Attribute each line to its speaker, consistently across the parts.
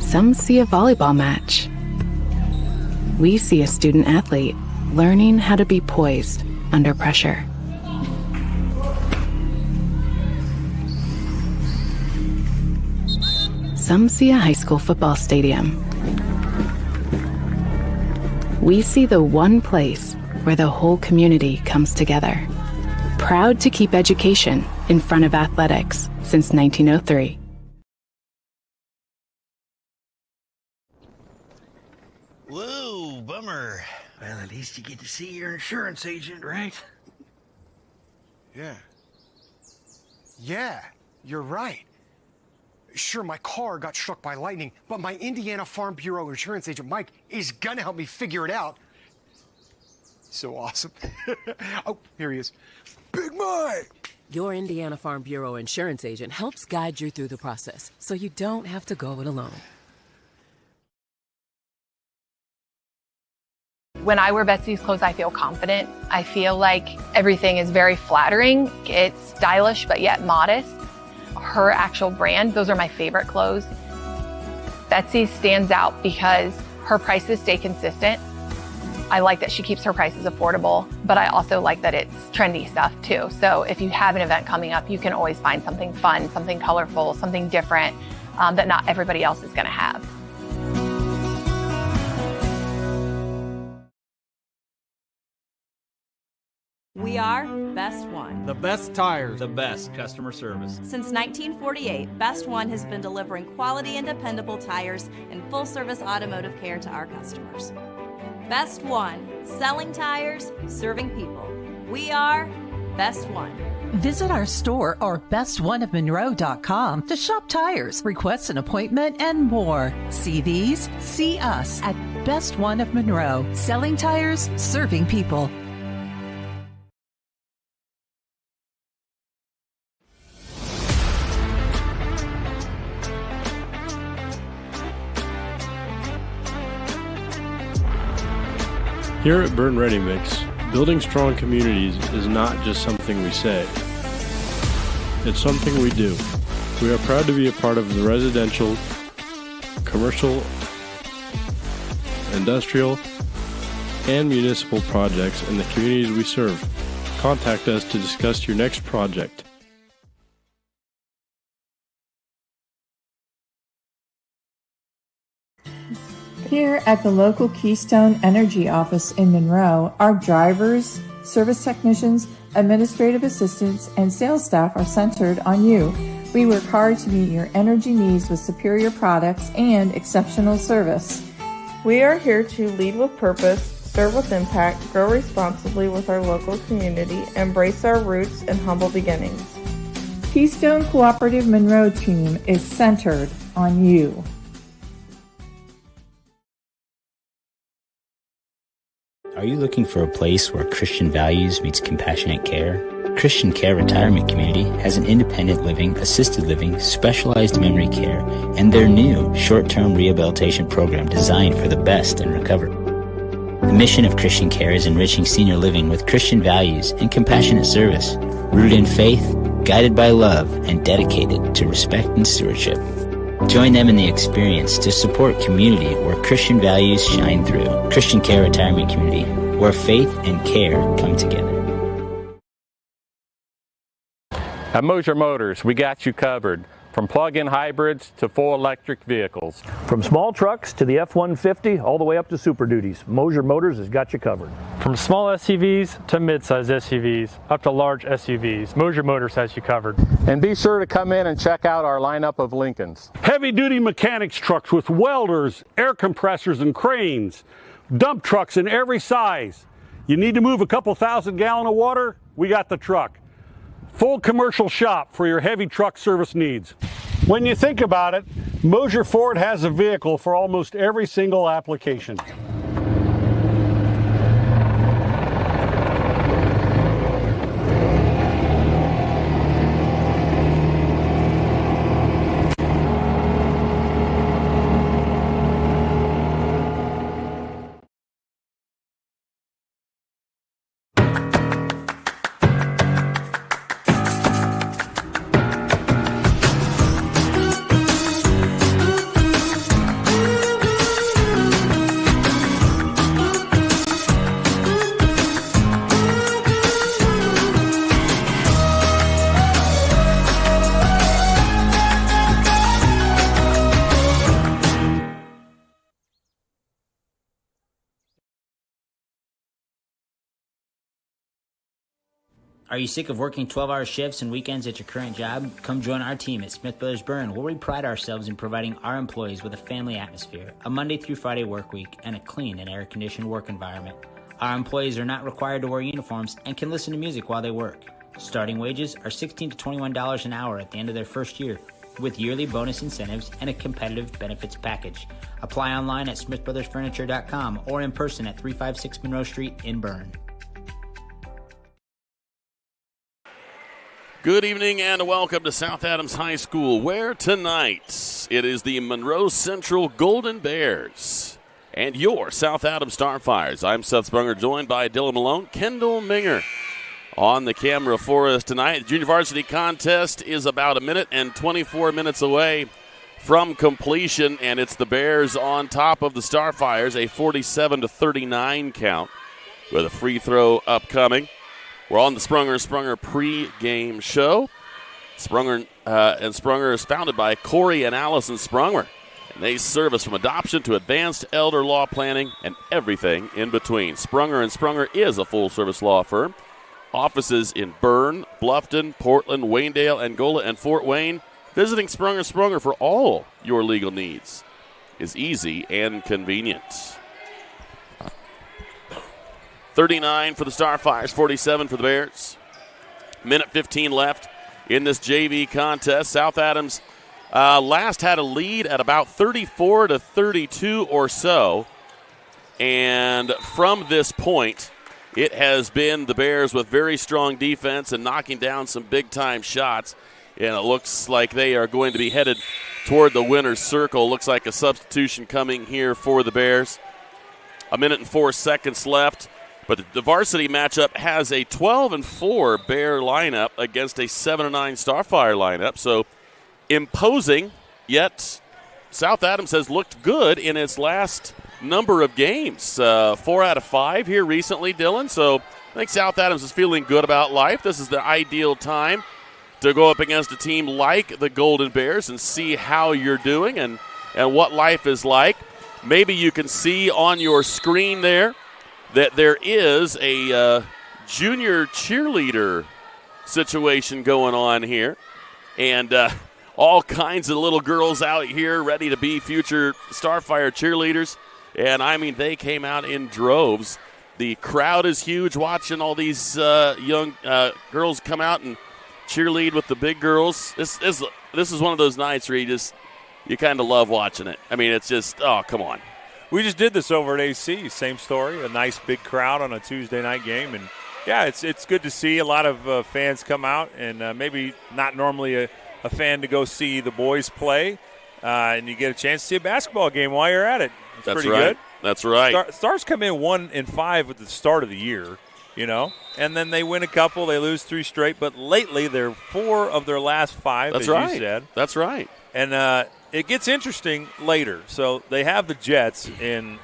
Speaker 1: Some see a volleyball match. We see a student athlete learning how to be poised under pressure. Some see a high school football stadium. We see the one place where the whole community comes together. Proud to keep education in front of athletics since 1903.
Speaker 2: Whoa, bummer. Well, at least you get to see your insurance agent, right?
Speaker 3: Yeah. Yeah, you're right. Sure, my car got struck by lightning, but my Indiana Farm Bureau insurance agent, Mike, is gonna help me figure it out. So awesome. Oh, here he is. Big Mike!
Speaker 4: Your Indiana Farm Bureau insurance agent helps guide you through the process, so you don't have to go it alone.
Speaker 5: When I wear Betsy's clothes, I feel confident. I feel like everything is very flattering. It's stylish, but yet modest. Her actual brand, those are my favorite clothes. Betsy stands out because her prices stay consistent. I like that she keeps her prices affordable, but I also like that it's trendy stuff too. So if you have an event coming up, you can always find something fun, something colorful, something different that not everybody else is gonna have.
Speaker 6: We are Best One.
Speaker 7: The best tires.
Speaker 8: The best customer service.
Speaker 6: Since 1948, Best One has been delivering quality and dependable tires and full-service automotive care to our customers. Best One, selling tires, serving people. We are Best One.
Speaker 9: Visit our store or bestoneofmonroe.com to shop tires, request an appointment, and more. See these? See us at Best One of Monroe, selling tires, serving people.
Speaker 10: Here at Berne Ready Mix, building strong communities is not just something we say. It's something we do. We are proud to be a part of the residential, commercial, industrial, and municipal projects in the communities we serve. Contact us to discuss your next project.
Speaker 11: Here at the local Keystone Energy office in Monroe, our drivers, service technicians, administrative assistants, and sales staff are centered on you. We work hard to meet your energy needs with superior products and exceptional service.
Speaker 12: We are here to lead with purpose, serve with impact, grow responsibly with our local community, embrace our roots and humble beginnings.
Speaker 11: Keystone Cooperative Monroe team is centered on you.
Speaker 13: Are you looking for a place where Christian values meets compassionate care? Christian Care Retirement Community has an independent living, assisted living, specialized memory care, and their new short-term rehabilitation program designed for the best in recovery. The mission of Christian Care is enriching senior living with Christian values and compassionate service, rooted in faith, guided by love, and dedicated to respect and stewardship. Join them in the experience to support community where Christian values shine through. Christian Care Retirement Community, where faith and care come together.
Speaker 14: At Monroe Motors, we got you covered. From plug-in hybrids to full electric vehicles.
Speaker 15: From small trucks to the F-150, all the way up to Super Duties, Monroe Motors has got you covered.
Speaker 16: From small SUVs to mid-size SUVs, up to large SUVs, Monroe Motors has you covered.
Speaker 14: And be sure to come in and check out our lineup of Lincolns.
Speaker 17: Heavy-duty mechanics trucks with welders, air compressors, and cranes. Dump trucks in every size. You need to move a couple thousand gallons of water? We got the truck. Full commercial shop for your heavy truck service needs. When you think about it, Mosier Ford has a vehicle for almost every single application.
Speaker 13: Are you sick of working 12-hour shifts and weekends at your current job? Come join our team at Smith Brothers Berne, where we pride ourselves in providing our employees with a family atmosphere, a Monday through Friday work week, and a clean and air-conditioned work environment. Our employees are not required to wear uniforms and can listen to music while they work. Starting wages are $16 to $21 an hour at the end of their first year, with yearly bonus incentives and a competitive benefits package. Apply online at smithbrothersfurniture.com or in person at 356 Monroe Street in Berne.
Speaker 7: Good evening and welcome to South Adams High School, where tonight it is the Monroe Central Golden Bears and your South Adams Starfires. I'm Seth Sprunger, joined by Dylan Malone, Kendall Minger on the camera for us tonight. The junior varsity contest is about a minute and 24 minutes away from completion, and it's the Bears on top of the Starfires, a 47-39 count with a free throw upcoming. We're on the Sprunger pre-game show. Sprunger is founded by Corey and Allison Sprunger. And they service from adoption to advanced elder law planning and everything in between. Sprunger is a full-service law firm. Offices in Berne, Bluffton, Portland, Waynedale, Angola, and Fort Wayne. Visiting Sprunger for all your legal needs is easy and convenient. 39 for the Starfires, 47 for the Bears. Minute 15 left in this JV contest. South Adams last had a lead at about 34-32 or so. And from this point, it has been the Bears with very strong defense and knocking down some big-time shots. And it looks like they are going to be headed toward the winner's circle. Looks like a substitution coming here for the Bears. A minute and 4 seconds left. But the varsity matchup has a 12-4 Bear lineup against a 7-9 Starfire lineup. So imposing, yet South Adams has looked good in its last number of games. 4 out of 5 here recently, Dylan. So I think South Adams is feeling good about life. This is the ideal time to go up against a team like the Golden Bears and see how you're doing and what life is like. Maybe you can see on your screen there that there is a junior cheerleader situation going on here. And all kinds of little girls out here ready to be future Starfire cheerleaders. And, I mean, they came out in droves. The crowd is huge watching all these young girls come out and cheerlead with the big girls. This is one of those nights where you kind of love watching it. I mean, it's just, oh, come on.
Speaker 18: We just did this over at AC. Same story. A nice big crowd on a Tuesday night game, and yeah, it's good to see a lot of fans come out, and maybe not normally a fan to go see the boys play, and you get a chance to see a basketball game while you're at it. It's pretty good.
Speaker 7: That's right.
Speaker 18: Stars come in 1-5 at the start of the year, and then they win a couple, they lose 3 straight, but lately they're 4 of their last 5.
Speaker 7: That's
Speaker 18: as
Speaker 7: right.
Speaker 18: You said.
Speaker 7: That's right.
Speaker 18: And it gets interesting later. So they have the Jets in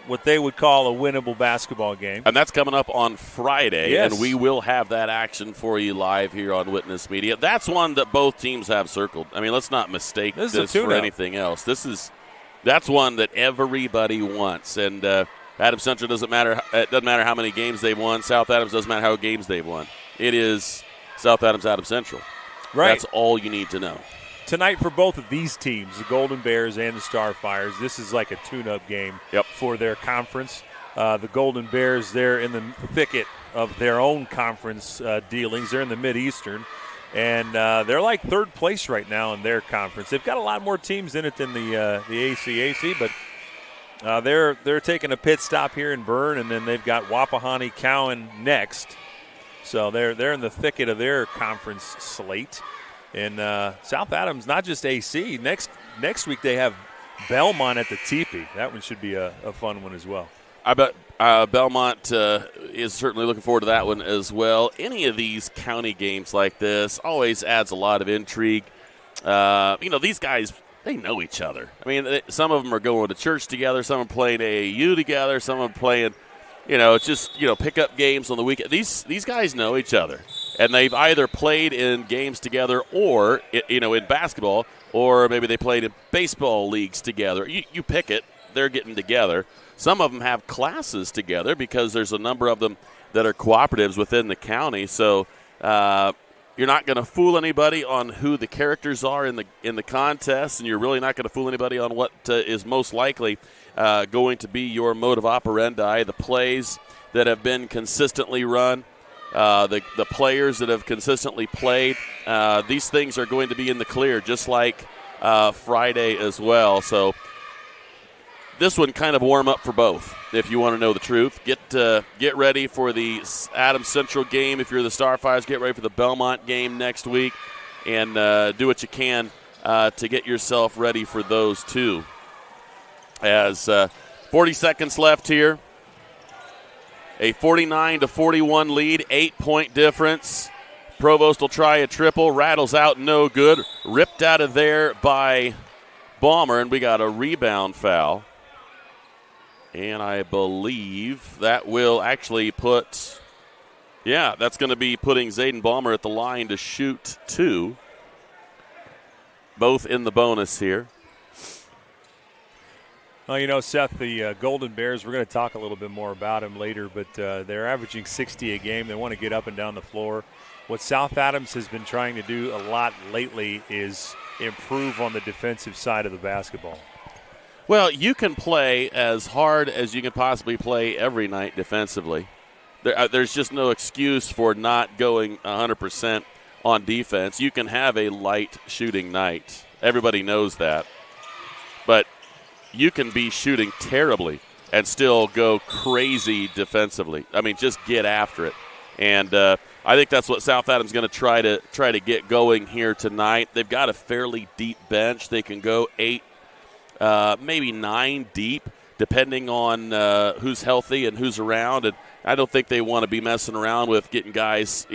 Speaker 18: what they would call a winnable basketball game.
Speaker 7: And that's coming up on Friday,
Speaker 18: yes.
Speaker 7: And we will have that action for you live here on Witness Media. That's one that both teams have circled. I mean, let's not mistake this for anything else. That's one that everybody wants. And Adams Central doesn't matter. It doesn't matter how many games they've won. South Adams doesn't matter how many games they've won. It is South Adams Central.
Speaker 18: Right.
Speaker 7: That's all you need to know.
Speaker 18: Tonight for both of these teams, the Golden Bears and the Starfires, this is like a tune-up game for their conference. The Golden Bears, they're in the thicket of their own conference dealings. They're in the Mid-Eastern, and they're like third place right now in their conference. They've got a lot more teams in it than the ACAC, but they're taking a pit stop here in Berne, and then they've got Wapahani Cowan next. So they're in the thicket of their conference slate. And South Adams, not just AC. Next week they have Belmont at the Teepee. That one should be a fun one as well.
Speaker 7: I bet Belmont is certainly looking forward to that one as well. Any of these county games like this always adds a lot of intrigue. These guys, they know each other. I mean, some of them are going to church together. Some are playing AAU together. Some are playing, it's just, pickup games on the weekend. These guys know each other. And they've either played in games together or, in basketball, or maybe they played in baseball leagues together. You pick it. They're getting together. Some of them have classes together because there's a number of them that are cooperatives within the county. So You're not going to fool anybody on who the characters are in the contest, and you're really not going to fool anybody on what is most likely going to be your mode of operandi. The plays that have been consistently run, the players that have consistently played, these things are going to be in the clear, just like Friday as well. So this one kind of warm up for both, if you want to know the truth. Get ready for the Adams Central game. If you're the Starfires, get ready for the Belmont game next week, and do what you can to get yourself ready for those two. As 40 seconds left here, a 49-41 lead, 8-point difference. Provost will try a triple, rattles out, no good. Ripped out of there by Balmer, and we got a rebound foul. And I believe that will actually that's going to be putting Zayden Balmer at the line to shoot 2. Both in the bonus here.
Speaker 18: Well, Seth, the Golden Bears, we're going to talk a little bit more about them later, but they're averaging 60 a game. They want to get up and down the floor. What South Adams has been trying to do a lot lately is improve on the defensive side of the basketball.
Speaker 7: Well, you can play as hard as you can possibly play every night defensively. There's just no excuse for not going 100% on defense. You can have a light shooting night. Everybody knows that. But you can be shooting terribly and still go crazy defensively. I mean, just get after it. And I think that's what South Adams is going to try to get going here tonight. They've got a fairly deep bench. They can go 8, maybe 9 deep, depending on who's healthy and who's around. And I don't think they want to be messing around with getting guys,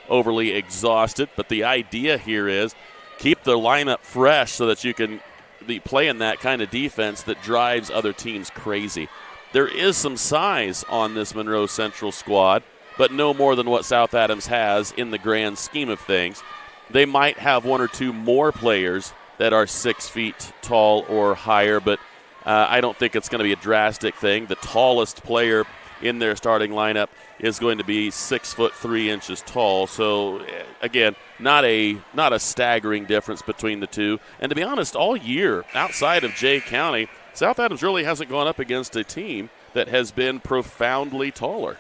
Speaker 7: overly exhausted. But the idea here is keep the lineup fresh so that you can be playing that kind of defense that drives other teams crazy. There is some size on this Monroe Central squad, but no more than what South Adams has in the grand scheme of things. They might have 1 or 2 more players that are 6 feet tall or higher, but I don't think it's going to be a drastic thing. The tallest player in their starting lineup is going to be 6 foot 3 inches tall. So again, not a staggering difference between the two. And to be honest, all year outside of Jay County, South Adams really hasn't gone up against a team that has been profoundly taller.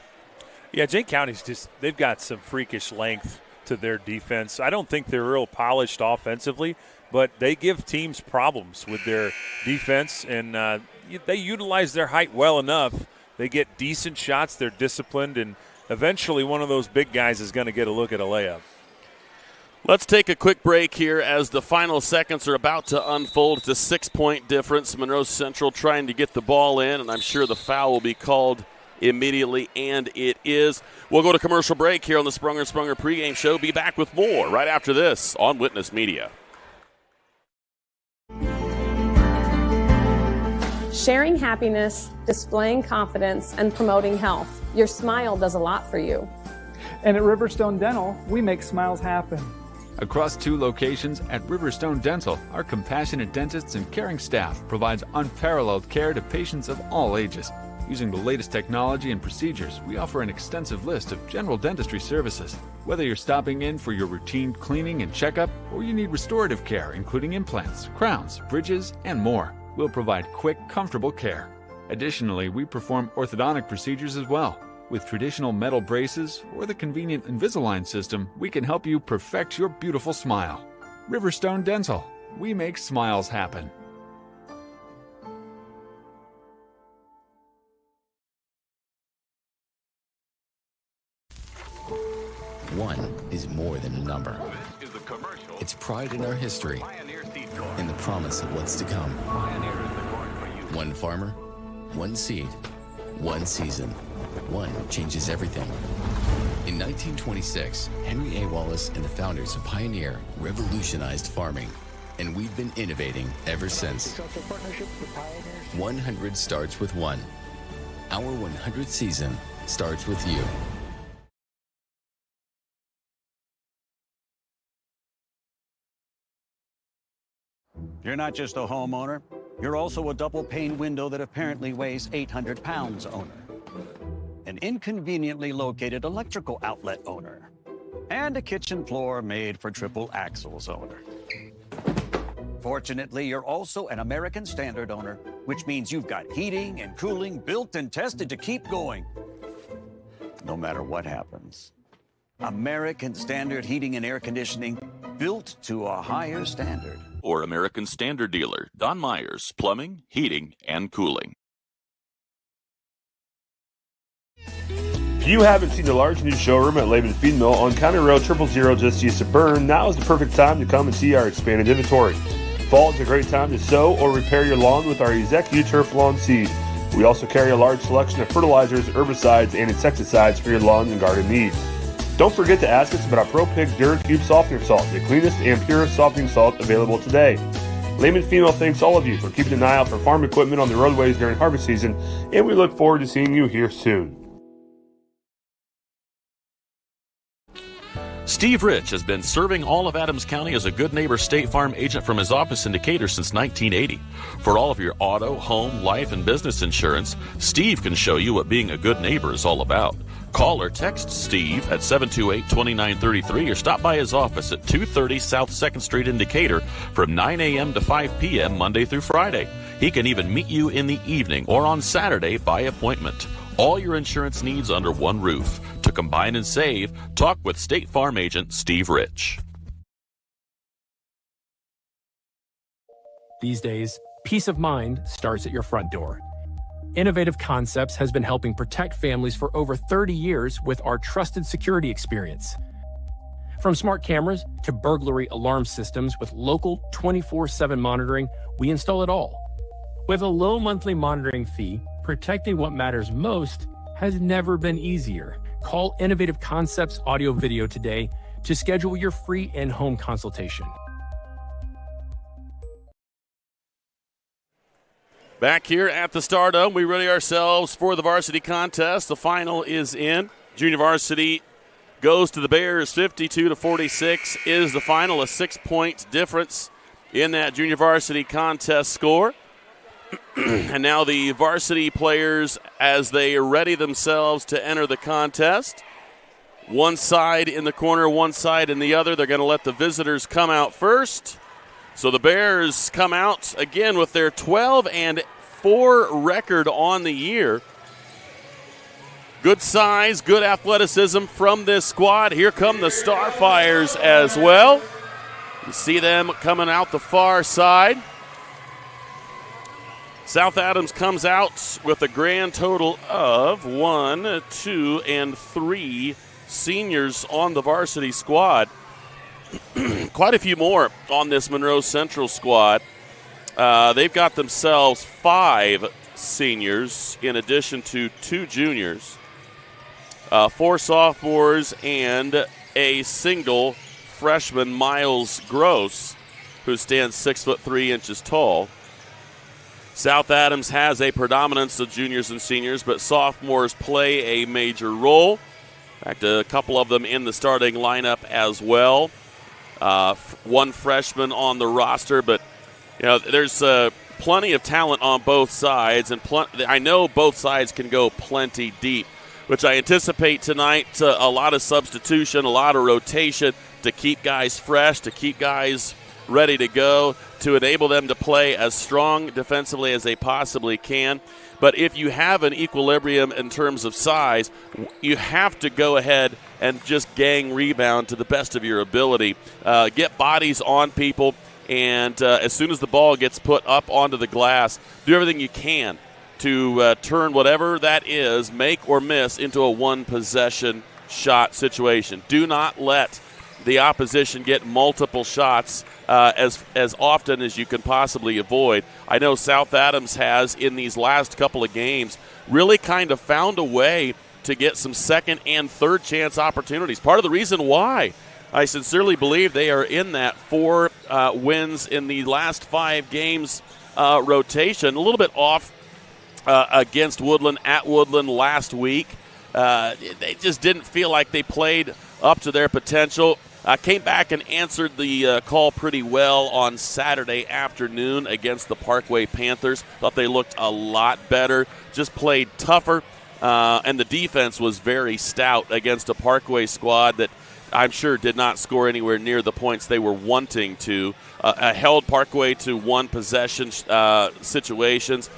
Speaker 18: Yeah, Jay County's they've got some freakish length to their defense. I don't think they're real polished offensively, but they give teams problems with their defense, and they utilize their height well enough. They get decent shots, they're disciplined, and eventually one of those big guys is going to get a look at a layup.
Speaker 7: Let's take a quick break here as the final seconds are about to unfold. It's a 6-point difference. Monroe Central trying to get the ball in, and I'm sure the foul will be called immediately, and it is. We'll go to commercial break here on the Sprunger pregame show. Be back with more right after this on Witness Media.
Speaker 19: Sharing happiness, displaying confidence, and promoting health. Your smile does a lot for you.
Speaker 20: And at Riverstone Dental, we make smiles happen.
Speaker 21: Across 2 locations at Riverstone Dental, our compassionate dentists and caring staff provides unparalleled care to patients of all ages. Using the latest technology and procedures, we offer an extensive list of general dentistry services. Whether you're stopping in for your routine cleaning and checkup, or you need restorative care, including implants, crowns, bridges, and more, we'll provide quick, comfortable care. Additionally, we perform orthodontic procedures as well. With traditional metal braces or the convenient Invisalign system, we can help you perfect your beautiful smile. Riverstone Dental. We make smiles happen.
Speaker 22: One is more than a number. It's pride in our history, in the promise of what's to come. One farmer, one seed, one season. One changes everything. In 1926, Henry A. Wallace and the founders of Pioneer revolutionized farming, and we've been innovating ever since. 100 starts with one. Our 100th season starts with you.
Speaker 23: You're not just a homeowner, you're also a double-pane window that apparently weighs 800 pounds owner. An inconveniently located electrical outlet owner. and a kitchen floor made for triple axles owner. Fortunately, you're also an American Standard owner, which means you've got heating and cooling built and tested to keep going, no matter what happens. American Standard Heating and Air Conditioning, built to a higher standard.
Speaker 1: Or American Standard dealer, Don Myers, Plumbing, Heating, and Cooling.
Speaker 2: If you haven't seen the large new showroom at Lehman Feed Mill on County Road 000 just east of Berne, now is the perfect time to come and see our expanded inventory. Fall is a great time to sow or repair your lawn with our Ezek U-Turf Lawn Seed. We also carry a large selection of fertilizers, herbicides, and insecticides for your lawn and garden needs. Don't forget to ask us about our Pro Pig Duracube Softener Salt, the cleanest and purest softening salt available today. Lehman Feed Mill thanks all of you for keeping an eye out for farm equipment on the roadways during harvest season, and we look forward to seeing you here soon.
Speaker 1: Steve Rich has been serving all of Adams County as a Good Neighbor State Farm agent from his office in Decatur since 1980. For all of your auto, home, life, and business insurance, Steve can show you what being a good neighbor is all about. Call or text Steve at 728-2933 or stop by his office at 230 South 2nd Street in Decatur from 9 a.m. to 5 p.m. Monday through Friday. He can even meet you in the evening or on Saturday by appointment. All your insurance needs under one roof. To combine and save, talk with State Farm agent Steve Rich.
Speaker 3: These days, peace of mind starts at your front door. Innovative Concepts has been helping protect families for over 30 years with our trusted security experience. From smart cameras to burglary alarm systems with local 24/7 monitoring, we install it all. With a low monthly monitoring fee, protecting what matters most has never been easier. Call Innovative Concepts Audio Video today to schedule your free in-home consultation.
Speaker 7: Back here at the Stardome, we ready ourselves for the varsity contest. The final is in. Junior varsity goes to the Bears. 52-46 is the final, a 6-point difference in that junior varsity contest score. And now the varsity players, as they ready themselves to enter the contest, one side in the corner, one side in the other. They're going to let the visitors come out first. So the Bears come out again with their 12-4 record on the year. Good size, good athleticism from this squad. Here come the Starfires as well. You see them coming out the far side. South Adams comes out with a grand total of 1, 2, and 3 seniors on the varsity squad. Quite a few more on this Monroe Central squad. They've got themselves 5 seniors in addition to 2 juniors, 4 sophomores, and a single freshman, Miles Gross, who stands 6'3" tall. South Adams has a predominance of juniors and seniors, but sophomores play a major role. In fact, a couple of them in the starting lineup as well. 1 freshman on the roster, but there's plenty of talent on both sides, and I know both sides can go plenty deep, which I anticipate tonight. A lot of substitution, a lot of rotation to keep guys fresh, to keep guys ready to go, to enable them to play as strong defensively as they possibly can. But if you have an equilibrium in terms of size, you have to go ahead and just gang rebound to the best of your ability. Get bodies on people, and as soon as the ball gets put up onto the glass, do everything you can to turn whatever that is, make or miss, into a one-possession shot situation. Do not let the opposition get multiple shots as often as you can possibly avoid. I know South Adams has, in these last couple of games, really kind of found a way to get some second and third chance opportunities. Part of the reason why I sincerely believe they are in that 4 wins in the last 5 games rotation. A little bit off against Woodland at Woodland last week. They just didn't feel like they played up to their potential. Came back and answered the call pretty well on Saturday afternoon against the Parkway Panthers. Thought they looked a lot better, just played tougher, and the defense was very stout against a Parkway squad that I'm sure did not score anywhere near the points they were wanting to. Held Parkway to one possession situations.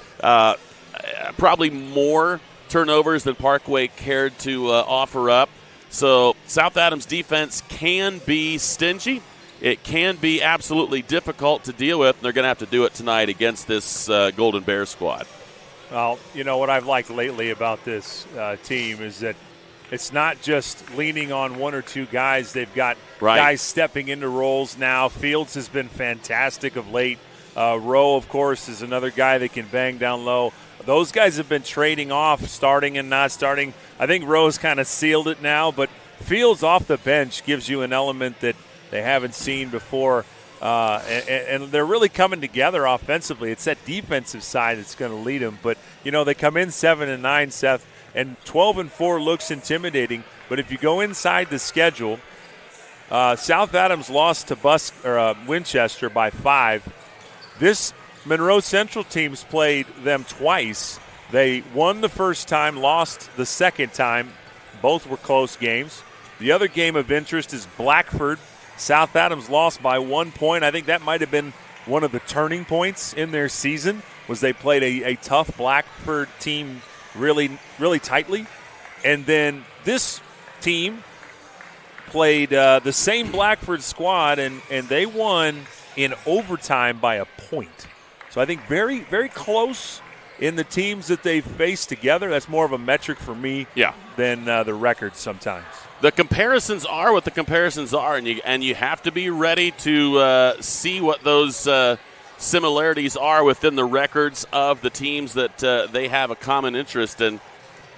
Speaker 7: Probably more turnovers than Parkway cared to offer up. So South Adams defense can be stingy. It can be absolutely difficult to deal with, and they're going to have to do it tonight against this Golden Bears squad.
Speaker 18: Well, you know what I've liked lately about this team is that it's not just leaning on one or two guys. They've got guys stepping into roles now. Fields has been fantastic of late. Rowe, of course, is another guy that can bang down low. Those guys have been trading off, starting and not starting. I think Rowe's kind of sealed it now, but Fields off the bench gives you an element that they haven't seen before. And they're really coming together offensively. It's that defensive side that's going to lead them. But, you know, they come in 7-9, Seth, and 12-4 looks intimidating. But if you go inside the schedule, South Adams lost to Winchester by 5. This Monroe Central team's played them twice. They won the first time, lost the second time. Both were close games. The other game of interest is Blackford. South Adams lost by 1 point. I think that might have been one of the turning points in their season, was they played a tough Blackford team really, really tightly. And then this team played the same Blackford squad, and they won in overtime by a point. So I think very, very close in the teams that they've faced together. That's more of a metric for me than the record sometimes.
Speaker 7: The comparisons are what the comparisons are, and you have to be ready to see what those similarities are within the records of the teams that they have a common interest in.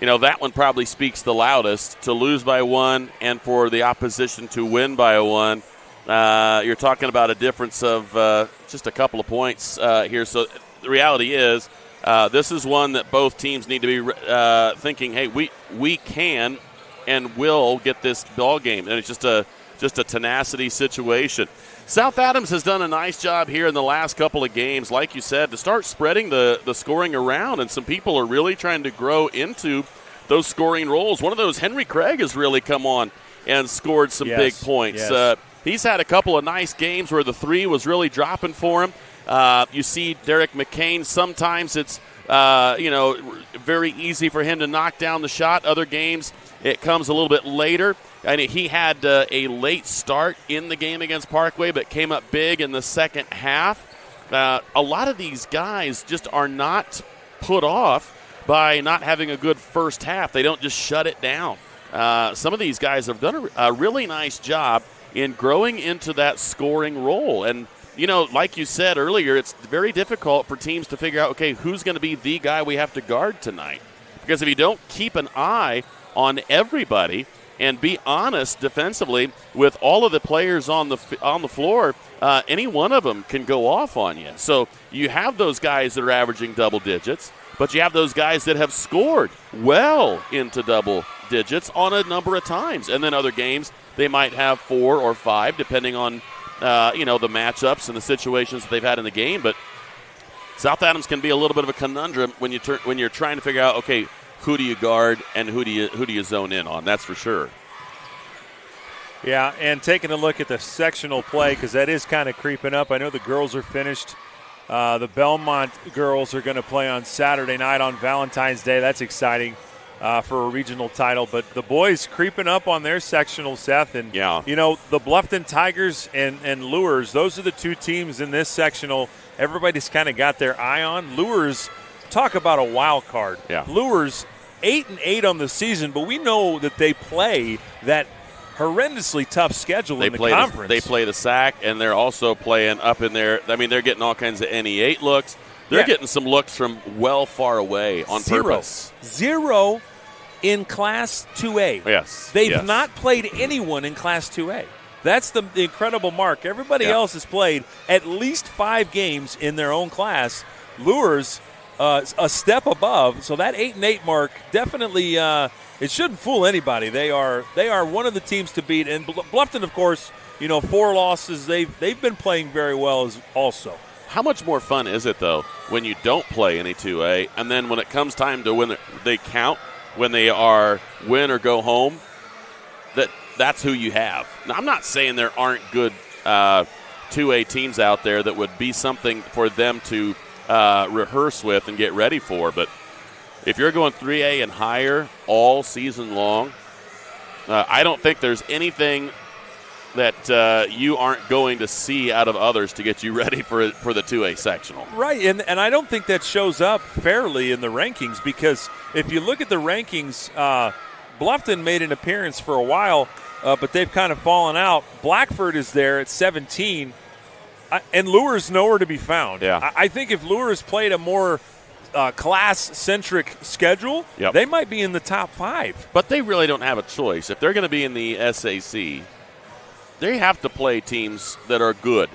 Speaker 7: You know, that one probably speaks the loudest. To lose by 1 and for the opposition to win by 1, you're talking about a difference of just a couple of points here. So the reality is this is one that both teams need to be thinking, hey, we can and will get this ball game. And it's just a tenacity situation. South Adams has done a nice job here in the last couple of games, like you said, to start spreading the scoring around, and some people are really trying to grow into those scoring roles. One of those, Henry Craig, has really come on and scored some big points.
Speaker 18: Yes.
Speaker 7: He's had a couple of nice games where the 3 was really dropping for him. You see Derek McCain, sometimes it's very easy for him to knock down the shot. Other games, it comes a little bit later. And he had a late start in the game against Parkway, but came up big in the second half. A lot of these guys just are not put off by not having a good first half. They don't just shut it down. Some of these guys have done a really nice job in growing into that scoring role. And, you know, like you said earlier, it's very difficult for teams to figure out, okay, who's going to be the guy we have to guard tonight? Because if you don't keep an eye on everybody and be honest defensively with all of the players on the floor, any one of them can go off on you. So you have those guys that are averaging double digits, but you have those guys that have scored well into double digits on a number of times. And then other games, they might have 4 or 5, depending on the matchups and the situations that they've had in the game. But South Adams can be a little bit of a conundrum when you're trying to figure out, okay, who do you guard and who do you zone in on? That's for sure.
Speaker 18: Yeah, and taking a look at the sectional play, because that is kind of creeping up. I know the girls are finished. The Belmont girls are going to play on Saturday night on Valentine's Day. That's exciting for a regional title. But the boys creeping up on their sectional, Seth. And, you know, the Bluffton Tigers and Lures, those are the two teams in this sectional everybody's kind of got their eye on. Lures, talk about a wild card.
Speaker 7: Yeah.
Speaker 18: Lures, 8-8 on the season, but we know that they play that horrendously tough schedule in the conference.
Speaker 7: They play the SAC, and they're also playing up in there. I mean, they're getting all kinds of NE8 looks. They're getting some looks from well far away on purpose.
Speaker 18: 0 in Class 2A.
Speaker 7: Yes.
Speaker 18: They've not played anyone in Class 2A. That's the incredible mark. Everybody else has played at least 5 games in their own class. Lures a step above, so that 8-8 mark definitely it shouldn't fool anybody. They are one of the teams to beat. And Bluffton, of course, 4 losses. They've been playing very well as also.
Speaker 7: How much more fun is it, though, when you don't play any 2A, and then when it comes time to win, they count when they are win or go home? That that's who you have. Now, I'm not saying there aren't good 2A teams out there that would be something for them to rehearse with and get ready for, but if you're going 3A and higher all season long, I don't think there's anything that you aren't going to see out of others to get you ready for the 2A sectional.
Speaker 18: Right, and I don't think that shows up fairly in the rankings, because if you look at the rankings, Bluffton made an appearance for a while, but they've kind of fallen out. Blackford is there at 17, and Lure's nowhere to be found.
Speaker 7: Yeah.
Speaker 18: I think if Lure's played a more class-centric schedule, they might be in the top 5.
Speaker 7: But they really don't have a choice. If they're going to be in the SAC, they have to play teams that are good.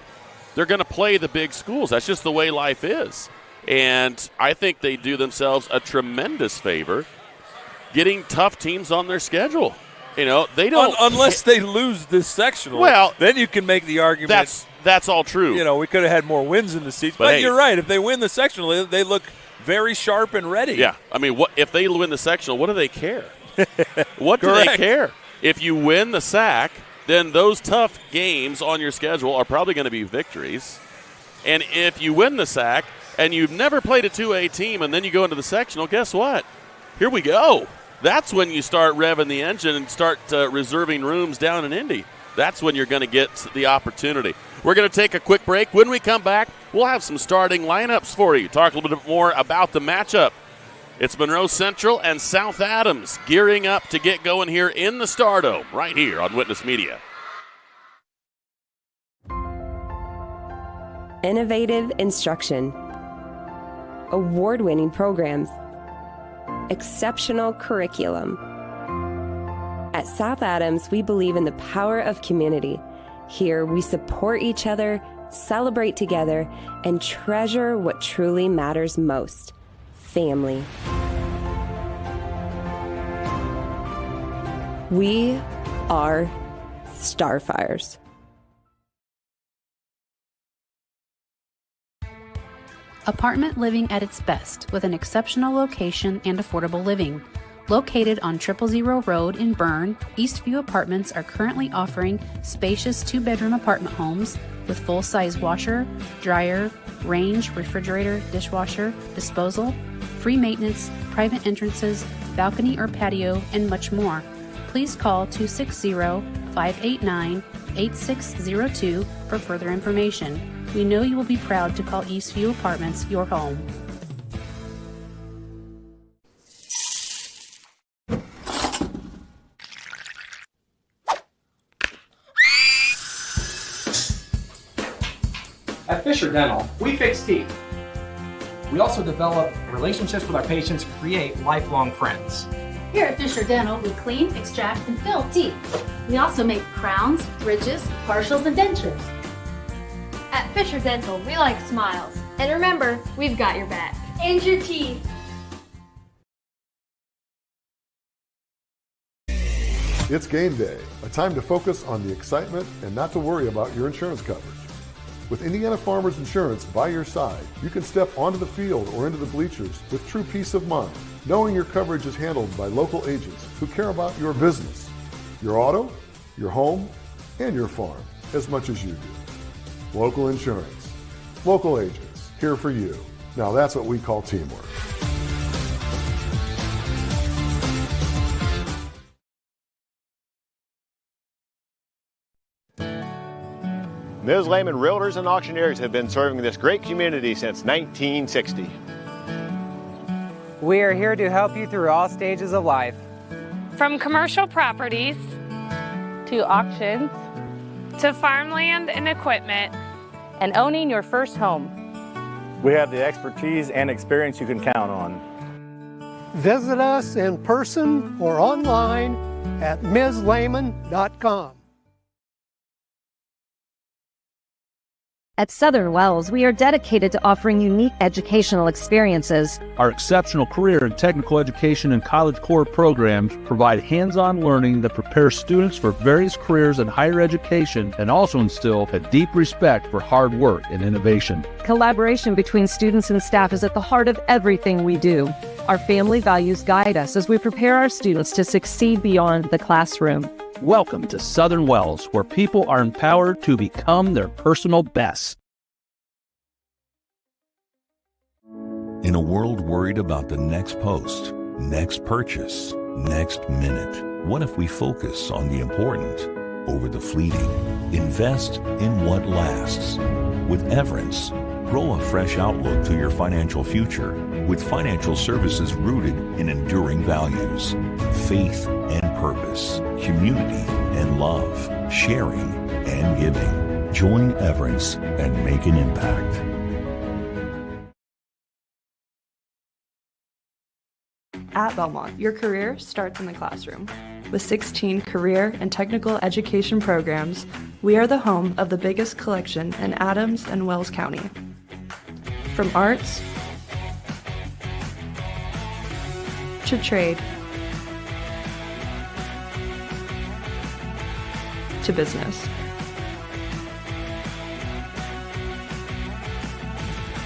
Speaker 7: They're going to play the big schools. That's just the way life is. And I think they do themselves a tremendous favor getting tough teams on their schedule. You know, they don't
Speaker 18: unless they lose this sectional.
Speaker 7: Well,
Speaker 18: then you can make the argument
Speaker 7: that's all true.
Speaker 18: You know, we could have had more wins in the seats. But
Speaker 7: hey,
Speaker 18: you're right. If they win the sectional, they look very sharp and ready.
Speaker 7: Yeah. I mean, what if they win the sectional, what do they care? What do they care? If you win the SAC, then those tough games on your schedule are probably going to be victories. And if you win the SAC and you've never played a 2A team and then you go into the sectional, guess what? Here we go. That's when you start revving the engine and start reserving rooms down in Indy. That's when you're going to get the opportunity. We're going to take a quick break. When we come back, we'll have some starting lineups for you. Talk a little bit more about the matchup. It's Monroe Central and South Adams gearing up to get going here in the Stardome, right here on Witness Media.
Speaker 4: Innovative instruction, award-winning programs, exceptional curriculum. At South Adams, we believe in the power of community. Here, we support each other, celebrate together, and treasure what truly matters most: family. We are Starfires.
Speaker 5: Apartment living at its best, with an exceptional location and affordable living. Located on 000 Road in Berne, Eastview Apartments are currently offering spacious 2-bedroom apartment homes with full-size washer, dryer, range, refrigerator, dishwasher, disposal, free maintenance, private entrances, balcony or patio, and much more. Please call 260-589-8602 for further information. We know you will be proud to call Eastview Apartments your home.
Speaker 8: At Fisher Dental, we fix teeth. We also develop relationships with our patients to create lifelong friends.
Speaker 24: Here at Fisher Dental, we clean, extract, and fill teeth. We also make crowns, bridges, partials, and dentures.
Speaker 25: At Fisher Dental, we like smiles. And remember, we've got your back. And your teeth.
Speaker 26: It's game day, a time to focus on the excitement and not to worry about your insurance coverage. With Indiana Farmers Insurance by your side, you can step onto the field or into the bleachers with true peace of mind, knowing your coverage is handled by local agents who care about your business, your auto, your home, and your farm as much as you do. Local insurance, local agents, here for you. Now that's what we call teamwork.
Speaker 27: Ms. Lehman Realtors and Auctioneers have been serving this great community since 1960.
Speaker 28: We are here to help you through all stages of life.
Speaker 29: From commercial properties
Speaker 30: to auctions
Speaker 29: to farmland and equipment
Speaker 30: and owning your first home.
Speaker 31: We have the expertise and experience you can count on.
Speaker 32: Visit us in person or online at MsLehman.com.
Speaker 33: At Southern Wells, we are dedicated to offering unique educational experiences.
Speaker 34: Our exceptional career and technical education and College Core programs provide hands-on learning that prepares students for various careers in higher education and also instill a deep respect for hard work and innovation.
Speaker 33: Collaboration between students and staff is at the heart of everything we do. Our family values guide us as we prepare our students to succeed beyond the classroom.
Speaker 34: Welcome to Southern Wells, where people are empowered to become their personal best.
Speaker 6: In a world worried about the next post, next purchase, next minute, what if we focus on the important over the fleeting? Invest in what lasts. With Everence, grow a fresh outlook to your financial future with financial services rooted in enduring values, faith and purpose, community and love, sharing and giving. Join Everence and make an impact.
Speaker 9: At Belmont, your career starts in the classroom. With 16 career and technical education programs, we are the home of the biggest collection in Adams and Wells County. From arts to trade to business.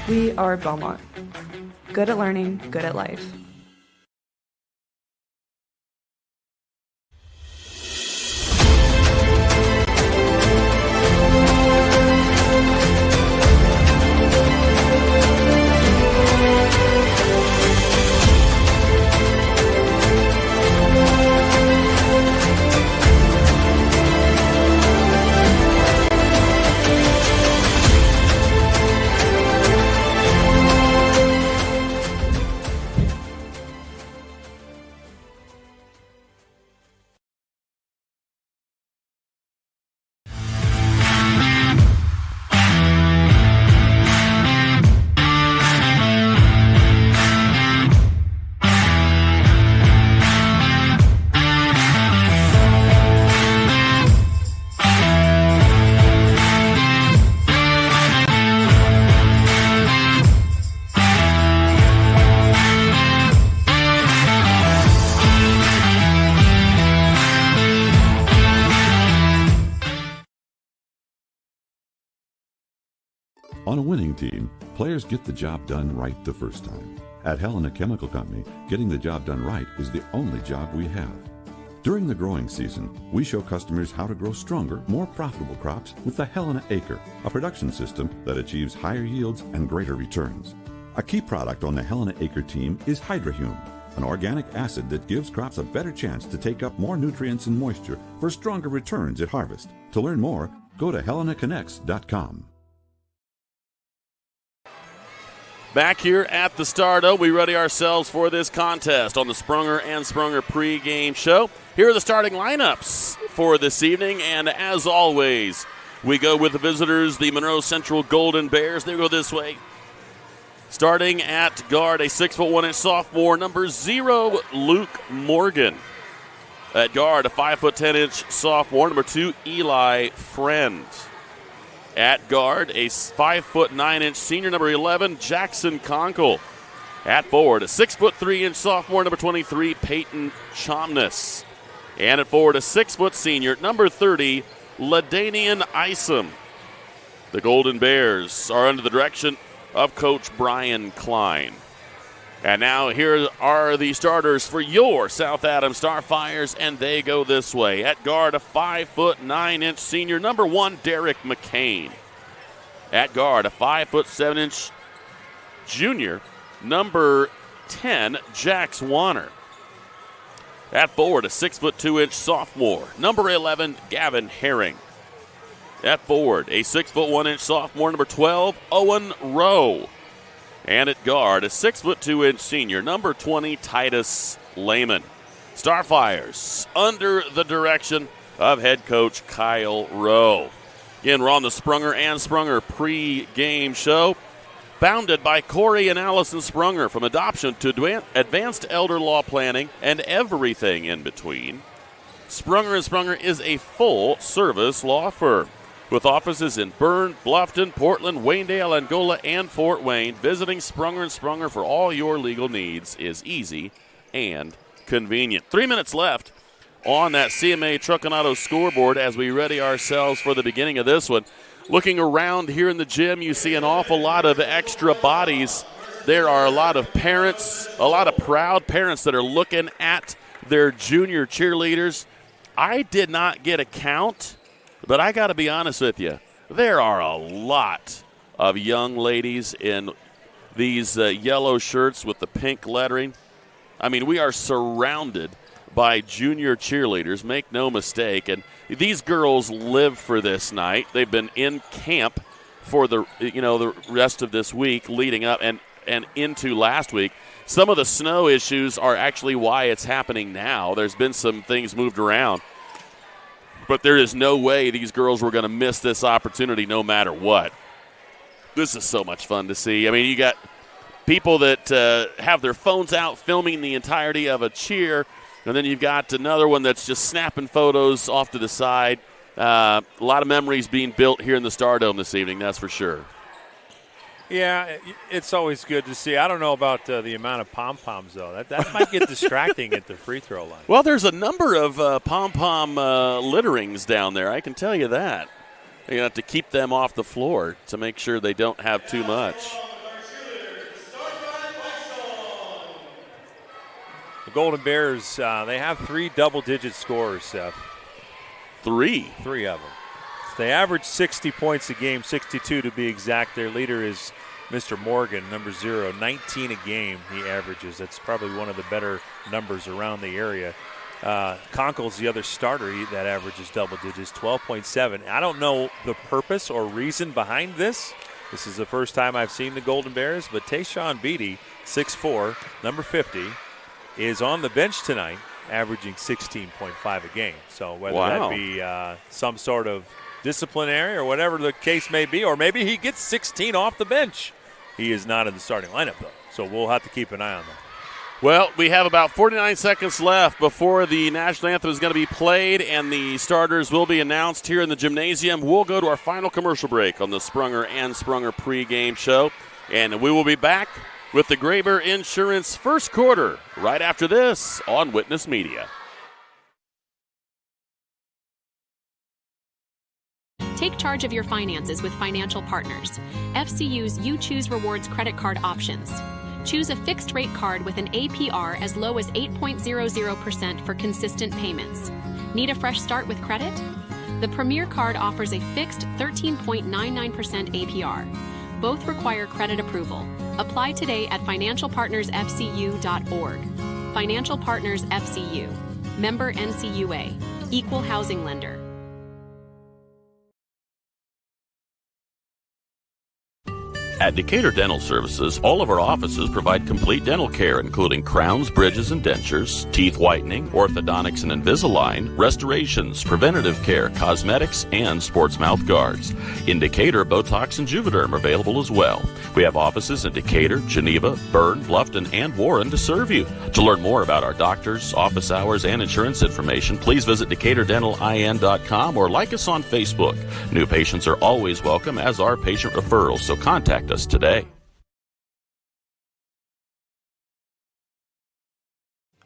Speaker 9: We are Belmont. Good at learning, good at life.
Speaker 10: On a winning team, players get the job done right the first time. At Helena Chemical Company, getting the job done right is the only job we have. During the growing season, we show customers how to grow stronger, more profitable crops with the Helena Acre, a production system that achieves higher yields and greater returns. A key product on the Helena Acre team is Hydrahume, an organic acid that gives crops a better chance to take up more nutrients and moisture for stronger returns at harvest. To learn more, go to helenaconnects.com.
Speaker 7: Back here at the Stardo, we ready ourselves for this contest on the Sprunger and Sprunger pregame show. Here are the starting lineups for this evening, and as always, we go with the visitors, the Monroe Central Golden Bears. They go this way. Starting at guard, a 6'1" sophomore, number 0, Luke Morgan. At guard, a 5'10" sophomore, number 2, Eli Friend. At guard, a 5'9" senior, number 11, Jackson Conkle. At forward, a 6'3" sophomore, number 23, Peyton Chomness. And at forward, a 6' senior, number 30, LaDanian Isom. The Golden Bears are under the direction of Coach Brian Klein. And now here are the starters for your South Adams Starfires, and they go this way. At guard, a 5'9" senior, number 1, Derek McCain. At guard, a 5'7" junior, number 10, Jax Warner. At forward, a 6'2" sophomore, number 11, Gavin Herring. At forward, a 6'1" sophomore, number 12, Owen Rowe. And at guard, a 6'2" senior, number 20, Titus Lehman. Starfires under the direction of head coach Kyle Rowe. Again, we're on the Sprunger and Sprunger pre-game show. Founded by Corey and Allison Sprunger, from adoption to advanced elder law planning and everything in between, Sprunger & Sprunger is a full-service law firm with offices in Berne, Bluffton, Portland, Waynedale, Angola, and Fort Wayne. Visiting Sprunger & Sprunger for all your legal needs is easy and convenient. 3 minutes left on that CMA Truck and Auto scoreboard as we ready ourselves for the beginning of this one. Looking around here in the gym, you see an awful lot of extra bodies. There are a lot of parents, a lot of proud parents that are looking at their junior cheerleaders. I did not get a count, but I got to be honest with you. There are a lot of young ladies in these yellow shirts with the pink lettering. I mean, we are surrounded by junior cheerleaders, make no mistake. And these girls live for this night. They've been in camp for the rest of this week leading up and into last week. Some of the snow issues are actually why it's happening now. There's been some things moved around. But there is no way these girls were going to miss this opportunity no matter what. This is so much fun to see. I mean, you got people that have their phones out filming the entirety of a cheer, and then you've got another one that's just snapping photos off to the side. A lot of memories being built here in the Stardome this evening, that's for sure.
Speaker 18: Yeah, it's always good to see. I don't know about the amount of pom-poms, though. That might get distracting at the free throw line.
Speaker 7: Well, there's a number of pom-pom litterings down there, I can tell you that. You have to keep them off the floor to make sure they don't have too much.
Speaker 18: The Golden Bears, they have 3 double-digit scorers, Seth.
Speaker 7: 3?
Speaker 18: 3 of them. They average 60 points a game, 62 to be exact. Their leader is Mr. Morgan, number 0. 19 a game he averages. That's probably one of the better numbers around the area. Conkle's the other starter that averages double digits, 12.7. I don't know the purpose or reason behind this. This is the first time I've seen the Golden Bears, but Tayshawn Beatty, 6'4", number 50, is on the bench tonight, averaging 16.5 a game. So whether that be some sort of disciplinary or whatever the case may be, or maybe he gets 16 off the bench. He is not in the starting lineup, though, so we'll have to keep an eye on that.
Speaker 7: Well, we have about 49 seconds left before the national anthem is going to be played and the starters will be announced here in the gymnasium. We'll go to our final commercial break on the Sprunger and Sprunger pregame show, and we will be back with the Graber Insurance first quarter right after this on Witness Media.
Speaker 1: Take charge of your finances with Financial Partners, FCU's You Choose Rewards credit card options. Choose a fixed rate card with an APR as low as 8.00% for consistent payments. Need a fresh start with credit? The Premier card offers a fixed 13.99% APR. Both require credit approval. Apply today at financialpartnersfcu.org. Financial Partners FCU. Member NCUA. Equal housing lender.
Speaker 7: At Decatur Dental Services, all of our offices provide complete dental care, including crowns, bridges, and dentures, teeth whitening, orthodontics and Invisalign, restorations, preventative care, cosmetics, and sports mouth guards. In Decatur, Botox and Juvederm are available as well. We have offices in Decatur, Geneva, Berne, Bluffton, and Warren to serve you. To learn more about our doctors, office hours, and insurance information, please visit DecaturDentalIN.com or like us on Facebook. New patients are always welcome, as are patient referrals, so contact us today.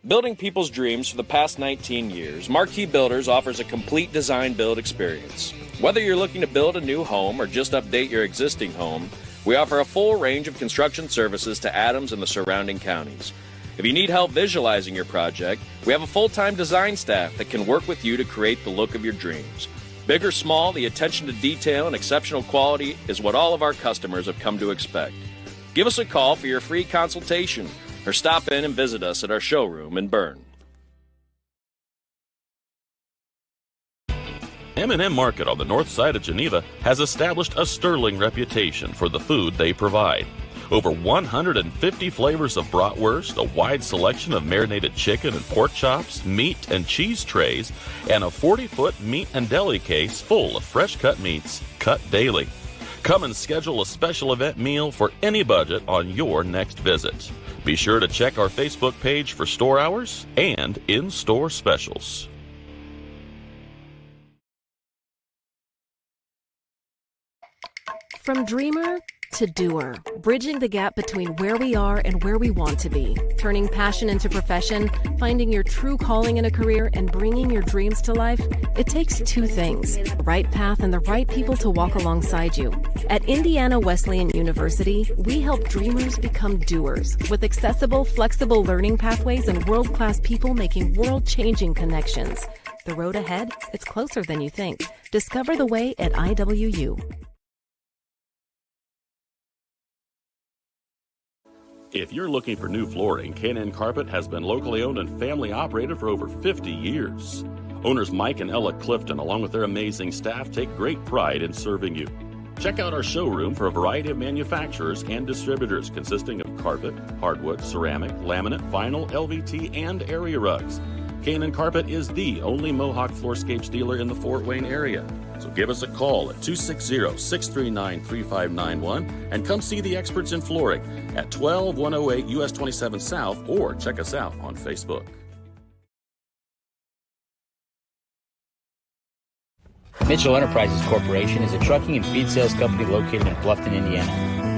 Speaker 2: Building people's dreams for the past 19 years, Marquee Builders offers a complete design build experience. Whether you're looking to build a new home or just update your existing home, we offer a full range of construction services to Adams and the surrounding counties. If you need help visualizing your project, we have a full-time design staff that can work with you to create the look of your dreams. Big or small, the attention to detail and exceptional quality is what all of our customers have come to expect. Give us a call for your free consultation or stop in and visit us at our showroom in Berne.
Speaker 7: M&M Market on the north side of Geneva has established a sterling reputation for the food they provide. Over 150 flavors of bratwurst, a wide selection of marinated chicken and pork chops, meat and cheese trays, and a 40-foot meat and deli case full of fresh-cut meats, cut daily. Come and schedule a special event meal for any budget on your next visit. Be sure to check our Facebook page for store hours and in-store specials.
Speaker 11: From dreamer to doer, bridging the gap between where we are and where we want to be, turning passion into profession, finding your true calling in a career, and bringing your dreams to life, it takes 2 things, the right path and the right people to walk alongside you. At Indiana Wesleyan University, we help dreamers become doers with accessible, flexible learning pathways and world-class people making world-changing connections. The road ahead, it's closer than you think. Discover the way at IWU.
Speaker 7: If you're looking for new flooring, K&N Carpet has been locally owned and family operated for over 50 years. Owners Mike and Ella Clifton, along with their amazing staff, take great pride in serving you. Check out our showroom for a variety of manufacturers and distributors consisting of carpet, hardwood, ceramic, laminate, vinyl, LVT, and area rugs. K&N Carpet is the only Mohawk Floorscapes dealer in the Fort Wayne area. So give us a call at 260-639-3591 and come see the experts in flooring at 12108 US 27 South, or check us out on Facebook.
Speaker 3: Mitchell Enterprises Corporation is a trucking and feed sales company located in Bluffton, Indiana.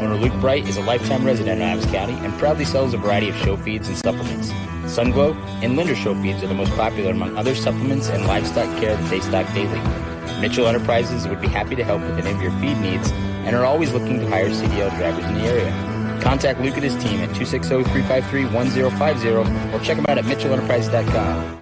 Speaker 3: Owner Luke Bright is a lifetime resident of Adams County and proudly sells a variety of show feeds and supplements. Sunglow and Linder show feeds are the most popular among other supplements and livestock care that they stock daily. Mitchell Enterprises would be happy to help with any of your feed needs and are always looking to hire CDL drivers in the area. Contact Luke and his team at 260-353-1050 or check them out at mitchellenterprise.com.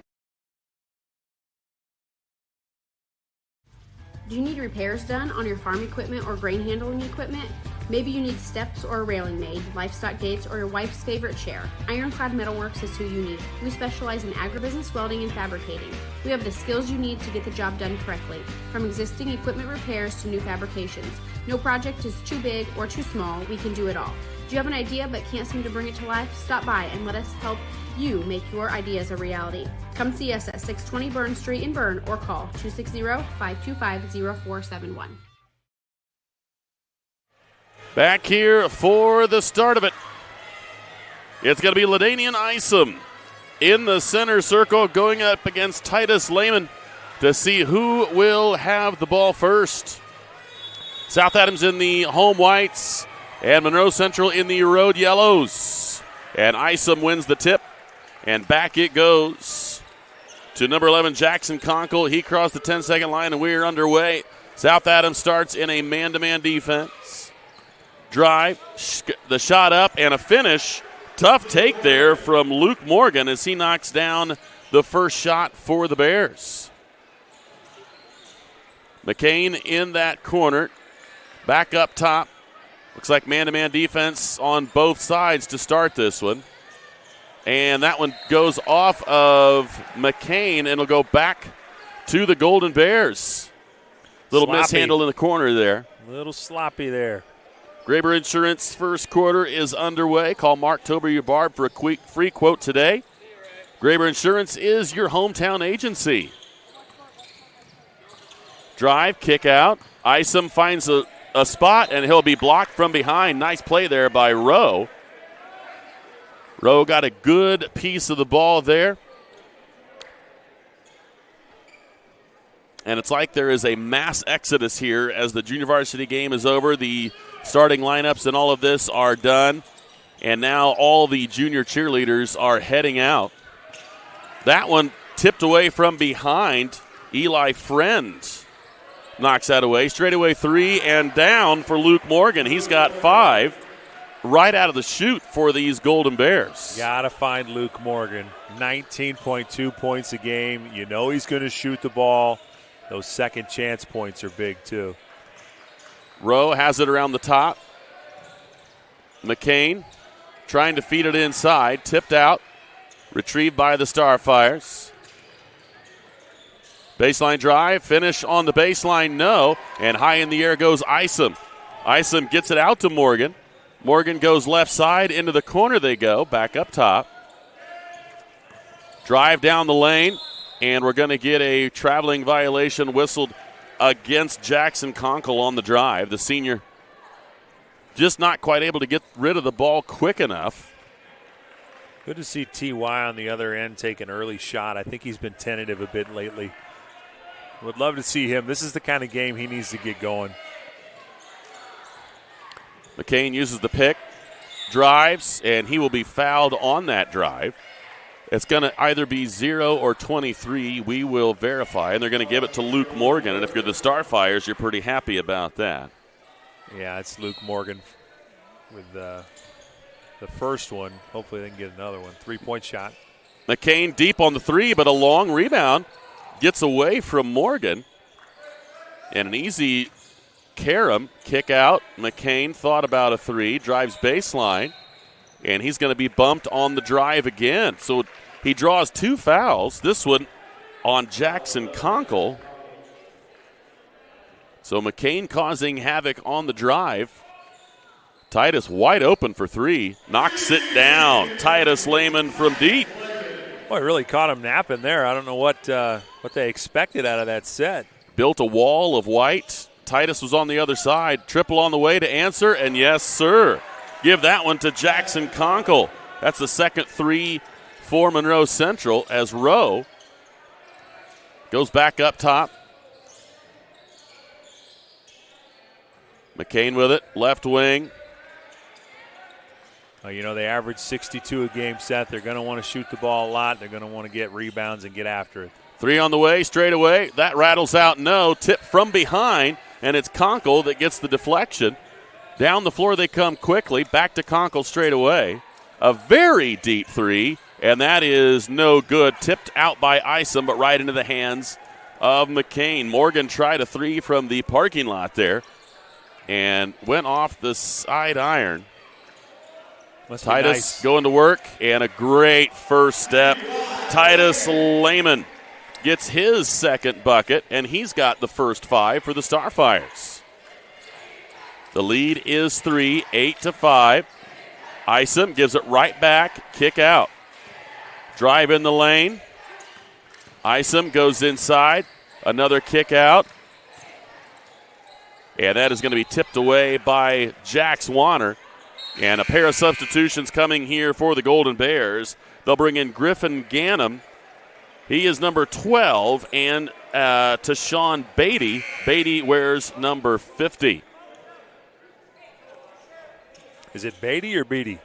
Speaker 4: Do you need repairs done on your farm equipment or grain handling equipment? Maybe you need steps or a railing made, livestock gates, or your wife's favorite chair. Ironclad Metalworks is who you need. We specialize in agribusiness welding and fabricating. We have the skills you need to get the job done correctly, from existing equipment repairs to new fabrications. No project is too big or too small. We can do it all. Do you have an idea but can't seem to bring it to life? Stop by and let us help you make your ideas a reality. Come see us at 620 Berne Street in Berne or call 260-525-0471.
Speaker 7: Back here for the start of it. It's going to be Ladanian Isom in the center circle going up against Titus Lehman to see who will have the ball first. South Adams in the home whites and Monroe Central in the road yellows. And Isom wins the tip, and back it goes to number 11, Jackson Conkle. He crossed the 10-second line, and we're underway. South Adams starts in a man-to-man defense. Drive, the shot up, and a finish. Tough take there from Luke Morgan as he knocks down the first shot for the Bears. McCain in that corner. Back up top. Looks like man-to-man defense on both sides to start this one. And that one goes off of McCain, and it'll go back to the Golden Bears. Little mishandle in the corner there.
Speaker 18: A little sloppy there.
Speaker 7: Graber Insurance first quarter is underway. Call Mark Tober-Barb for a quick free quote today. Graber Insurance is your hometown agency. Drive, kick out. Isom finds a spot, and he'll be blocked from behind. Nice play there by Rowe. Rowe got a good piece of the ball there. And it's like there is a mass exodus here as the junior varsity game is over. The starting lineups and all of this are done. And now all the junior cheerleaders are heading out. That one tipped away from behind. Eli Friend knocks that away. Straightaway three and down for Luke Morgan. He's got 5 right out of the chute for these Golden Bears.
Speaker 18: Gotta find Luke Morgan. 19.2 points a game. You know he's going to shoot the ball. Those second chance points are big too.
Speaker 7: Rowe has it around the top. McCain trying to feed it inside. Tipped out. Retrieved by the Starfires. Baseline drive. Finish on the baseline. No. And high in the air goes Isom. Isom gets it out to Morgan. Morgan goes left side. Into the corner they go. Back up top. Drive down the lane. And we're going to get a traveling violation whistled against Jackson Conkle on the drive. The senior just not quite able to get rid of the ball quick enough.
Speaker 18: Good to see T.Y. on the other end take an early shot. I think he's been tentative a bit lately. Would love to see him. This is the kind of game he needs to get going.
Speaker 7: McCain uses the pick, drives, and he will be fouled on that drive. It's going to either be 0 or 23. We will verify, and they're going to give it to Luke Morgan. And if you're the Starfires, you're pretty happy about that.
Speaker 18: Yeah, it's Luke Morgan with the first one. Hopefully they can get another one. 3-point shot.
Speaker 7: McCain deep on the three, but a long rebound gets away from Morgan. And an easy carom kick out. McCain thought about a three, drives baseline, and he's going to be bumped on the drive again. So he draws 2 fouls. This one on Jackson Conkle. So McCain causing havoc on the drive. Titus wide open for 3. Knocks it down. Titus Lehman from deep.
Speaker 18: Boy, really caught him napping there. I don't know what they expected out of that set.
Speaker 7: Built a wall of white. Titus was on the other side. Triple on the way to answer, and yes, sir. Give that one to Jackson Conkle. That's the second 3 for Monroe Central as Rowe goes back up top. McCain with it, left wing.
Speaker 18: They average 62 a game set. They're going to want to shoot the ball a lot. They're going to want to get rebounds and get after it.
Speaker 7: 3 on the way, straight away. That rattles out, no. Tip from behind, and it's Conkle that gets the deflection. Down the floor they come quickly. Back to Conkle straight away. A very deep 3, and that is no good. Tipped out by Isom, but right into the hands of McCain. Morgan tried a 3 from the parking lot there and went off the side iron. Titus going to work, and a great first step. Titus Lehman gets his second bucket, and he's got the first 5 for the Starfires. The lead is 3, 8-5. Isom gives it right back, kick out. Drive in the lane. Isom goes inside, another kick out. And that is going to be tipped away by Jax Warner. And a pair of substitutions coming here for the Golden Bears. They'll bring in Griffin Ganem. He is number 12, and Tashawn Beatty. Beatty wears number 50.
Speaker 18: Is it Beatty or Beatty?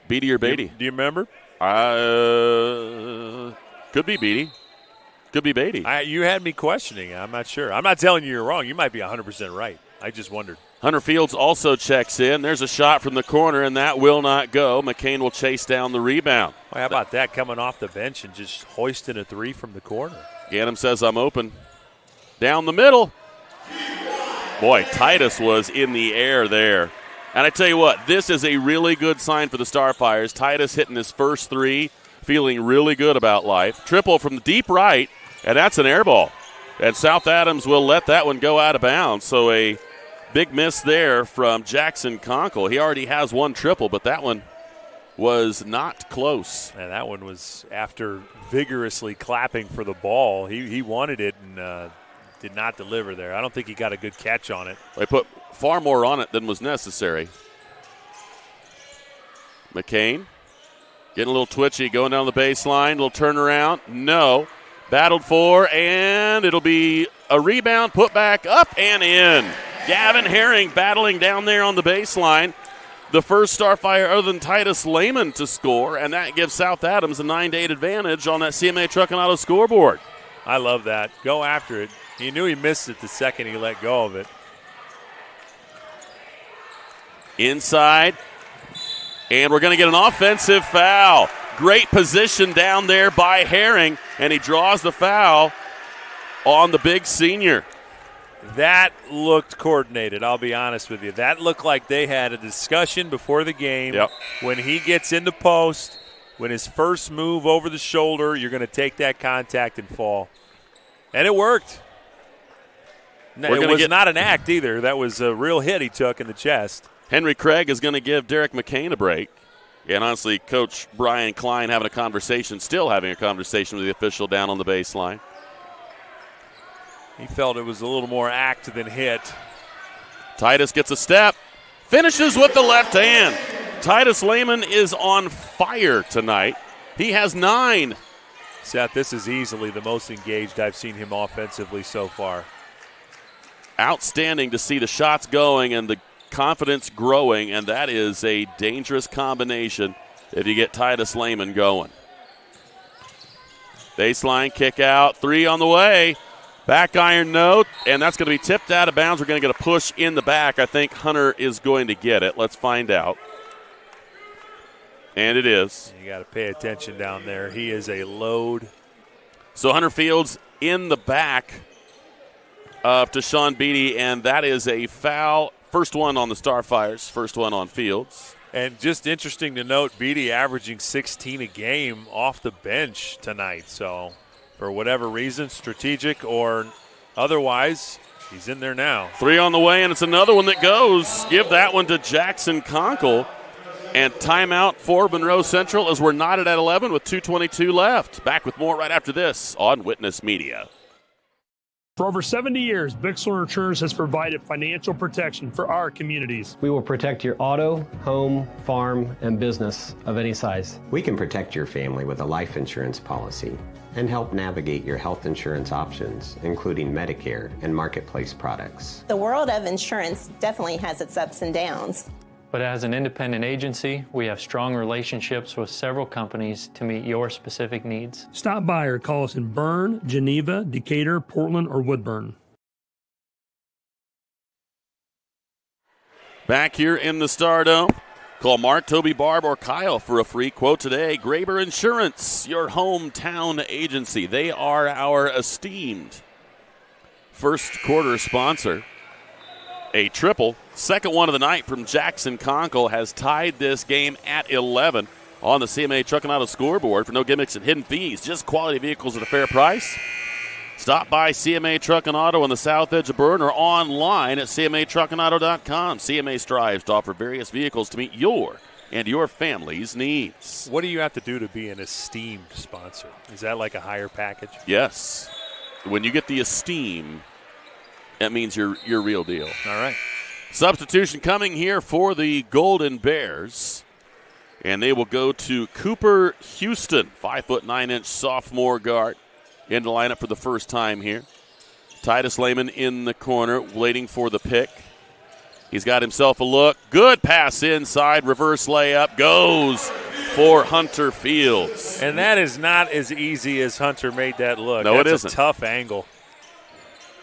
Speaker 7: Beatty or Beatty?
Speaker 18: Do you remember?
Speaker 7: Could be Beatty. Could be Beatty.
Speaker 18: You had me questioning. I'm not sure. I'm not telling you you're wrong. You might be 100% right. I just wondered.
Speaker 7: Hunter Fields also checks in. There's a shot from the corner, and that will not go. McCain will chase down the rebound.
Speaker 18: Well, how about that, coming off the bench and just hoisting a 3 from the corner?
Speaker 7: Ganem says, I'm open. Down the middle. Boy, Titus was in the air there. And I tell you what, this is a really good sign for the Starfires. Titus hitting his first 3, feeling really good about life. Triple from the deep right, and that's an air ball. And South Adams will let that one go out of bounds. So a big miss there from Jackson Conkle. He already has 1 triple, but that one was not close.
Speaker 18: And that one was after vigorously clapping for the ball. He wanted it and did not deliver there. I don't think he got a good catch on it.
Speaker 7: They put far more on it than was necessary. McCain getting a little twitchy, going down the baseline, little turnaround. No. Battled for, and it'll be a rebound, put back up and in. Gavin Herring battling down there on the baseline. The first Starfire other than Titus Lehman to score, and that gives South Adams a 9-8 advantage on that CMA Truck and Auto scoreboard.
Speaker 18: I love that. Go after it. He knew he missed it the second he let go of it.
Speaker 7: Inside, and we're going to get an offensive foul. Great position down there by Herring, and he draws the foul on the big senior.
Speaker 18: That looked coordinated, I'll be honest with you. That looked like they had a discussion before the game.
Speaker 7: Yep.
Speaker 18: When he gets in the post, when his first move over the shoulder, you're going to take that contact and fall. And it worked. It was not an act either. That was a real hit he took in the chest.
Speaker 7: Henry Craig is going to give Derek McCain a break. And honestly, Coach Brian Klein still having a conversation with the official down on the baseline.
Speaker 18: He felt it was a little more act than hit.
Speaker 7: Titus gets a step, finishes with the left hand. Titus Lehman is on fire tonight. He has 9.
Speaker 18: Seth, this is easily the most engaged I've seen him offensively so far.
Speaker 7: Outstanding to see the shots going and the confidence growing, and that is a dangerous combination if you get Titus Lehman going. Baseline kick out, 3 on the way. Back iron note, and that's going to be tipped out of bounds. We're going to get a push in the back. I think Hunter is going to get it. Let's find out. And it is.
Speaker 18: You got to pay attention down there. He is a load
Speaker 7: So Hunter Fields in the back to Sean Beatty, and that is a foul. First one on the Starfires, first one on Fields.
Speaker 18: And just interesting to note, Beatty averaging 16 a game off the bench tonight. So for whatever reason, strategic or otherwise, he's in there now.
Speaker 7: 3 on the way, and it's another one that goes. Give that one to Jackson Conkle. And timeout for Monroe Central as we're knotted at 11 with 2:22 left. Back with more right after this on Witness Media.
Speaker 5: For over 70 years, Bixler Insurance has provided financial protection for our communities.
Speaker 8: We will protect your auto, home, farm, and business of any size.
Speaker 12: We can protect your family with a life insurance policy and help navigate your health insurance options, including Medicare and marketplace products.
Speaker 13: The world of insurance definitely has its ups and downs.
Speaker 14: But as an independent agency, we have strong relationships with several companies to meet your specific needs.
Speaker 5: Stop by or call us in Berne, Geneva, Decatur, Portland, or Woodburn.
Speaker 7: Back here in the Stardome, call Mark, Toby, Barb, or Kyle for a free quote today. Graber Insurance, your hometown agency. They are our esteemed first quarter sponsor. A triple, second one of the night from Jackson Conkle, has tied this game at 11 on the CMA Truck and Auto scoreboard. For no gimmicks and hidden fees, just quality vehicles at a fair price. Stop by CMA Truck and Auto on the south edge of Berne or online at cmatruckandauto.com. CMA strives to offer various vehicles to meet your and your family's needs.
Speaker 18: What do you have to do to be an esteemed sponsor? Is that like a higher package?
Speaker 7: Yes. When you get the esteem, that means you're real deal.
Speaker 18: All right.
Speaker 7: Substitution coming here for the Golden Bears. And they will go to Cooper Houston, 5'9" sophomore guard, in the lineup for the first time here. Titus Lehman in the corner, waiting for the pick. He's got himself a look. Good pass inside, reverse layup, goes for Hunter Fields.
Speaker 18: And that is not as easy as Hunter made that look.
Speaker 7: No,
Speaker 18: That's
Speaker 7: it isn't.
Speaker 18: A tough angle.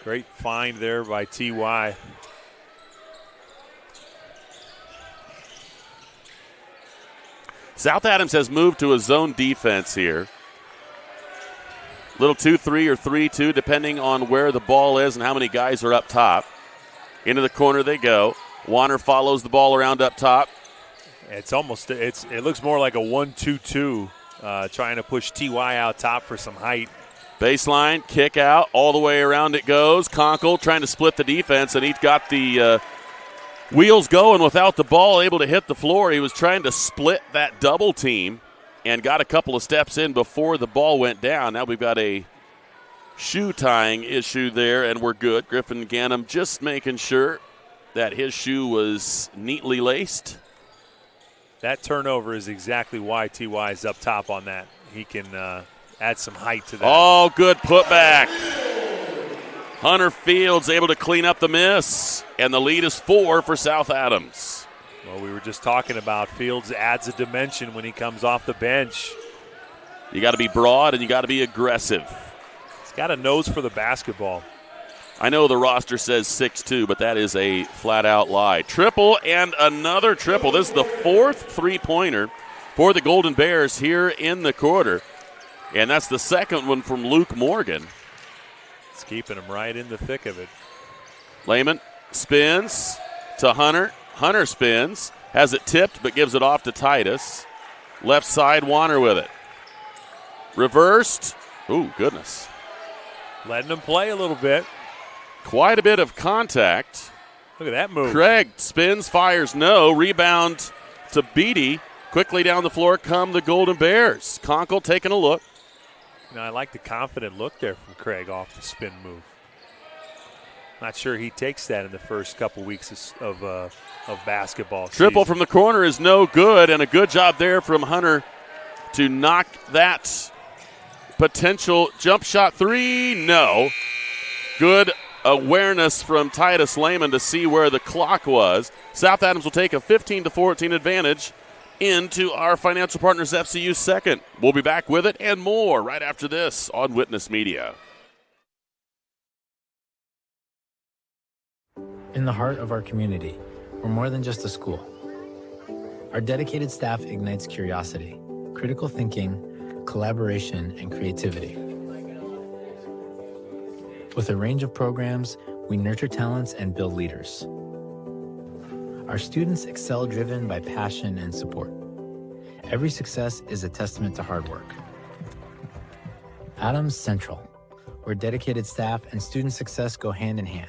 Speaker 18: Great find there by T.Y.
Speaker 7: South Adams has moved to a zone defense here. Little 2-3 or 3-2, depending on where the ball is and how many guys are up top. Into the corner they go. Warner follows the ball around up top.
Speaker 18: It looks more like a 1-2-2, trying to push T.Y. out top for some height.
Speaker 7: Baseline, kick out, all the way around it goes. Conkle trying to split the defense, and he's got the wheels going without the ball, able to hit the floor. He was trying to split that double team and got a couple of steps in before the ball went down. Now we've got a shoe tying issue there, and we're good. Griffin Gannum just making sure that his shoe was neatly laced.
Speaker 18: That turnover is exactly why T.Y. is up top on that. He can add some height to that.
Speaker 7: Oh, good putback. Hunter Fields able to clean up the miss, and the lead is 4 for South Adams.
Speaker 18: Well, we were just talking about Fields adds a dimension when he comes off the bench.
Speaker 7: You got to be broad and you got to be aggressive.
Speaker 18: He's got a nose for the basketball.
Speaker 7: I know the roster says 6'2", but that is a flat-out lie. Triple and another triple. This is the 4th three-pointer for the Golden Bears here in the quarter. And that's the second one from Luke Morgan.
Speaker 18: It's keeping him right in the thick of it.
Speaker 7: Lehman spins to Hunter. Hunter spins, has it tipped, but gives it off to Titus. Left side, Warner with it. Reversed. Ooh, goodness.
Speaker 18: Letting him play a little bit.
Speaker 7: Quite a bit of contact.
Speaker 18: Look at that move.
Speaker 7: Craig spins, fires, no. Rebound to Beatty. Quickly down the floor come the Golden Bears. Conkle taking a look.
Speaker 18: I like the confident look there from Craig off the spin move. Not sure he takes that in the first couple weeks of basketball.
Speaker 7: Triple from the corner is no good, and a good job there from Hunter to knock that potential jump shot three. No. Good awareness from Titus Lehman to see where the clock was. South Adams will take a 15-14 advantage into our financial partners FCU second. We'll be back with it and more right after this on Witness Media.
Speaker 15: In the heart of our community, we're more than just a school. Our dedicated staff ignites curiosity, critical thinking, collaboration, and creativity. With a range of programs, we nurture talents and build leaders. Our students excel driven by passion and support. Every success is a testament to hard work. Adams Central, where dedicated staff and student success go hand in hand.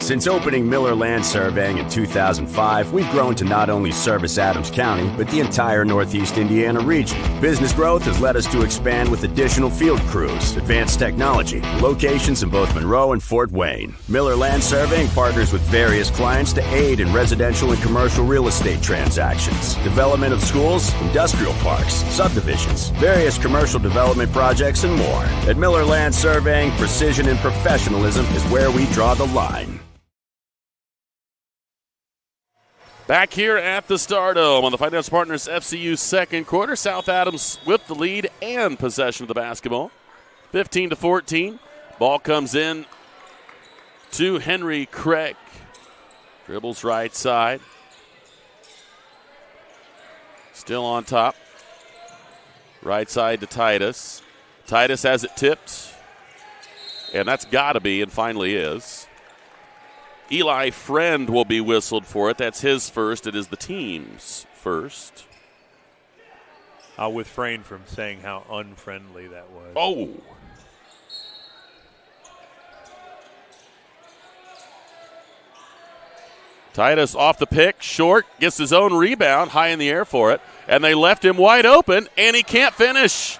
Speaker 16: Since opening Miller Land Surveying in 2005, we've grown to not only service Adams County, but the entire Northeast Indiana region. Business growth has led us to expand with additional field crews, advanced technology, locations in both Monroe and Fort Wayne. Miller Land Surveying partners with various clients to aid in residential and commercial real estate transactions, development of schools, industrial parks, subdivisions, various commercial development projects, and more. At Miller Land Surveying, precision and professionalism is where we draw the line.
Speaker 7: Back here at the Stardome on the Financial Partners FCU second quarter. South Adams with the lead and possession of the basketball. 15-14. Ball comes in to Henry Craig. Dribbles right side. Still on top. Right side to Titus. Titus has it tipped. And that's got to be, and finally is. Eli Friend will be whistled for it. That's his first. It is the team's first.
Speaker 18: I'll refrain from saying how unfriendly that was.
Speaker 7: Oh. Titus off the pick, short, gets his own rebound, high in the air for it, and they left him wide open, and he can't finish.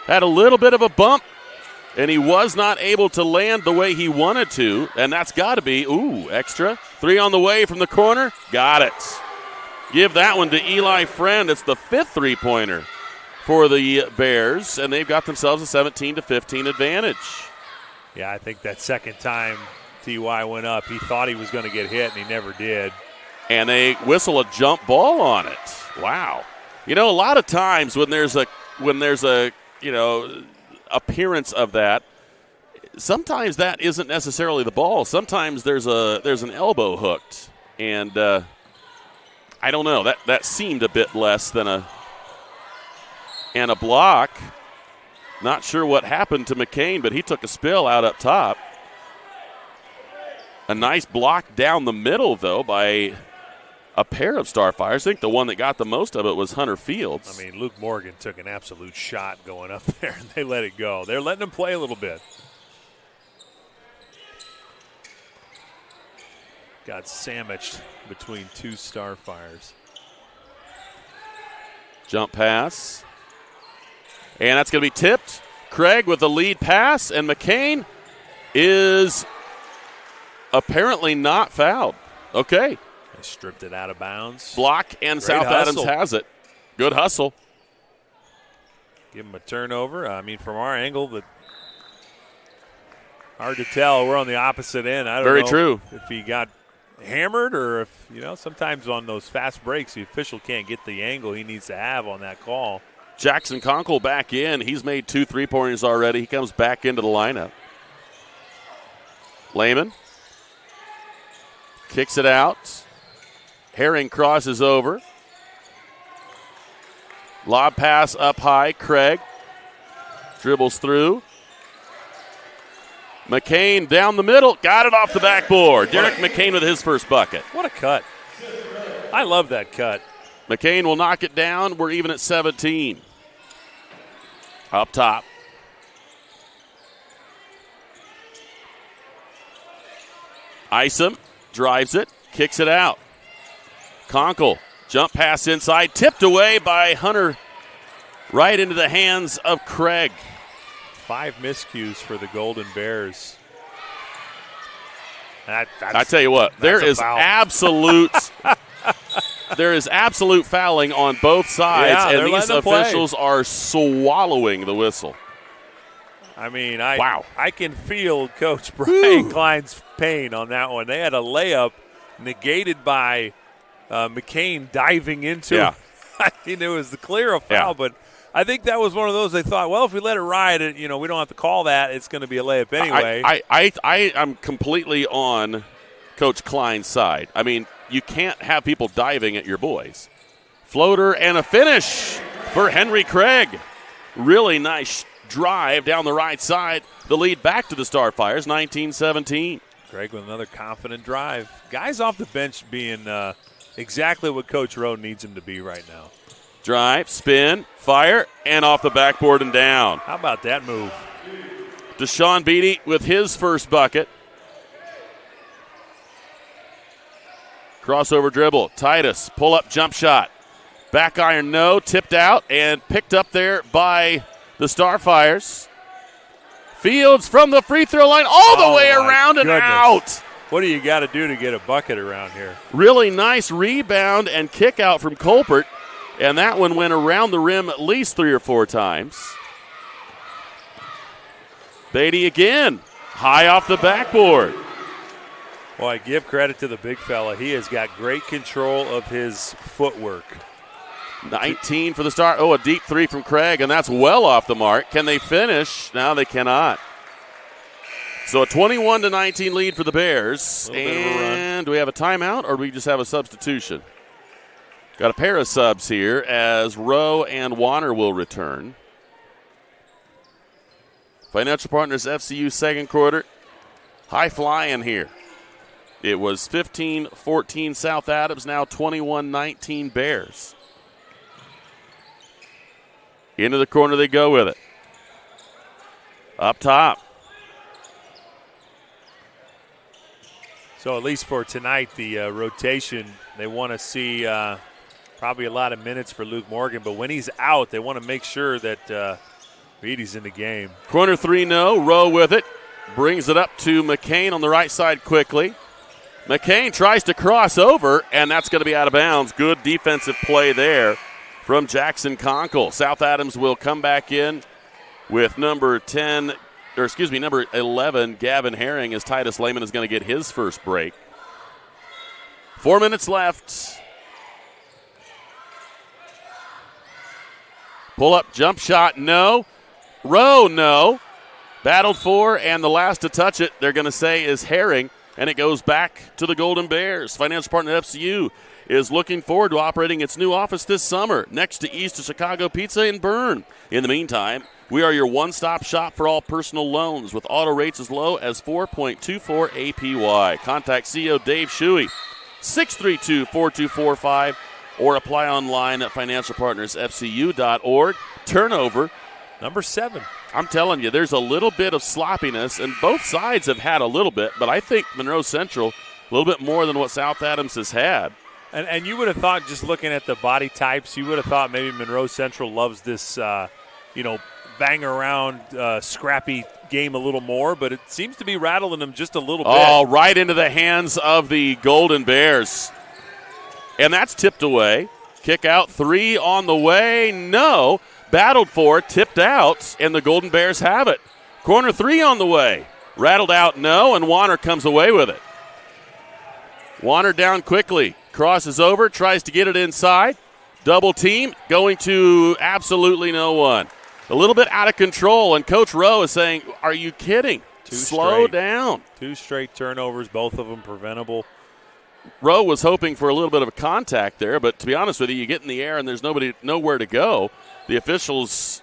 Speaker 7: Had a little bit of a bump, and he was not able to land the way he wanted to, and that's got to be, extra. 3 on the way from the corner. Got it. Give that one to Eli Friend. It's the 5th three-pointer for the Bears, and they've got themselves a 17-15 advantage.
Speaker 18: Yeah, I think that second time T.Y. went up, he thought he was going to get hit, and he never did.
Speaker 7: And they whistle a jump ball on it. Wow. You know, a lot of times when there's a appearance of that, sometimes that isn't necessarily the ball. Sometimes there's an elbow hooked, and I don't know. That seemed a bit less than a block. Not sure what happened to McCain, but he took a spill out up top. A nice block down the middle, though, by a pair of Starfires. I think the one that got the most of it was Hunter Fields.
Speaker 18: I mean, Luke Morgan took an absolute shot going up there, and they let it go. They're letting him play a little bit. Got sandwiched between two Starfires.
Speaker 7: Jump pass. And that's going to be tipped. Craig with the lead pass, and McCain is apparently not fouled. Okay.
Speaker 18: They stripped it out of bounds.
Speaker 7: Block, and
Speaker 18: Great
Speaker 7: South
Speaker 18: hustle.
Speaker 7: Adams has it. Good hustle.
Speaker 18: Give him a turnover. I mean, from our angle, hard to tell. We're on the opposite end. I don't
Speaker 7: Very
Speaker 18: know
Speaker 7: true.
Speaker 18: if he got hammered or if, sometimes on those fast breaks, the official can't get the angle he needs to have on that call.
Speaker 7: Jackson Conkle back in. He's made 2 3-pointers already. He comes back into the lineup. Lehman kicks it out. Herring crosses over. Lob pass up high. Craig dribbles through. McCain down the middle. Got it off the backboard. Derek McCain with his first bucket.
Speaker 18: What a cut. I love that cut.
Speaker 7: McCain will knock it down. We're even at 17. Up top. Isom drives it, kicks it out. Conkle, jump pass inside, tipped away by Hunter, right into the hands of Craig.
Speaker 18: 5 miscues for the Golden Bears.
Speaker 7: I tell you what, there is absolute fouling on both sides, and these officials are swallowing the whistle.
Speaker 18: I mean, I can feel Coach Brian Klein's pain on that one. They had a layup negated by McCain diving into it. I mean, it was the clear of foul, but I think that was one of those they thought, well, if we let it ride, we don't have to call that. It's going to be a layup anyway.
Speaker 7: I am completely on Coach Klein's side. I mean, you can't have people diving at your boys. Floater and a finish for Henry Craig. Really nice drive down the right side. The lead back to the Starfires, 19-17.
Speaker 18: Greg with another confident drive. Guys off the bench being exactly what Coach Rowe needs him to be right now.
Speaker 7: Drive, spin, fire, and off the backboard and down.
Speaker 18: How about that move?
Speaker 7: Deshaun Beatty with his first bucket. Crossover dribble. Titus, pull-up jump shot. Back iron, no. Tipped out and picked up there by the Starfires. Fields from the free throw line all the way around and out.
Speaker 18: What do you got to do to get a bucket around here?
Speaker 7: Really nice rebound and kick out from Colbert. And that one went around the rim at least 3 or 4 times. Beatty again, high off the backboard.
Speaker 18: Well, I give credit to the big fella. He has got great control of his footwork.
Speaker 7: 19 for the Star. Oh, a deep 3 from Craig, and that's well off the mark. Can they finish? No, they cannot. So a 21-19 lead for the Bears. And do we have a timeout, or do we just have a substitution? Got a pair of subs here as Rowe and Warner will return. Financial Partners FCU second quarter. High flying here. It was 15-14 South Adams, now 21-19 Bears. Into the corner they go with it. Up top.
Speaker 18: So at least for tonight, the rotation, they want to see probably a lot of minutes for Luke Morgan. But when he's out, they want to make sure that Beatty's in the game.
Speaker 7: Corner 3, no. Rowe with it. Brings it up to McCain on the right side quickly. McCain tries to cross over, and that's going to be out of bounds. Good defensive play there from Jackson Conkle. South Adams will come back in with number 11, Gavin Herring, as Titus Lehman is going to get his first break. 4 minutes left. Pull-up jump shot, no. Rowe, no. Battled for, and the last to touch it, they're going to say, is Herring, and it goes back to the Golden Bears. Financial Partner FCU is looking forward to operating its new office this summer next to East of Chicago Pizza in Berne. In the meantime, we are your one-stop shop for all personal loans with auto rates as low as 4.24 APY. Contact CEO Dave Shuey, 632-4245, or apply online at financialpartnersfcu.org. Turnover,
Speaker 18: number 7.
Speaker 7: I'm telling you, there's a little bit of sloppiness, and both sides have had a little bit, but I think Monroe Central a little bit more than what South Adams has had.
Speaker 18: And you would have thought, just looking at the body types, you would have thought maybe Monroe Central loves this, bang around, scrappy game a little more, but it seems to be rattling them just a little bit.
Speaker 7: Oh, right into the hands of the Golden Bears. And that's tipped away. Kick out 3 on the way. No. Battled for, tipped out, and the Golden Bears have it. Corner 3 on the way. Rattled out, no, and Warner comes away with it. Warner down quickly. Crosses over, tries to get it inside. Double team, going to absolutely no one. A little bit out of control, and Coach Rowe is saying, are you kidding? Slow down.
Speaker 18: 2 straight turnovers, both of them preventable.
Speaker 7: Rowe was hoping for a little bit of a contact there, but to be honest with you get in the air and there's nowhere to go. The officials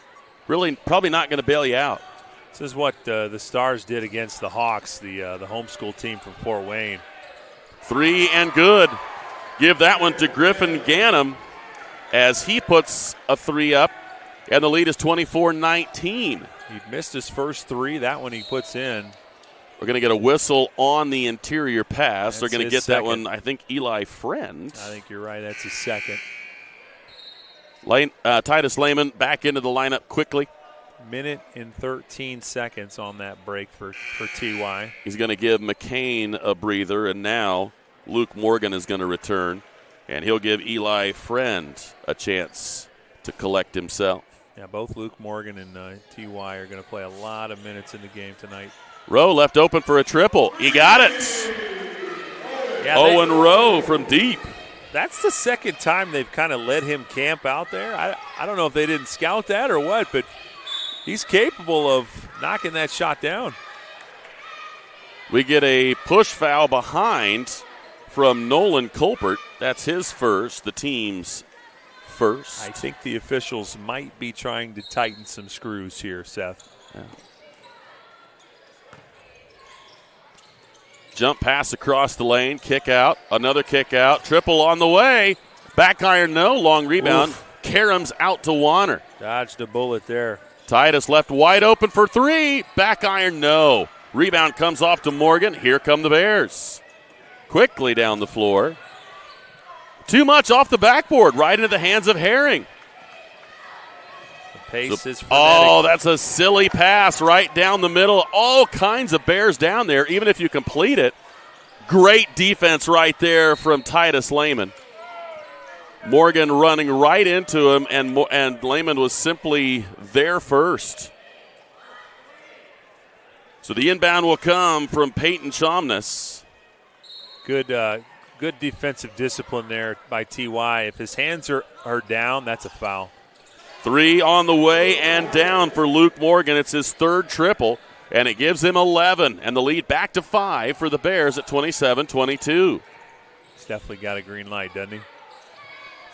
Speaker 7: really probably not going to bail you out.
Speaker 18: This is what the Stars did against the Hawks, the homeschool team from Fort Wayne.
Speaker 7: 3 and good. Give that one to Griffin Ganem as he puts a 3 up, and the lead is 24-19.
Speaker 18: He missed his first 3. That one he puts in.
Speaker 7: We're going to get a whistle on the interior pass. They're going to get
Speaker 18: second.
Speaker 7: That one, I think, Eli Friend.
Speaker 18: I think you're right. That's his second.
Speaker 7: Titus Lehman back into the lineup quickly.
Speaker 18: Minute and 13 seconds on that break for TY.
Speaker 7: He's going to give McCain a breather, and now Luke Morgan is going to return, and he'll give Eli Friend a chance to collect himself.
Speaker 18: Yeah, both Luke Morgan and TY are going to play a lot of minutes in the game tonight.
Speaker 7: Rowe left open for a triple. He got it.
Speaker 18: Yeah,
Speaker 7: Owen Rowe from deep.
Speaker 18: That's the second time they've kind of let him camp out there. I don't know if they didn't scout that or what, but he's capable of knocking that shot down.
Speaker 7: We get a push foul behind from Nolan Colbert. That's his first, the team's first.
Speaker 18: I think the officials might be trying to tighten some screws here, Seth.
Speaker 7: Yeah. Jump pass across the lane, kick out, another kick out, triple on the way. Back iron, no, long rebound. Karams out to Warner.
Speaker 18: Dodged a bullet there.
Speaker 7: Titus left wide open for three. Back iron, no. Rebound comes off to Morgan. Here come the Bears. Quickly down the floor. Too much off the backboard, right into the hands of Herring.
Speaker 18: The pace is frenetic.
Speaker 7: Oh, that's a silly pass right down the middle. All kinds of Bears down there, even if you complete it. Great defense right there from Titus Lehman. Morgan running right into him, and Lehman was simply there first. So the inbound will come from Peyton Chomness.
Speaker 18: Good defensive discipline there by T.Y. If his hands are down, that's a foul.
Speaker 7: Three on the way and down for Luke Morgan. It's his third triple, and it gives him 11, and the lead back to 5 for the Bears at 27-22.
Speaker 18: He's definitely got a green light, doesn't he?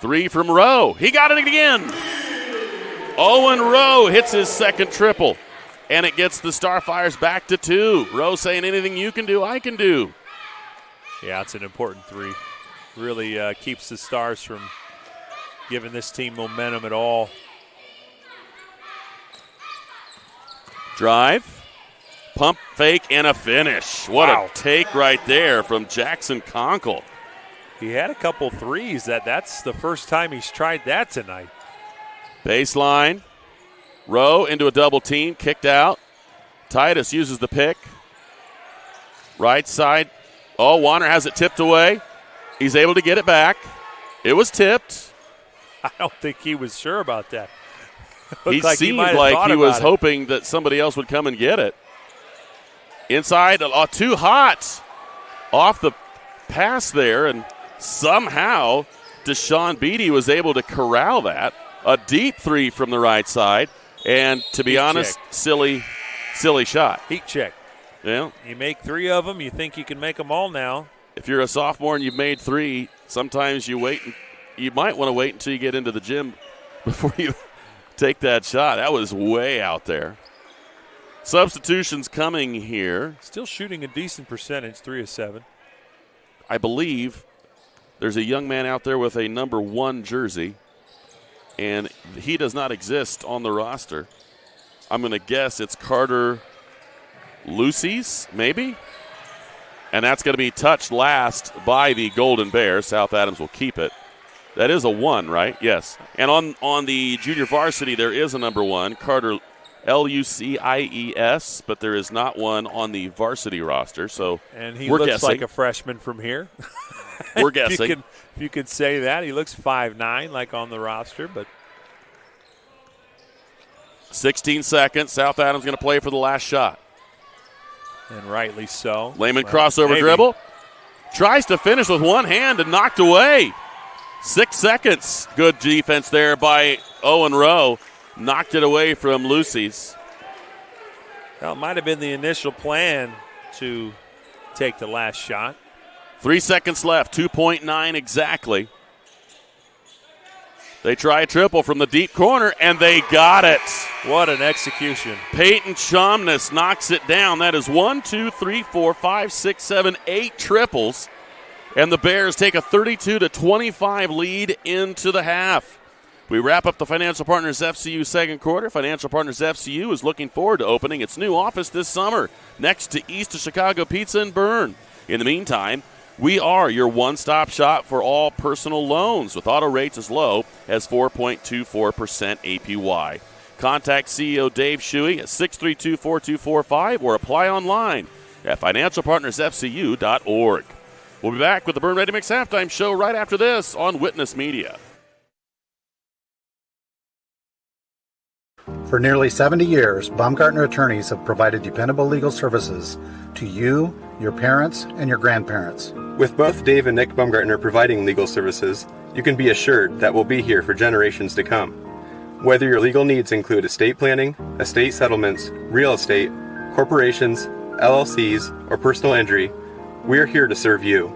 Speaker 7: Three from Rowe. He got it again. Owen Rowe hits his second triple, and it gets the Starfires back to 2. Rowe saying, anything you can do, I can do.
Speaker 18: Yeah, it's an important three. Really keeps the Stars from giving this team momentum at all.
Speaker 7: Drive, pump fake, and a finish. What a take right there from Jackson Conkle.
Speaker 18: He had a couple threes. That's the first time he's tried that tonight.
Speaker 7: Baseline. Rowe into a double team, kicked out. Titus uses the pick. Right side. Oh, Warner has it tipped away. He's able to get it back. It was tipped.
Speaker 18: I don't think he was sure about that.
Speaker 7: He seemed like he was hoping that somebody else would come and get it. Inside, too hot. Off the pass there, and somehow Deshaun Beatty was able to corral that. A deep three from the right side. And to be honest, silly shot.
Speaker 18: Heat check.
Speaker 7: Yeah.
Speaker 18: You make 3 of them, you think you can make them all now.
Speaker 7: If you're a sophomore and you've made 3, sometimes you might want to wait until you get into the gym before you take that shot. That was way out there. Substitutions coming here.
Speaker 18: Still shooting a decent percentage, 3 of 7.
Speaker 7: I believe there's a young man out there with a number 1 jersey, and he does not exist on the roster. I'm going to guess it's Carter Lucy's, maybe? And that's going to be touched last by the Golden Bears. South Adams will keep it. That is a 1, right? Yes. And on the junior varsity, there is a number 1, Carter Lucies, but there is not one on the varsity roster. So
Speaker 18: and he
Speaker 7: we're
Speaker 18: looks
Speaker 7: guessing.
Speaker 18: Like a freshman from here.
Speaker 7: We're guessing.
Speaker 18: If you could say that. He looks 5'9", like on the roster, but
Speaker 7: 16 seconds. South Adams going to play for the last shot.
Speaker 18: And rightly so.
Speaker 7: Lehman crossover dribble. Tries to finish with one hand and knocked away. 6 seconds. Good defense there by Owen Rowe. Knocked it away from Lucy's.
Speaker 18: Well, it might have been the initial plan to take the last shot.
Speaker 7: 3 seconds left. 2.9 exactly. They try a triple from the deep corner, and they got it.
Speaker 18: What an execution.
Speaker 7: Peyton Chomness knocks it down. That is 1, 2, 3, 4, 5, 6, 7, 8 triples. And the Bears take a 32-25 lead into the half. We wrap up the Financial Partners FCU second quarter. Financial Partners FCU is looking forward to opening its new office this summer next to East of Chicago Pizza in Berne. In the meantime, we are your one-stop shop for all personal loans with auto rates as low as 4.24% APY. Contact CEO Dave Shuey at 632-4245 or apply online at financialpartnersfcu.org. We'll be back with the Berne Ready Mix halftime show right after this on Witness Media.
Speaker 17: For nearly 70 years, Baumgartner attorneys have provided dependable legal services to you, your parents, and your grandparents.
Speaker 19: With both Dave and Nick Baumgartner providing legal services, you can be assured that we'll be here for generations to come. Whether your legal needs include estate planning, estate settlements, real estate, corporations, LLCs, or personal injury, we're here to serve you.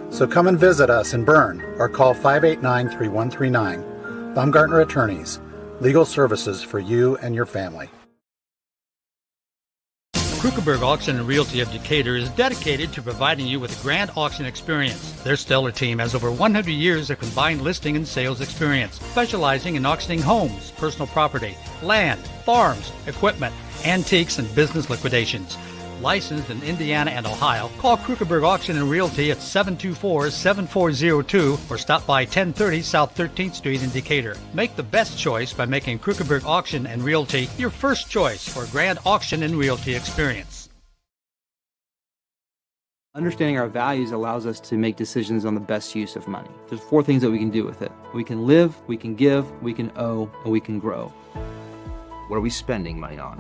Speaker 17: So come and visit us in Berne or call 589-3139. Baumgartner Attorneys, legal services for you and your family.
Speaker 20: Krukenberg Auction and Realty of Decatur is dedicated to providing you with a grand auction experience. Their stellar team has over 100 years of combined listing and sales experience, specializing in auctioning homes, personal property, land, farms, equipment, antiques, and business liquidations. Licensed in Indiana and Ohio, call Krukenberg Auction and Realty at 724-7402 or stop by 1030 South 13th Street in Decatur. Make the best choice by making Krukenberg Auction and Realty your first choice for a grand auction and realty experience.
Speaker 21: Understanding our values allows us to make decisions on the best use of money. There's 4 things that we can do with it. We can live, we can give, we can owe, and we can grow. What are we spending money on?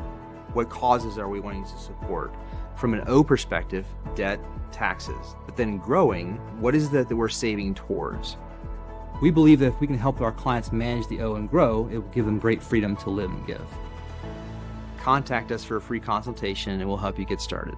Speaker 21: What causes are we wanting to support? From an O perspective, debt, taxes. But then growing, what is that we're saving towards? We believe that if we can help our clients manage the O and grow, it will give them great freedom to live and give. Contact us for a free consultation and we'll help you get started.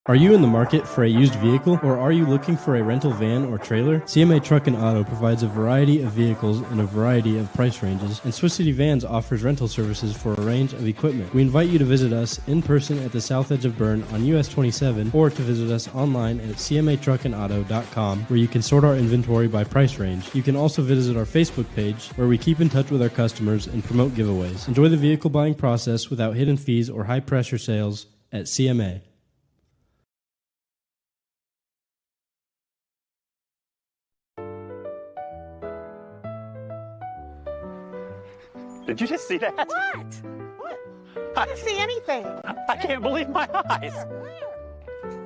Speaker 22: Are you in the market for a used vehicle, or are you looking for a rental van or trailer? CMA Truck and Auto provides a variety of vehicles in a variety of price ranges, and Swiss City Vans offers rental services for a range of equipment. We invite you to visit us in person at the south edge of Berne on US 27, or to visit us online at cmatruckandauto.com, where you can sort our inventory by price range. You can also visit our Facebook page, where we keep in touch with our customers and promote giveaways. Enjoy the vehicle buying process without hidden fees or high-pressure sales at CMA.
Speaker 23: Did you just see that?
Speaker 24: What? I didn't see anything.
Speaker 23: I can't believe my eyes.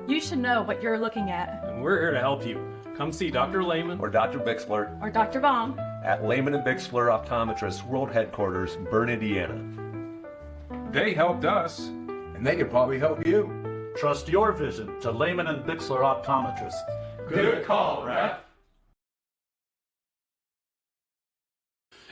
Speaker 25: You should know what you're looking at.
Speaker 26: And we're here to help you. Come see Dr. Lehman
Speaker 27: or Dr. Bixler
Speaker 25: or Dr. Baum
Speaker 27: at Lehman & Bixler Optometrists World Headquarters, Berne, Indiana.
Speaker 26: They helped us,
Speaker 27: and they can probably help you.
Speaker 28: Trust your vision to Lehman & Bixler Optometrists.
Speaker 26: Good call, Rap.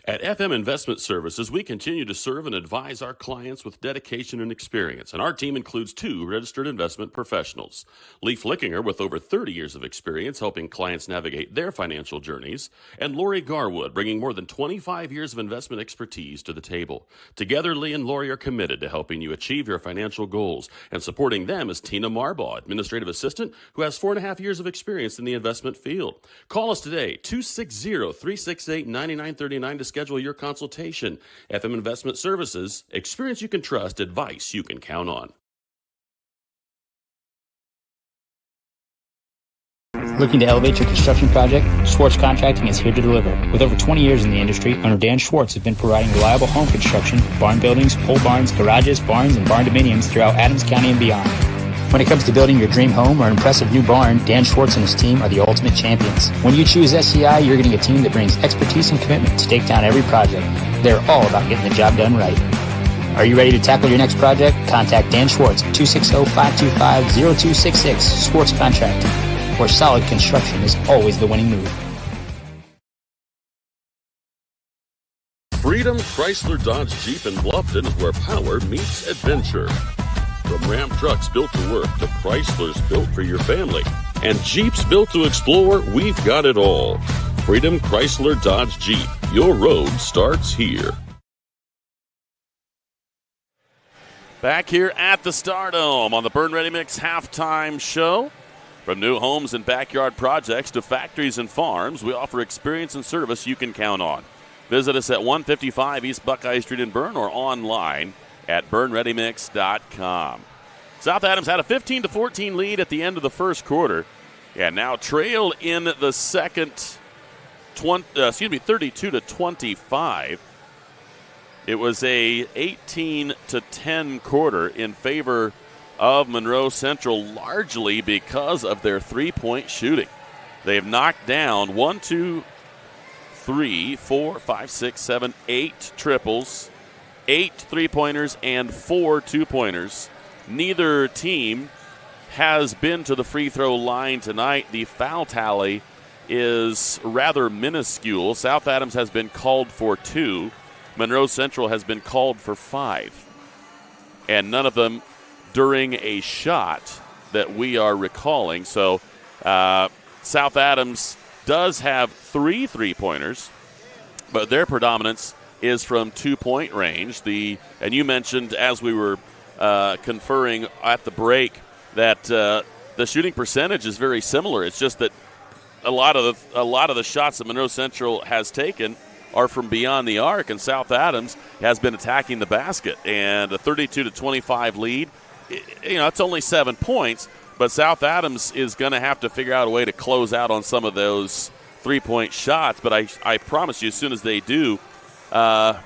Speaker 7: At FM Investment Services, we continue to serve and advise our clients with dedication and experience, and our team includes 2 registered investment professionals. Lee Flickinger, with over 30 years of experience helping clients navigate their financial journeys, and Lori Garwood, bringing more than 25 years of investment expertise to the table. Together, Lee and Lori are committed to helping you achieve your financial goals, and supporting them is Tina Marbaugh, administrative assistant, who has 4.5 years of experience in the investment field. Call us today, 260-368-9939 to schedule your consultation. FM Investment Services, experience you can trust, advice you can count on.
Speaker 3: Looking to elevate your construction project? Schwartz Contracting is here to deliver. With over 20 years in the industry, owner Dan Schwartz has been providing reliable home construction, barn buildings, pole barns, garages, barns, and barn dominiums throughout Adams County and beyond. When it comes to building your dream home or an impressive new barn, Dan Schwartz and his team are the ultimate champions. When you choose SCI, you're getting a team that brings expertise and commitment to take down every project. They're all about getting the job done right. Are you ready to tackle your next project? Contact Dan Schwartz at 260-525-0266. Schwartz Contracting, where solid construction is always the winning move.
Speaker 7: Freedom Chrysler Dodge Jeep in Bluffton is where power meets adventure. From Ram trucks built to work to Chryslers built for your family and Jeeps built to explore, we've got it all. Freedom Chrysler Dodge Jeep. Your road starts here. Back here at the Stardome on the Berne Ready Mix halftime show. From new homes and backyard projects to factories and farms, we offer experience and service you can count on. Visit us at 155 East Buckeye Street in Berne or online at BurneReadyMix.com. South Adams had a 15-14 lead at the end of the first quarter, and now trail in the second, 32-25. It was a 18-10 quarter in favor of Monroe Central, largely because of their three-point shooting. They have knocked down 1, 2, 3, 4, 5, 6, 7, 8 triples, 8 three-pointers, and 4 two-pointers. Neither team has been to the free throw line tonight. The foul tally is rather minuscule. South Adams has been called for 2. Monroe Central has been called for 5. And none of them during a shot that we are recalling. So South Adams does have 3 three-pointers, but their predominance is from 2-point range. And you mentioned as we were conferring at the break that the shooting percentage is very similar. It's just that a lot of the shots that Monroe Central has taken are from beyond the arc, and South Adams has been attacking the basket. And a 32-25 lead, it's only 7 points, but South Adams is going to have to figure out a way to close out on some of those three-point shots. But I promise you, as soon as they do, I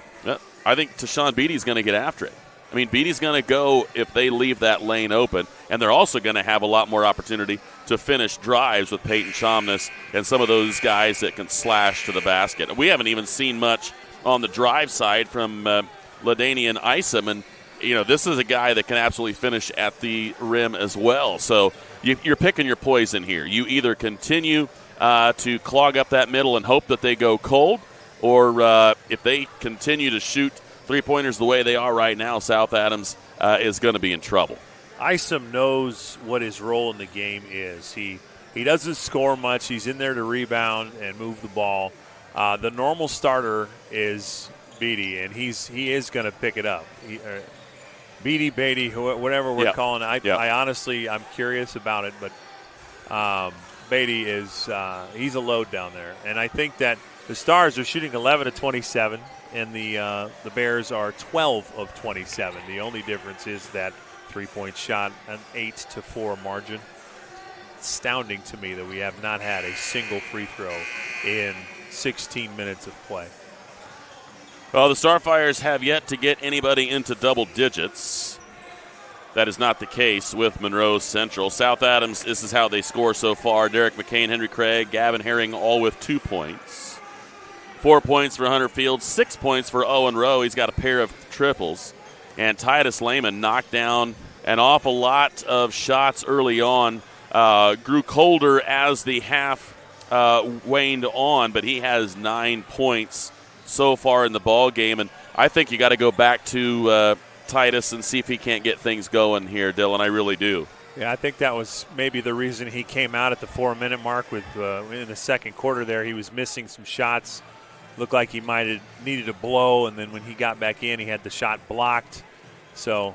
Speaker 7: think Tashawn Beatty's going to get after it. I mean, Beatty's going to go if they leave that lane open, and they're also going to have a lot more opportunity to finish drives with Peyton Chomness and some of those guys that can slash to the basket. We haven't even seen much on the drive side from LaDainian Isom, and this is a guy that can absolutely finish at the rim as well. So you're picking your poison here. You either continue to clog up that middle and hope that they go cold, or if they continue to shoot three-pointers the way they are right now, South Adams is going to be in trouble.
Speaker 18: Isom knows what his role in the game is. He doesn't score much. He's in there to rebound and move the ball. The normal starter is Beatty, and he is going to pick it up. Beatty, whatever we're calling it. I honestly, I'm curious about it, but Beatty is he's a load down there. And I think that the Stars are shooting 11 of 27, and the Bears are 12 of 27. The only difference is that three-point shot, an 8-4 margin. Astounding to me that we have not had a single free throw in 16 minutes of play.
Speaker 7: Well, the Starfires have yet to get anybody into double digits. That is not the case with Monroe Central. South Adams, this is how they score so far. Derek McCain, Henry Craig, Gavin Herring, all with 2 points. 4 points for Hunter Fields, 6 points for Owen Rowe. He's got a pair of triples. And Titus Lehman knocked down an awful lot of shots early on. Grew colder as the half waned on, but he has 9 points so far in the ball game. And I think you got to go back to Titus and see if he can't get things going here, Dylan. I really do.
Speaker 18: Yeah, I think that was maybe the reason he came out at the 4-minute mark. With in the second quarter there, he was missing some shots. Looked like he might have needed a blow, and then when he got back in, he had the shot blocked. So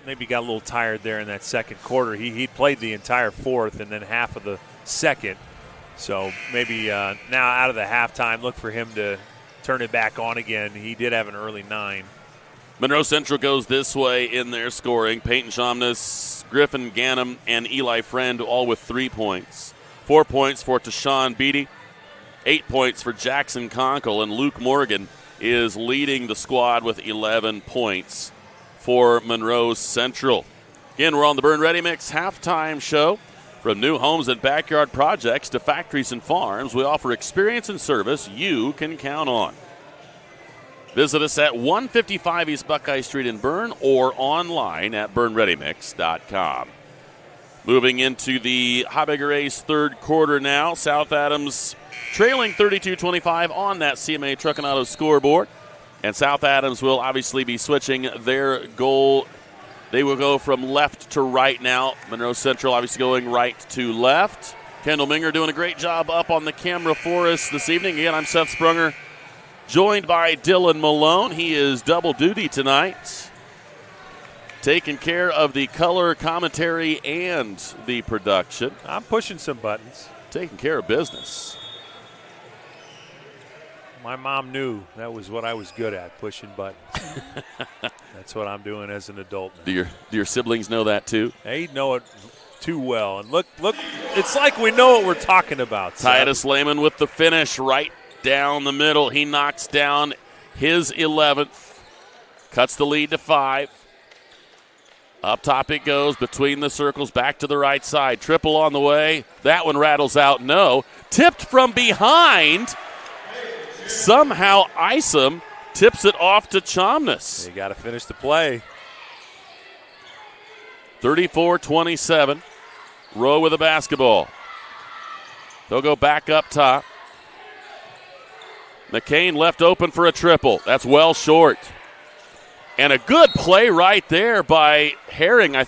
Speaker 18: maybe got a little tired there in that second quarter. He played the entire fourth and then half of the second. So maybe now out of the halftime, look for him to turn it back on again. He did have an early 9.
Speaker 7: Monroe Central goes this way in their scoring. Peyton Chomness, Griffin Ganem, and Eli Friend all with 3 points. 4 points for Tashawn Beatty. 8 points for Jackson Conkle, and Luke Morgan is leading the squad with 11 points for Monroe Central. Again, we're on the Berne Ready Mix halftime show. From new homes and backyard projects to factories and farms, we offer experience and service you can count on. Visit us at 155 East Buckeye Street in Berne or online at BerneReadyMix.com. Moving into the Habegger Ace third quarter now. South Adams trailing 32-25 on that CMA Truck and Auto scoreboard. And South Adams will obviously be switching their goal. They will go from left to right now. Monroe Central obviously going right to left. Kendall Minger doing a great job up on the camera for us this evening. Again, I'm Seth Sprunger, joined by Dylan Malone. He is double duty tonight, taking care of the color commentary and the production.
Speaker 18: I'm pushing some buttons.
Speaker 7: Taking care of business.
Speaker 18: My mom knew that was what I was good at, pushing buttons. That's what I'm doing as an adult now.
Speaker 7: Do your siblings know that too?
Speaker 18: They know it too well. And look, it's like we know what we're talking about.
Speaker 7: Titus Lehman with the finish right down the middle. He knocks down his 11th, cuts the lead to 5. Up top it goes, between the circles, back to the right side. Triple on the way. That one rattles out, no. Tipped from behind. Somehow Isom tips it off to Chomness.
Speaker 18: You got to finish the play.
Speaker 7: 34-27. Rowe with a basketball. They'll go back up top. McCain left open for a triple. That's well short. And a good play right there by Herring. I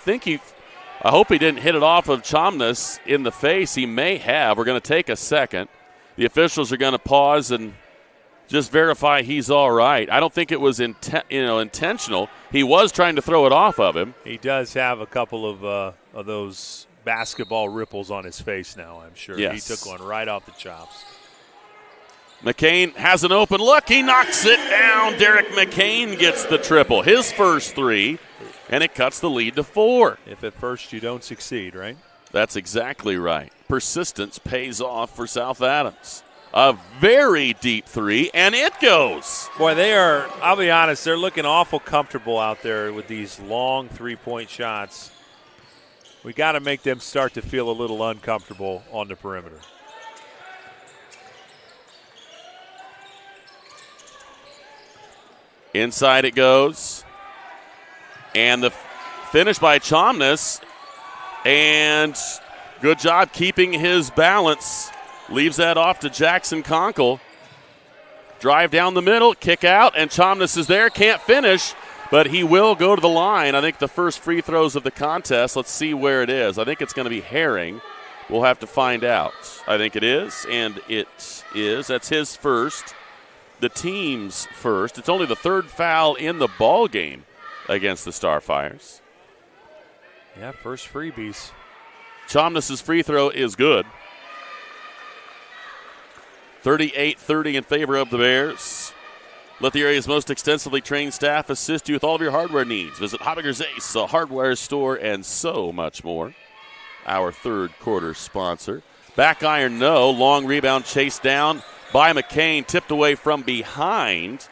Speaker 7: hope he didn't hit it off of Chomness in the face. He may have. We're going to take a second. The officials are going to pause and just verify he's all right. I don't think it was intentional. He was trying to throw it off of him.
Speaker 18: He does have a couple of those basketball ripples on his face now, I'm sure.
Speaker 7: Yes.
Speaker 18: He took one right off the chops.
Speaker 7: McCain has an open look. He knocks it down. Derek McCain gets the triple, his first three, and it cuts the lead to 4.
Speaker 18: If at first you don't succeed, right?
Speaker 7: That's exactly right. Persistence pays off for South Adams. A very deep three, and it goes.
Speaker 18: Boy, I'll be honest, they're looking awful comfortable out there with these long three-point shots. We got to make them start to feel a little uncomfortable on the perimeter.
Speaker 7: Inside it goes. And the finish by Chomness. And good job keeping his balance. Leaves that off to Jackson Conkle. Drive down the middle, kick out, and Chomness is there. Can't finish, but he will go to the line. I think the first free throws of the contest. Let's see where it is. I think it's going to be Herring. We'll have to find out. I think it is, and it is. That's his first. The team's first. It's only the third foul in the ball game against the Starfires.
Speaker 18: Yeah, first freebies.
Speaker 7: Chomness' free throw is good. 38-30 in favor of the Bears. Let the area's most extensively trained staff assist you with all of your hardware needs. Visit Hobbiger's Ace, a hardware store, and so much more. Our third quarter sponsor. Back iron, no. Long rebound chased down by McCain, tipped away from behind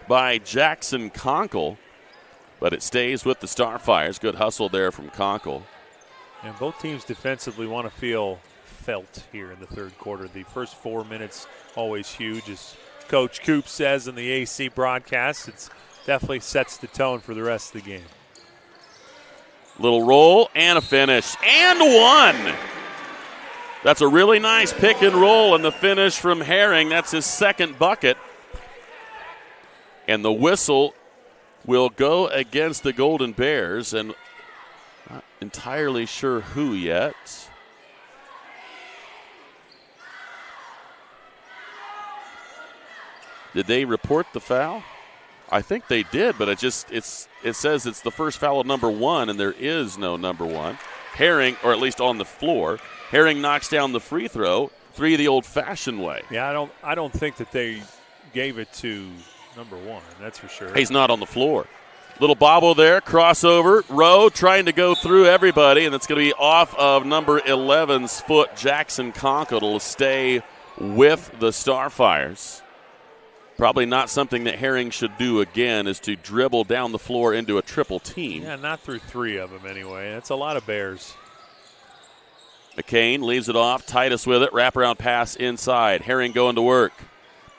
Speaker 7: by Jackson Conkle, but it stays with the Starfires. Good hustle there from Conkle.
Speaker 18: And both teams defensively want to feel felt here in the third quarter. The first 4 minutes always huge, as Coach Coop says in the AC broadcast. It definitely sets the tone for the rest of the game.
Speaker 7: Little roll and a finish and one. That's a really nice pick and roll, and the finish from Herring. That's his second bucket. And the whistle will go against the Golden Bears, and not entirely sure who yet. Did they report the foul? I think they did, but it says it's the first foul of number 1, and there is no number 1. Herring, or at least on the floor, Herring knocks down the free throw, 3 the old-fashioned way.
Speaker 18: Yeah, I don't think that they gave it to number 1, that's for sure.
Speaker 7: He's not on the floor. Little bobble there, crossover. Rowe trying to go through everybody, and it's going to be off of number 11's foot, Jackson Conkle. It'll stay with the Starfires. Probably not something that Herring should do again, is to dribble down the floor into a triple team.
Speaker 18: Yeah, not through 3 of them anyway. That's a lot of Bears.
Speaker 7: McCain leaves it off. Titus with it. Wraparound pass inside. Herring going to work.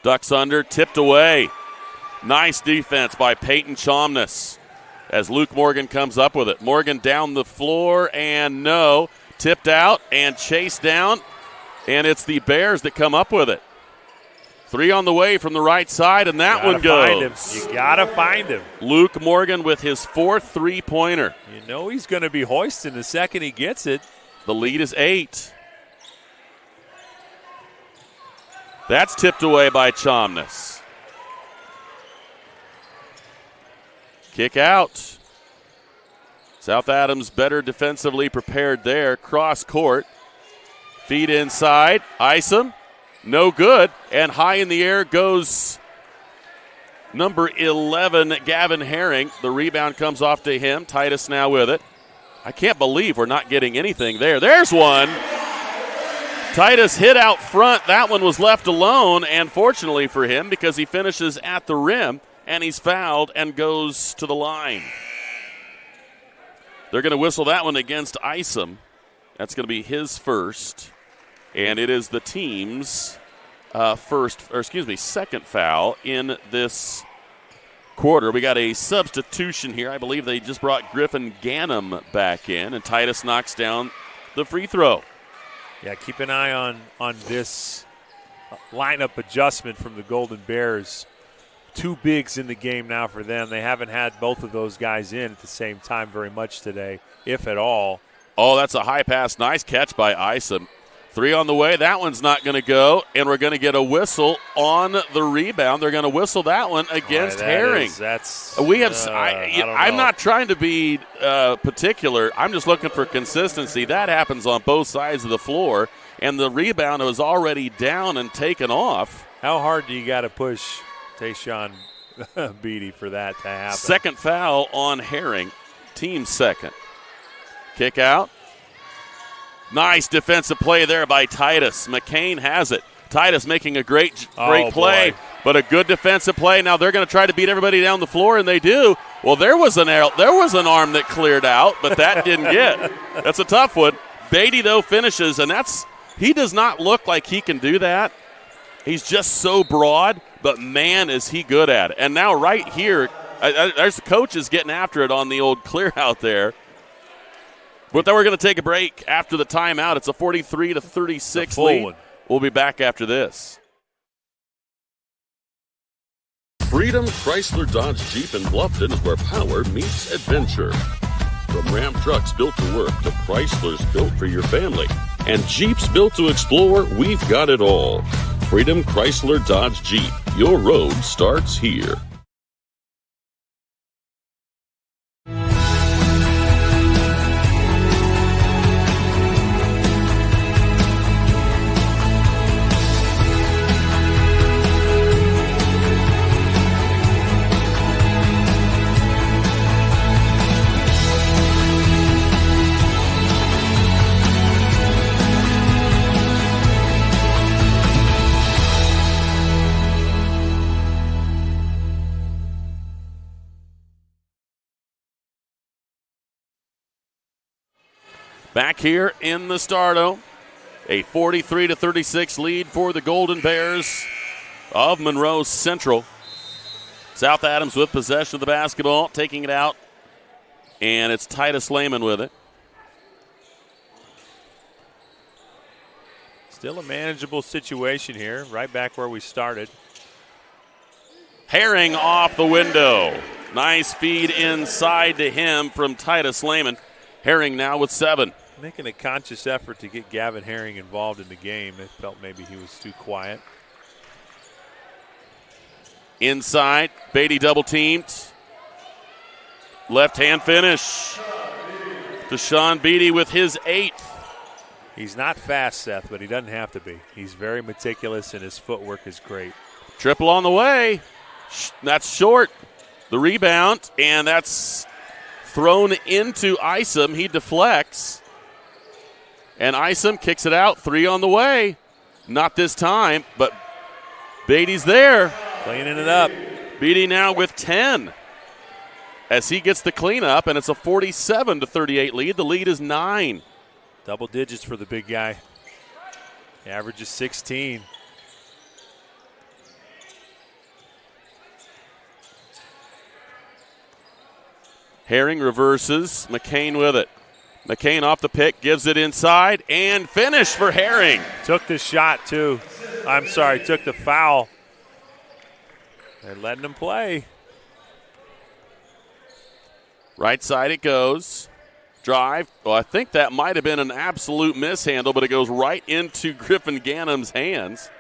Speaker 7: Ducks under. Tipped away. Nice defense by Peyton Chomness as Luke Morgan comes up with it. Morgan down the floor, and no. Tipped out and chased down, and it's the Bears that come up with it. 3 on the way from the right side, and that one goes.
Speaker 18: You got to find him.
Speaker 7: Luke Morgan with his 4th three-pointer.
Speaker 18: You know he's going to be hoisting the second he gets it.
Speaker 7: The lead is 8. That's tipped away by Chomness. Kick out. South Adams better defensively prepared there. Cross court. Feed inside. Isom. No good. And high in the air goes number 11, Gavin Herring. The rebound comes off to him. Titus now with it. I can't believe we're not getting anything there. There's one. Titus hit out front. That one was left alone, and fortunately for him, because he finishes at the rim, and he's fouled and goes to the line. They're going to whistle that one against Isom. That's going to be his first. And it is the team's second foul in this quarter. We got a substitution here. I believe they just brought Griffin Ganem back in, and Titus knocks down the free throw.
Speaker 18: Yeah, keep an eye on this lineup adjustment from the Golden Bears. 2 bigs in the game now for them. They haven't had both of those guys in at the same time very much today, if at all.
Speaker 7: Oh, that's a high pass. Nice catch by Isom. 3 on the way. That one's not going to go, and we're going to get a whistle on the rebound. They're going to whistle that one against Herring. I'm not trying to be particular. I'm just looking for consistency. That happens on both sides of the floor, and the rebound was already down and taken off.
Speaker 18: How hard do you got to push Tayshawn Beatty for that to happen?
Speaker 7: Second foul on Herring. Team second. Kick out. Nice defensive play there by Titus. McCain has it. Titus making a great play, but a good defensive play. Now they're going to try to beat everybody down the floor, and they do. Well, there was an arm that cleared out, but that didn't get. That's a tough one. Beatty, though, finishes, and he does not look like he can do that. He's just so broad, but, man, is he good at it. And now right here, there's the coaches getting after it on the old clear out there. But then we're going to take a break after the timeout. It's a 43-36 lead. We'll be back after this.
Speaker 1: Freedom Chrysler Dodge Jeep in Bluffton is where power meets adventure. From Ram trucks built to work to Chryslers built for your family and Jeeps built to explore, we've got it all. Freedom Chrysler Dodge Jeep. Your road starts here.
Speaker 7: Back here in the Stardo, a 43-36 lead for the Golden Bears of Monroe Central. South Adams with possession of the basketball, taking it out, and it's Titus Lehman with it.
Speaker 18: Still a manageable situation here, right back where we started.
Speaker 7: Herring off the window. Nice feed inside to him from Titus Lehman. Herring now with 7.
Speaker 18: Making a conscious effort to get Gavin Herring involved in the game. They felt maybe he was too quiet.
Speaker 7: Inside, Beatty double teamed. Left hand finish. Deshaun Beatty with his 8th.
Speaker 18: He's not fast, Seth, but he doesn't have to be. He's very meticulous and his footwork is great.
Speaker 7: Triple on the way. That's short. The rebound, and that's thrown into Isom. He deflects. And Isom kicks it out. 3 on the way. Not this time, but Beatty's there.
Speaker 18: Cleaning it up.
Speaker 7: Beatty now with 10 as he gets the cleanup, and it's a 47-38 lead. The lead is 9.
Speaker 18: Double digits for the big guy. The average is 16.
Speaker 7: Herring reverses. McCain with it. McCain off the pick, gives it inside, and finish for Herring.
Speaker 18: Took the shot, too. Took the foul. They're letting him play.
Speaker 7: Right side it goes. Drive. Well, I think that might have been an absolute mishandle, but it goes right into Griffin Ganem's hands.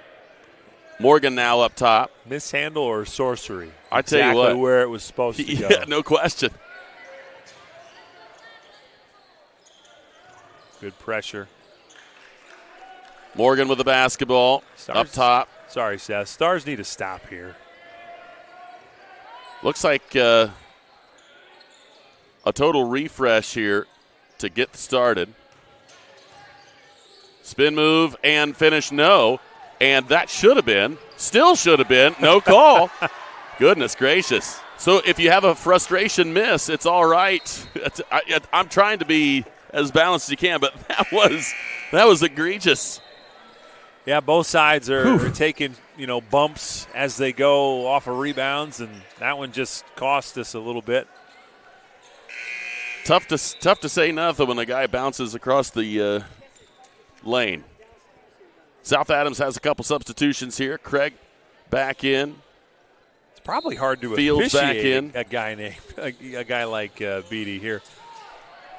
Speaker 7: Morgan now up top.
Speaker 18: Mishandle or sorcery?
Speaker 7: I tell you what.
Speaker 18: Exactly where it was supposed to go.
Speaker 7: Yeah, no question.
Speaker 18: Good pressure.
Speaker 7: Morgan with the basketball. Up top.
Speaker 18: Sorry, Seth. Stars need to stop here.
Speaker 7: Looks like a total refresh here to get started. Spin move and finish, no. And that should have been, still should have been, no call. Goodness gracious. So if you have a frustration miss, it's all right. I'm trying to be as balanced as you can, but that was egregious.
Speaker 18: Yeah, both sides are taking, bumps as they go off of rebounds, and that one just cost us a little bit.
Speaker 7: Tough to say nothing when a guy bounces across the lane. South Adams has a couple substitutions here. Craig back in.
Speaker 18: It's probably hard to
Speaker 7: Fields back
Speaker 18: officiate
Speaker 7: in.
Speaker 18: a guy like Beatty here.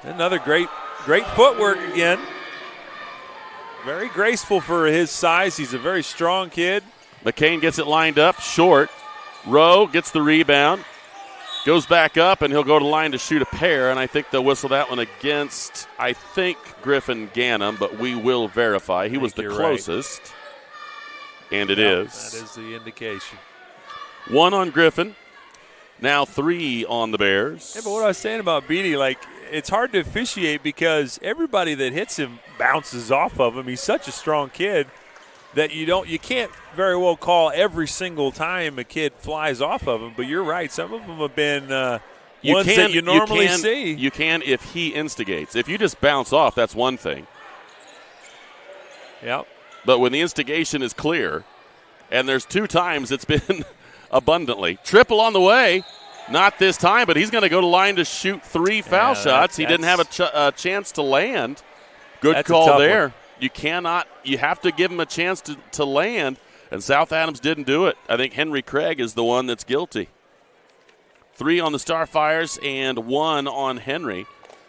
Speaker 18: Another great footwork again. Very graceful for his size. He's a very strong kid.
Speaker 7: McCain gets it lined up short. Rowe gets the rebound. Goes back up, and he'll go to the line to shoot a pair, and I think they'll whistle that one against, Griffin Gannum, but we will verify. He was the closest, right. And it is.
Speaker 18: That is the indication.
Speaker 7: 1 on Griffin. Now 3 on the Bears.
Speaker 18: Yeah, but what I was saying about Beatty, it's hard to officiate because everybody that hits him bounces off of him. He's such a strong kid that you can't very well call every single time a kid flies off of him. But you're right. Some of them have been ones that you normally see.
Speaker 7: You can if he instigates. If you just bounce off, that's one thing.
Speaker 18: Yep.
Speaker 7: But when the instigation is clear, and there's 2 times it's been abundantly. Triple on the way. Not this time, but he's going to go to line to shoot 3 foul shots. He didn't have a chance to land. Good call there.
Speaker 18: One.
Speaker 7: You have to give him a chance to land, and South Adams didn't do it. I think Henry Craig is the one that's guilty. 3 on the Starfires and 1 on Henry.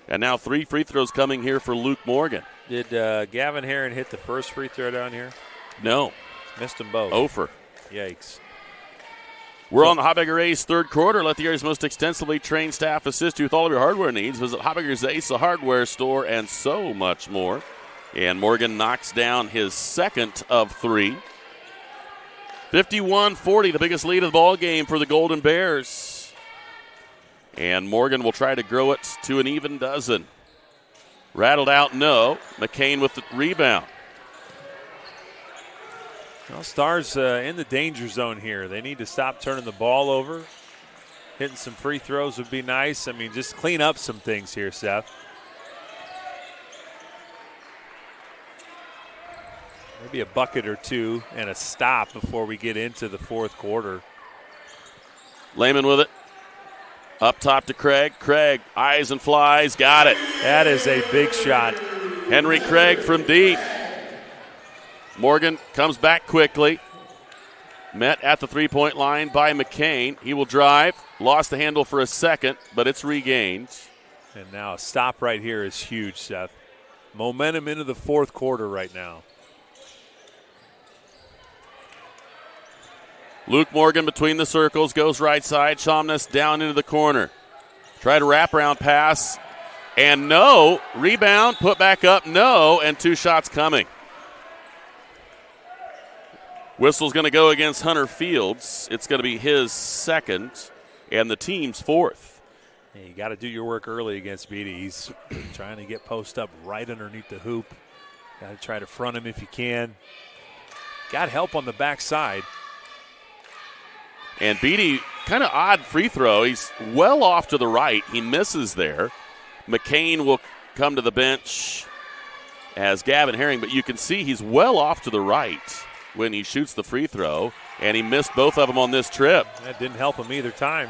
Speaker 7: And now 3 free throws coming here for Luke Morgan.
Speaker 18: Did Gavin Herron hit the first free throw down here?
Speaker 7: No.
Speaker 18: Missed them both.
Speaker 7: Over.
Speaker 18: Yikes.
Speaker 7: We're on the Hotbagger Ace third quarter. Let the area's most extensively trained staff assist you with all of your hardware needs. Visit Hotbagger's Ace, the hardware store, and so much more. And Morgan knocks down his second of 3. 51-40, the biggest lead of the ball game for the Golden Bears. And Morgan will try to grow it to an even dozen. Rattled out, no. McCain with the rebound.
Speaker 18: Well, Stars in the danger zone here. They need to stop turning the ball over. Hitting some free throws would be nice. Just clean up some things here, Seth. Maybe a bucket or 2 and a stop before we get into the fourth quarter.
Speaker 7: Lehman with it. Up top to Craig. Craig, eyes and flies, got it.
Speaker 18: That is a big shot.
Speaker 7: Henry Craig from deep. Morgan comes back quickly. Met at the three-point line by McCain. He will drive. Lost the handle for a second, but it's regained.
Speaker 18: And now a stop right here is huge, Seth. Momentum into the fourth quarter right now.
Speaker 7: Luke Morgan between the circles, goes right side. Shomness down into the corner. Try to wraparound pass. And no. Rebound, put back up, no. And 2 shots coming. Whistle's going to go against Hunter Fields. It's going to be his second and the team's 4th.
Speaker 18: Yeah, you got to do your work early against Beatty. He's trying to get post up right underneath the hoop. Got to try to front him if you can. Got help on the backside.
Speaker 7: And Beatty, kind of odd free throw. He's well off to the right. He misses there. McCain will come to the bench as Gavin Herring, but you can see he's well off to the right when he shoots the free throw, and he missed both of them on this trip.
Speaker 18: That didn't help him either time.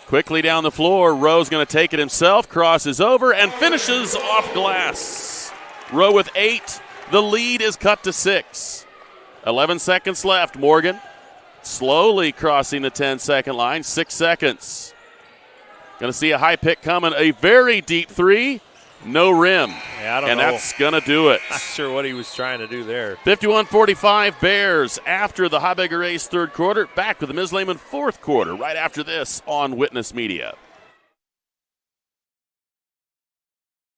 Speaker 7: Quickly down the floor, Rowe's going to take it himself, crosses over, and finishes off glass. Rowe with 8. The lead is cut to 6. 11 seconds left. Morgan slowly crossing the 10-second line. 6 seconds. Going to see a high pick coming. A very deep 3. No rim.
Speaker 18: Yeah, I don't
Speaker 7: and
Speaker 18: know.
Speaker 7: That's going to do it.
Speaker 18: Not sure what he was trying to do there.
Speaker 7: 51-45 Bears after the Hotbagger Ace third quarter. Back with the Ms. Lehman fourth quarter right after this on Witness Media.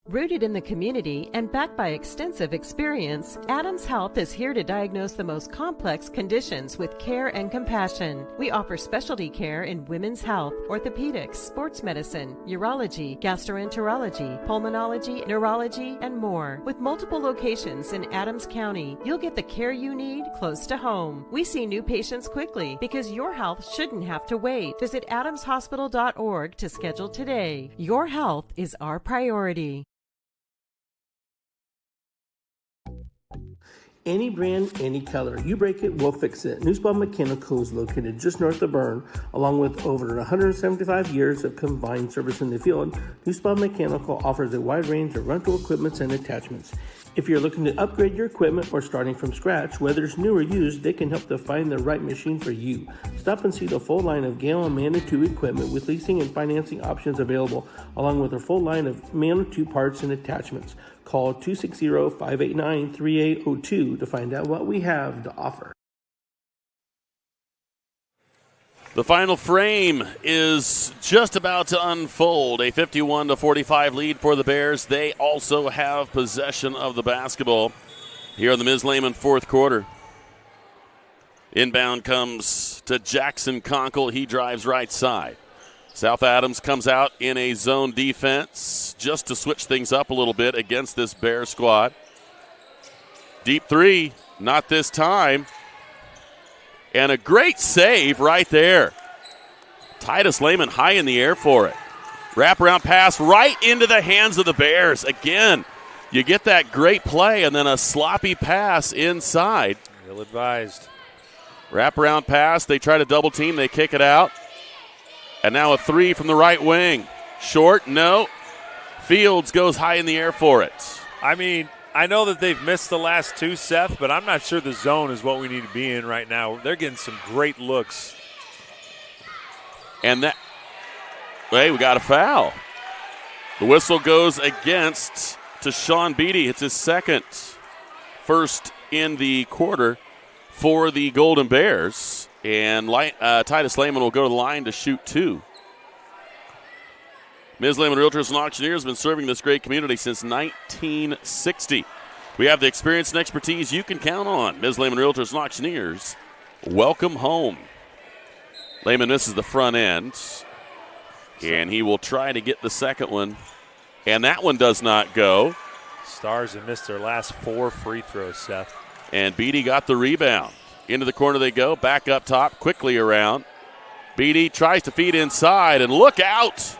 Speaker 2: Rooted in the community and backed by extensive experience, Adams Health is here to diagnose the most complex conditions with care and compassion. We offer specialty care in women's health, orthopedics, sports medicine, urology, gastroenterology, pulmonology, neurology, and more. With multiple locations in Adams County, you'll get the care you need close to home. We see new patients quickly because your health shouldn't have to wait. Visit adamshospital.org to schedule today. Your health is our priority.
Speaker 4: Any brand, any color. You break it, we'll fix it. Newspawn Mechanical is located just north of Berne, along with over 175 years of combined service in the field. Newspawn Mechanical offers a wide range of rental equipment and attachments. If you're looking to upgrade your equipment or starting from scratch, whether it's new or used, they can help to find the right machine for you. Stop and see the full line of Gale and Manitou equipment with leasing and financing options available, along with a full line of Manitou parts and attachments. Call 260-589-3802 to find out what we have to offer.
Speaker 7: The final frame is just about to unfold. A 51-45 lead for the Bears. They also have possession of the basketball here in the Ms. Lehman fourth quarter. Inbound comes to Jackson Conkle. He drives right side. South Adams comes out in a zone defense just to switch things up a little bit against this Bear squad. Deep three, not this time. And a great save right there. Titus Lehman high in the air for it. Wraparound pass right into the hands of the Bears. Again, you get that great play and then a sloppy pass inside.
Speaker 18: Ill-advised.
Speaker 7: Wraparound pass. They try to double team. They kick it out. And now a three from the right wing. Short, no. Fields goes high in the air for it.
Speaker 18: I mean, I know that they've missed the last two, Seth, but I'm not sure the zone is what we need to be in right now. They're getting some great looks.
Speaker 7: And that, hey, we got a foul. The whistle goes against to Sean Beatty. It's his second, first in the quarter for the Golden Bears. And Titus Lehman will go to the line to shoot two. Ms. Lehman Realtors and Auctioneers have been serving this great community since 1960. We have the experience and expertise you can count on. Ms. Lehman Realtors and Auctioneers, welcome home. Lehman misses the front end, and he will try to get the second one. And that one does not go.
Speaker 18: Stars have missed their last 4 free throws, Seth.
Speaker 7: And Beatty got the rebound. Into the corner they go, back up top, quickly around. Beatty tries to feed inside, and look out!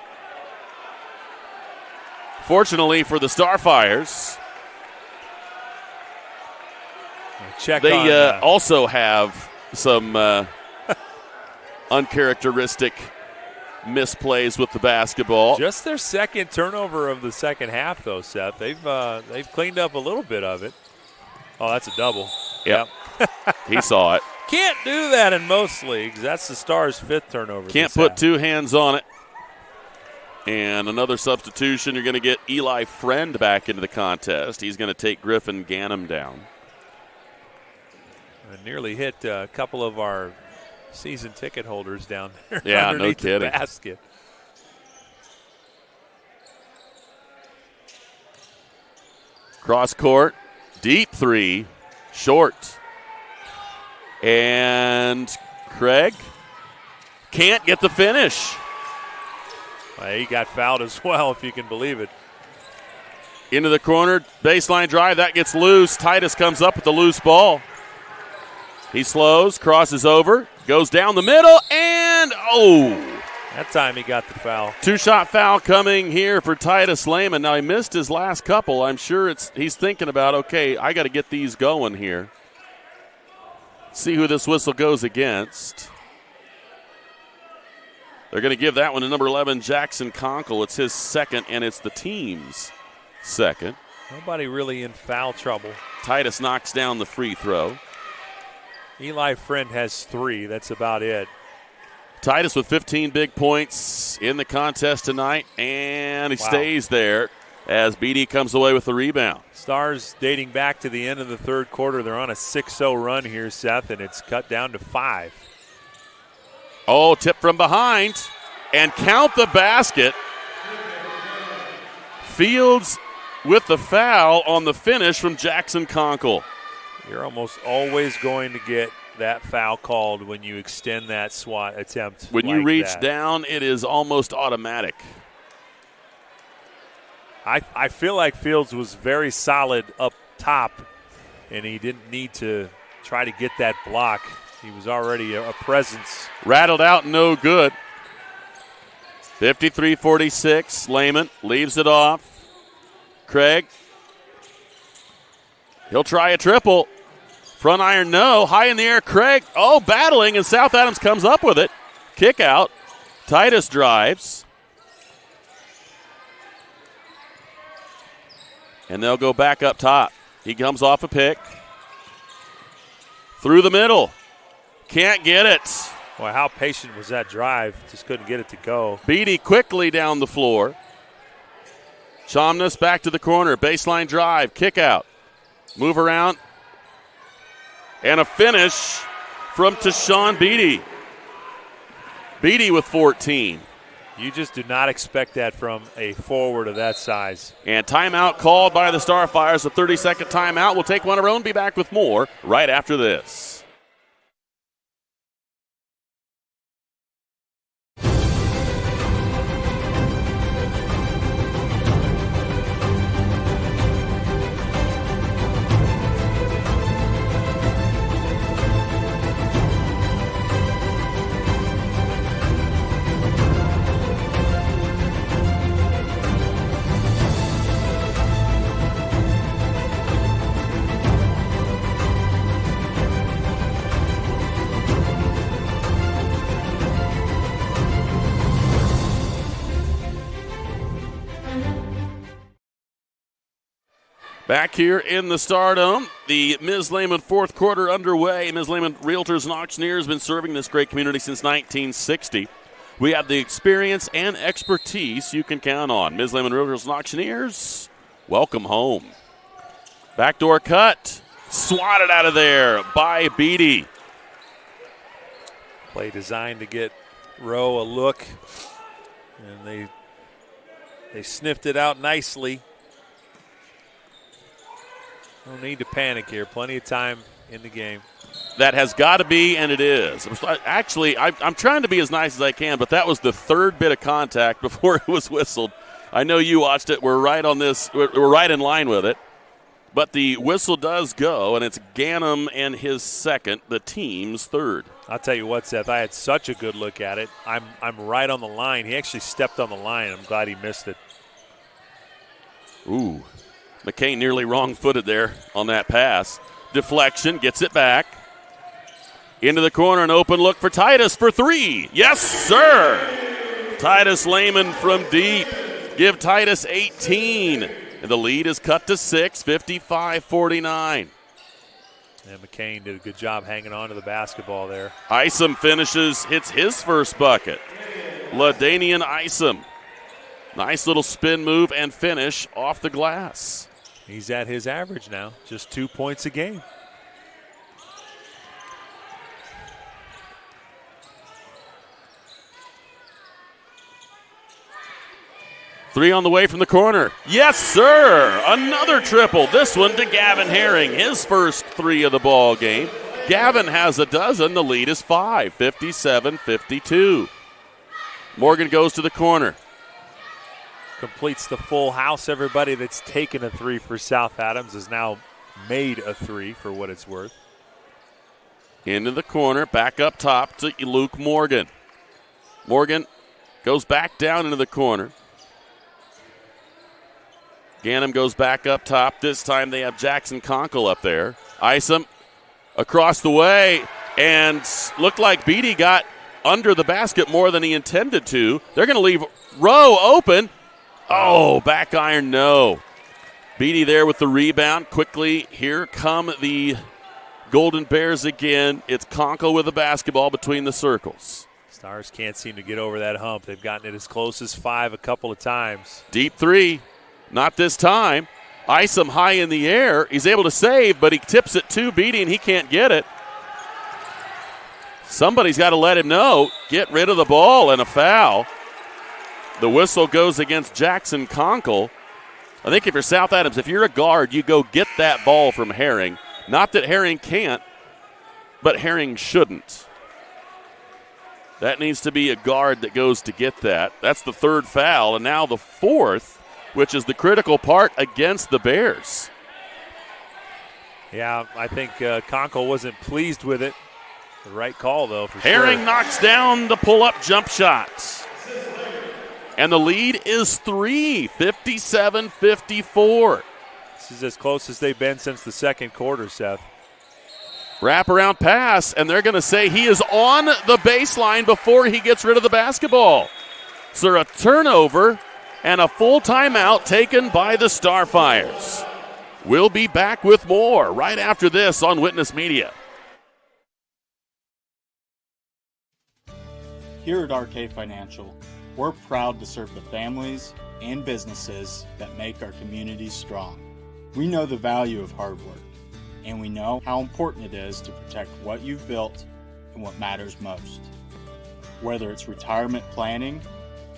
Speaker 7: Fortunately for the Starfires, they also have some uncharacteristic misplays with the basketball.
Speaker 18: Just their second turnover of the second half, though, Seth. They've cleaned up a little bit of it. Oh, that's a double.
Speaker 7: Yep. He saw it.
Speaker 18: Can't do that in most leagues. That's the Stars' 5th turnover.
Speaker 7: Can't put two hands on it. And another substitution. You're going to get Eli Friend back into the contest. He's going to take Griffin Ganem down.
Speaker 18: I nearly hit a couple of our season ticket holders down there.
Speaker 7: Yeah, no kidding.
Speaker 18: The basket.
Speaker 7: Cross court, deep three, short. And Craig can't get the finish.
Speaker 18: He got fouled as well, if you can believe it.
Speaker 7: Into the corner, baseline drive, that gets loose. Titus comes up with the loose ball. He slows, crosses over, goes down the middle, and
Speaker 18: that time he got the foul.
Speaker 7: 2-shot foul coming here for Titus Lehman. Now he missed his last couple. I'm sure he's thinking about, okay, I got to get these going here. See who this whistle goes against. They're going to give that one to number 11, Jackson Conkle. It's his second, and it's the team's second.
Speaker 18: Nobody really in foul trouble.
Speaker 7: Titus knocks down the free throw.
Speaker 18: Eli Friend has 3. That's about it.
Speaker 7: Titus with 15 big points in the contest tonight, and he stays there as Beatty comes away with the rebound.
Speaker 18: Stars dating back to the end of the third quarter. They're on a 6-0 run here, Seth, and it's cut down to 5.
Speaker 7: Oh, tip from behind, and count the basket. Fields with the foul on the finish from Jackson Conkle.
Speaker 18: You're almost always going to get that foul called when you extend that swat attempt.
Speaker 7: When you reach down, it is almost automatic.
Speaker 18: I feel like Fields was very solid up top, and he didn't need to try to get that block. He was already a presence.
Speaker 7: Rattled out, no good. 53-46, Lehman leaves it off. Craig, he'll try a triple. Front iron, no. High in the air, Craig. Oh, battling, and South Adams comes up with it. Kick out. Titus drives. And they'll go back up top. He comes off a pick. Through the middle. Can't get it.
Speaker 18: Well, how patient was that drive? Just couldn't get it to go.
Speaker 7: Beatty quickly down the floor. Chomness back to the corner. Baseline drive. Kick out. Move around. And a finish from Tashawn Beatty. Beatty with 14.
Speaker 18: You just do not expect that from a forward of that size.
Speaker 7: And timeout called by the Starfires, a 30-second timeout. We'll take one of our own, be back with more right after this. Back here in the Stardome, the Ms. Lehman fourth quarter underway. Ms. Lehman Realtors and Auctioneers has been serving this great community since 1960. We have the experience and expertise you can count on. Ms. Lehman Realtors and Auctioneers, welcome home. Backdoor cut, swatted out of there by Beatty.
Speaker 18: Play designed to get Rowe a look, and they sniffed it out nicely. No need to panic here. Plenty of time in the game.
Speaker 7: That has got to be, and it is. Actually, I'm trying to be as nice as I can, but that was the third bit of contact before it was whistled. I know you watched it. We're right on this. We're right in line with it. But the whistle does go, and it's Ganem and his second, the team's third.
Speaker 18: I'll tell you what, Seth, I had such a good look at it. I'm right on the line. He actually stepped on the line. I'm glad he missed it.
Speaker 7: Ooh. McCain nearly wrong-footed there on that pass. Deflection, gets it back. Into the corner, an open look for Titus for three. Yes, sir! Titus Lehman from deep. Give Titus 18. And the lead is cut to 6, 55-49.
Speaker 18: And McCain did a good job hanging on to the basketball there.
Speaker 7: Isom finishes, hits his first bucket. LaDanian Isom. Nice little spin move and finish off the glass.
Speaker 18: He's at his average now, just 2 points a game.
Speaker 7: Three on the way from the corner. Yes, sir. Another triple. This one to Gavin Herring, his first three of the ball game. Gavin has a dozen. The lead is 5, 57-52. Morgan goes to the corner.
Speaker 18: Completes the full house. Everybody that's taken a three for South Adams has now made a three for what it's worth.
Speaker 7: Into the corner, back up top to Luke Morgan. Morgan goes back down into the corner. Ganem goes back up top. This time they have Jackson Conkle up there. Isom across the way, and looked like Beatty got under the basket more than he intended to. They're going to leave Rowe open. Oh, back iron, no. Beatty there with the rebound. Quickly, here come the Golden Bears again. It's Conkle with the basketball between the circles.
Speaker 18: Stars can't seem to get over that hump. They've gotten it as close as 5 a couple of times.
Speaker 7: Deep three. Not this time. Isom high in the air. He's able to save, but he tips it to Beatty, and he can't get it. Somebody's got to let him know. Get rid of the ball, and a foul. The whistle goes against Jackson Conkle. I think if you're South Adams, if you're a guard, you go get that ball from Herring. Not that Herring can't, but Herring shouldn't. That needs to be a guard that goes to get that. That's the third foul, and now the fourth, which is the critical part against the Bears.
Speaker 18: Yeah, I think Conkle wasn't pleased with it. The right call, though, for
Speaker 7: Herring
Speaker 18: sure.
Speaker 7: knocks down the pull-up jump shots. And the lead is 3, 57-54.
Speaker 18: This is as close as they've been since the second quarter, Seth.
Speaker 7: Wraparound pass, and they're going to say he is on the baseline before he gets rid of the basketball. So a turnover and a full timeout taken by the Starfires. We'll be back with more right after this on Witness Media.
Speaker 6: Here at RK Financial, we're proud to serve the families and businesses that make our communities strong. We know the value of hard work, and we know how important it is to protect what you've built and what matters most. Whether it's retirement planning,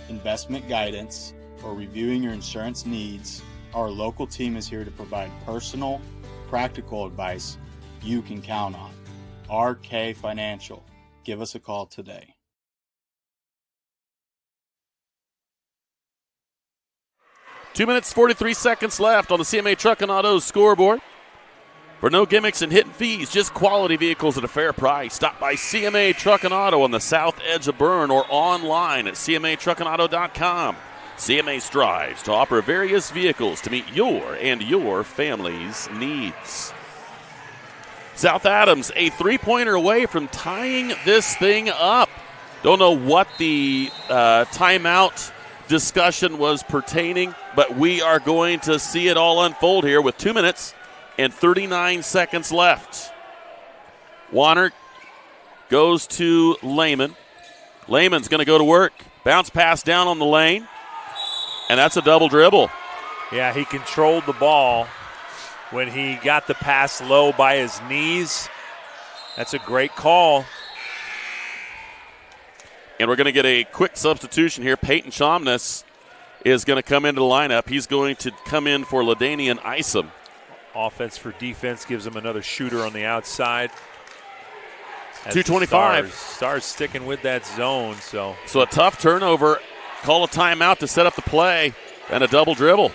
Speaker 6: investment guidance, or reviewing your insurance needs, our local team is here to provide personal, practical advice you can count on. RK Financial. Give us a call today.
Speaker 7: Two minutes, 43 seconds left on the CMA Truck and Autos scoreboard. For no gimmicks and hidden fees, just quality vehicles at a fair price. Stop by CMA Truck and Auto on the south edge of Berne or online at cmatruckandauto.com. CMA strives to offer various vehicles to meet your and your family's needs. South Adams, a three-pointer away from tying this thing up. Don't know what the timeout discussion was pertaining, but we are going to see it all unfold here with 2 minutes and 39 seconds left. Warner goes to Lehman. Lehman's going to go to work. Bounce pass down on the lane, and that's a double dribble.
Speaker 18: Yeah, he controlled the ball when he got the pass low by his knees. That's a great call.
Speaker 7: And we're going to get a quick substitution here. Peyton Chomness is going to come into the lineup. He's going to come in for LaDainian Isom.
Speaker 18: Offense for defense gives him another shooter on the outside.
Speaker 7: 2:25.
Speaker 18: Stars sticking with that zone. So
Speaker 7: a tough turnover. Call a timeout to set up the play, and a double dribble.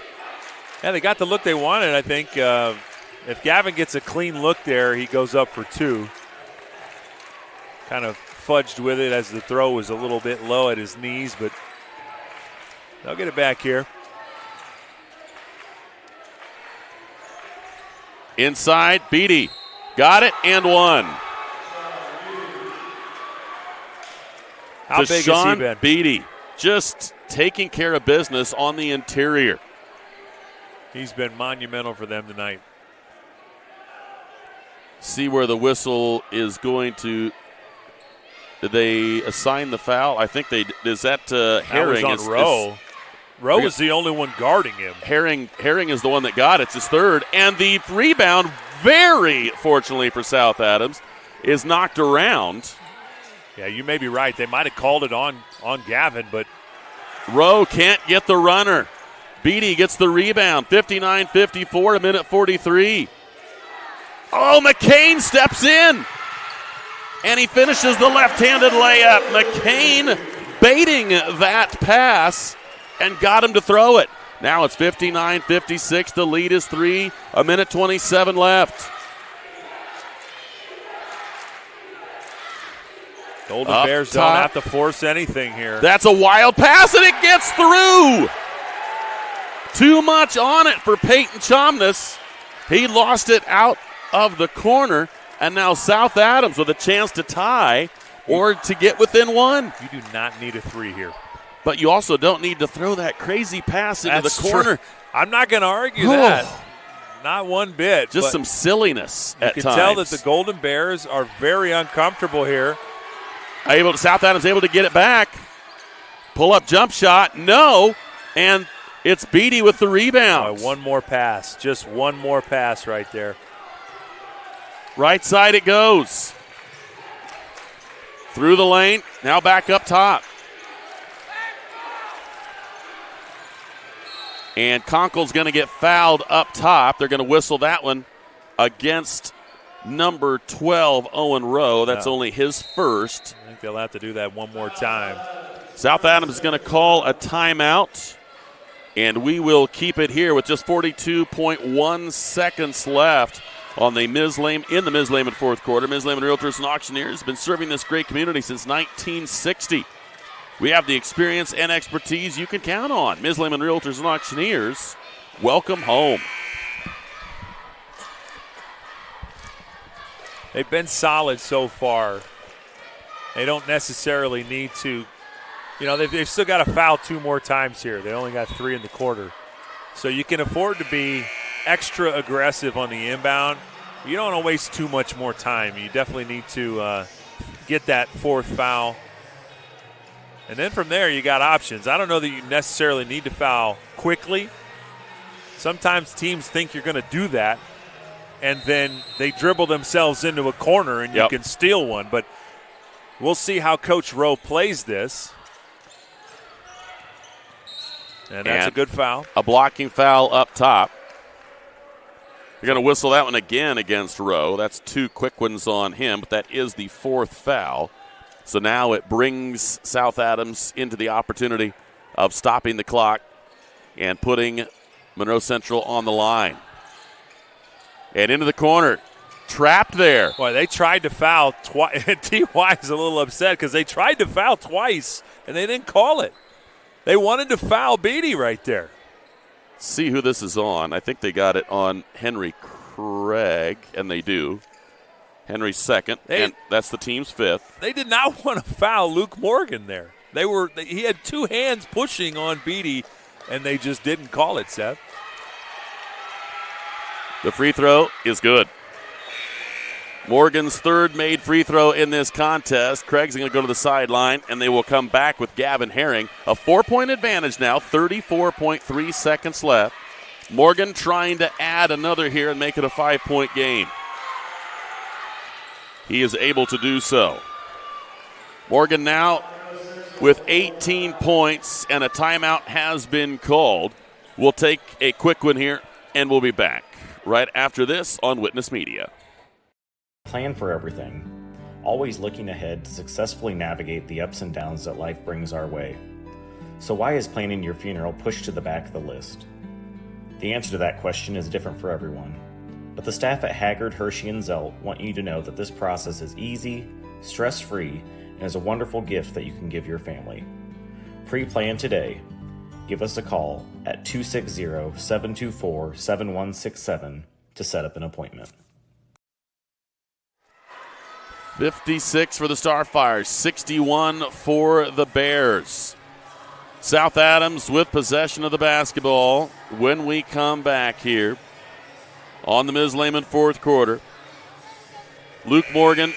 Speaker 18: Yeah, they got the look they wanted, I think. If Gavin gets a clean look there, he goes up for two. Kind of fudged with it as the throw was a little bit low at his knees, but they'll get it back here.
Speaker 7: Inside, Beatty. Got it and one.
Speaker 18: How big has he been?
Speaker 7: Beatty just taking care of business on the interior.
Speaker 18: He's been monumental for them tonight.
Speaker 7: See where the whistle is going to. Did they assign the foul? I think they – is that Herring?
Speaker 18: That was on Rowe. Rowe is the only one guarding him.
Speaker 7: Herring is the one that got it. It's his third. And the rebound, very fortunately for South Adams, is knocked around.
Speaker 18: Yeah, you may be right. They might have called it on Gavin, but
Speaker 7: Rowe can't get the runner. Beatty gets the rebound. 59-54, a minute 43. Oh, McCain steps in. And he finishes the left-handed layup. McCain baiting that pass and got him to throw it. Now it's 59-56. The lead is 3. A minute 27 left.
Speaker 18: Golden Bears don't have to force anything here.
Speaker 7: That's a wild pass, and it gets through. Too much on it for Peyton Chomness. He lost it out of the corner. And now South Adams with a chance to tie or to get within one.
Speaker 18: You do not need a three here.
Speaker 7: But you also don't need to throw that crazy pass into the corner.
Speaker 18: True. I'm not going to argue that. Not one bit.
Speaker 7: Just some silliness at times.
Speaker 18: You can tell that the Golden Bears are very uncomfortable here.
Speaker 7: South Adams able to get it back. Pull-up jump shot. No. And it's Beatty with the rebound.
Speaker 18: One more pass. Just one more pass right there.
Speaker 7: Right side it goes. Through the lane, now back up top. And Conkle's going to get fouled up top. They're going to whistle that one against number 12, Owen Rowe. That's only his first.
Speaker 18: I think they'll have to do that one more time.
Speaker 7: South Adams is going to call a timeout, and we will keep it here with just 42.1 seconds left on the in the Ms. Lehman fourth quarter. Ms. Lehman Realtors and Auctioneers have been serving this great community since 1960. We have the experience and expertise you can count on. Ms. Lehman Realtors and Auctioneers, welcome home.
Speaker 18: They've been solid so far. They don't necessarily need to, they've still got to foul 2 more times here. They only got 3 in the quarter. So you can afford to be extra aggressive on the inbound. You don't want to waste too much more time. You definitely need to get that 4th foul. And then from there, you got options. I don't know that you necessarily need to foul quickly. Sometimes teams think you're going to do that, and then they dribble themselves into a corner and you can steal one. But we'll see how Coach Rowe plays this. And that's a good foul.
Speaker 7: A blocking foul up top. You're going to whistle that one again against Rowe. That's 2 quick ones on him, but that is the 4th foul. So now it brings South Adams into the opportunity of stopping the clock and putting Monroe Central on the line. And into the corner. Trapped there.
Speaker 18: Boy, they tried to foul twice. T.Y. is a little upset because they tried to foul twice, and they didn't call it. They wanted to foul Beatty right there.
Speaker 7: See who this is on. I think they got it on Henry Craig, and they do. Henry's second, and that's the team's 5th.
Speaker 18: They did not want to foul Luke Morgan there. He had 2 hands pushing on Beatty, and they just didn't call it, Seth.
Speaker 7: The free throw is good. Morgan's 3rd made free throw in this contest. Craig's going to go to the sideline, and they will come back with Gavin Herring. A 4-point advantage now, 34.3 seconds left. Morgan trying to add another here and make it a 5-point game. He is able to do so. Morgan now with 18 points, and a timeout has been called. We'll take a quick one here, and we'll be back right after this on Witness Media.
Speaker 5: Plan for everything, always looking ahead to successfully navigate the ups and downs that life brings our way. So why is planning your funeral pushed to the back of the list? The answer to that question is different for everyone, but the staff at Haggard, Hershey, and Zelt want you to know that this process is easy, stress-free, and is a wonderful gift that you can give your family. Pre-plan today. Give us a call at 260-724-7167 to set up an appointment.
Speaker 7: 56 for the Starfires, 61 for the Bears. South Adams with possession of the basketball when we come back here on the Ms. Lehman fourth quarter. Luke Morgan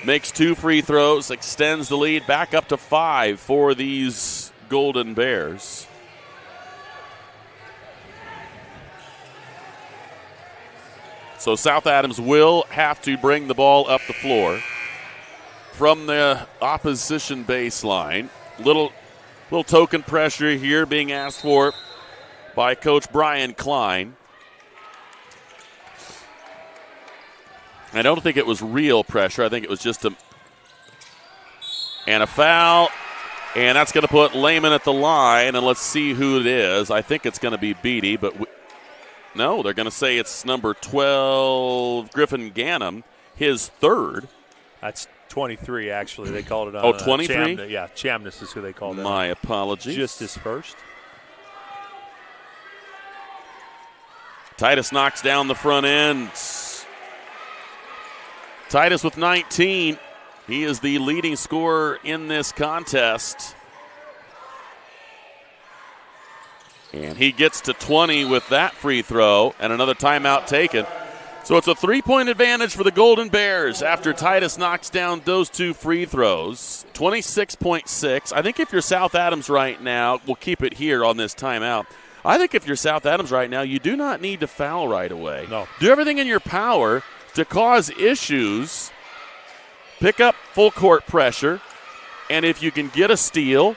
Speaker 7: makes 2 free throws, extends the lead back up to 5 for these Golden Bears. So South Adams will have to bring the ball up the floor from the opposition baseline. Little token pressure here being asked for by Coach Brian Klein. I don't think it was real pressure. I think it was just a foul, and that's going to put Lehman at the line, and let's see who it is. I think it's going to be Beatty, but no, they're going to say it's number 12, Griffin Ganem, his 3rd.
Speaker 18: That's 23, actually. They called it on
Speaker 7: 23?
Speaker 18: Chamness is who they called it.
Speaker 7: My apologies.
Speaker 18: Just his first.
Speaker 7: Titus knocks down the front end. Titus with 19. He is the leading scorer in this contest. And he gets to 20 with that free throw and another timeout taken. So it's a 3-point advantage for the Golden Bears after Titus knocks down those 2 free throws. 26.6. I think if you're South Adams right now, we'll keep it here on this timeout. I think if you're South Adams right now, you do not need to foul right away.
Speaker 18: No.
Speaker 7: Do everything in your power to cause issues. Pick up full court pressure. And if you can get a steal,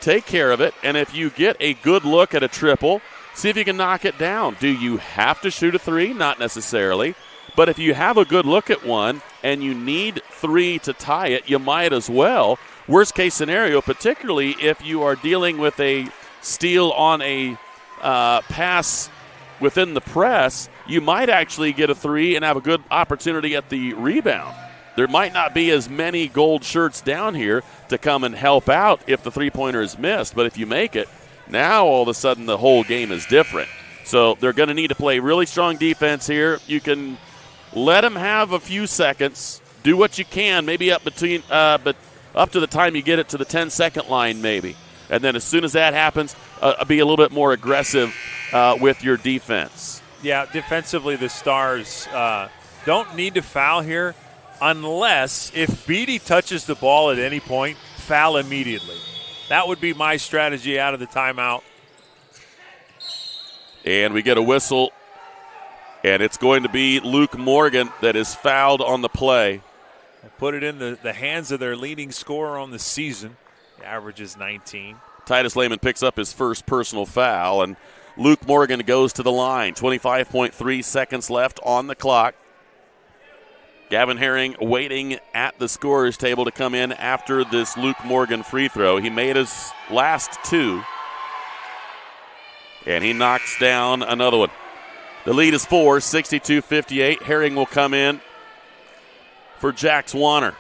Speaker 7: take care of it, and if you get a good look at a triple, see if you can knock it down. Do you have to shoot a three? Not necessarily. But if you have a good look at one and you need three to tie it, you might as well. Worst case scenario, particularly if you are dealing with a steal on a pass within the press, you might actually get a three and have a good opportunity at the rebound. There might not be as many gold shirts down here to come and help out if the three-pointer is missed, but if you make it, now all of a sudden the whole game is different. So they're going to need to play really strong defense here. You can let them have a few seconds, do what you can, maybe up between, but up to the time you get it to the 10-second line maybe. And then as soon as that happens, be a little bit more aggressive with your defense.
Speaker 18: Yeah, defensively the Stars don't need to foul here unless if Beatty touches the ball at any point, foul immediately. That would be my strategy out of the timeout.
Speaker 7: And we get a whistle, and it's going to be Luke Morgan that is fouled on the play.
Speaker 18: Put it in the hands of their leading scorer on the season. The average is 19.
Speaker 7: Titus Lehman picks up his first personal foul, and Luke Morgan goes to the line. 25.3 seconds left on the clock. Gavin Herring waiting at the scorer's table to come in after this Luke Morgan free throw. He made his last two, and he knocks down another one. The lead is 4, 62-58. Herring will come in for Jax Warner.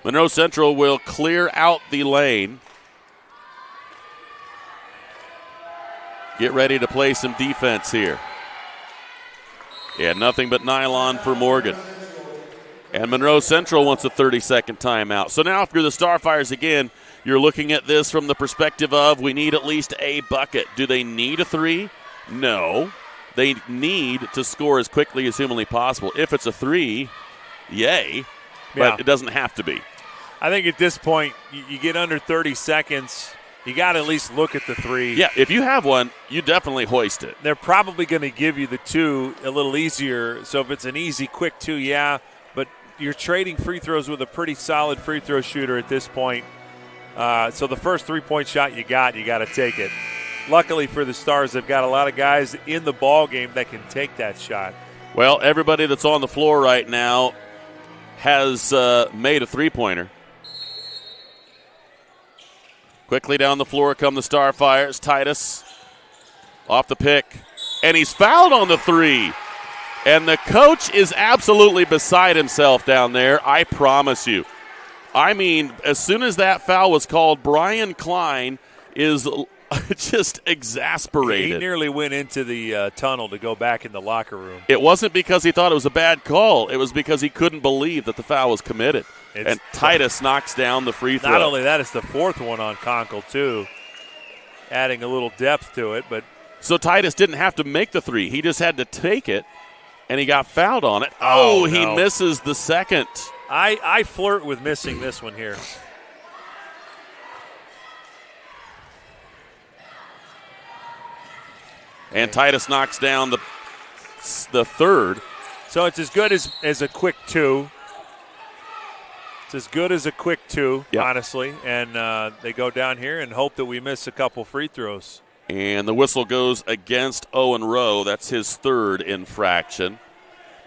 Speaker 7: Monroe Central will clear out the lane. Get ready to play some defense here. And nothing but nylon for Morgan. And Monroe Central wants a 30-second timeout. So now if you're the Starfires again, you're looking at this from the perspective of we need at least a bucket. Do they need a three? No. They need to score as quickly as humanly possible. If it's a three, yay. But it doesn't have to be.
Speaker 18: I think at this point, you get under 30 seconds, you got to at least look at the three.
Speaker 7: Yeah, if you have one, you definitely hoist it.
Speaker 18: They're probably going to give you the two a little easier. So if it's an easy, quick two, yeah. But you're trading free throws with a pretty solid free throw shooter at this point. So the first three-point shot you got to take it. Luckily for the Stars, they've got a lot of guys in the ball game that can take that shot.
Speaker 7: Well, everybody that's on the floor right now has made a three-pointer. Quickly down the floor come the Starfires. Titus off the pick, and he's fouled on the three. And the coach is absolutely beside himself down there, I promise you. I mean, as soon as that foul was called, Brian Klein is just exasperated.
Speaker 18: He nearly went into the tunnel to go back in the locker room.
Speaker 7: It wasn't because he thought it was a bad call. It was because he couldn't believe that the foul was committed. And Titus knocks down the free throw.
Speaker 18: Not only that, it's the fourth one on Conkle, too, adding a little depth to it. But
Speaker 7: so Titus didn't have to make the three. He just had to take it, and he got fouled on it. Oh, he misses the second.
Speaker 18: I flirt with missing this one here.
Speaker 7: And Titus knocks down the third.
Speaker 18: So it's as good as a quick two. It's as good as a quick two, honestly. And they go down here and hope that we miss a couple free throws.
Speaker 7: And the whistle goes against Owen Rowe. That's his third infraction.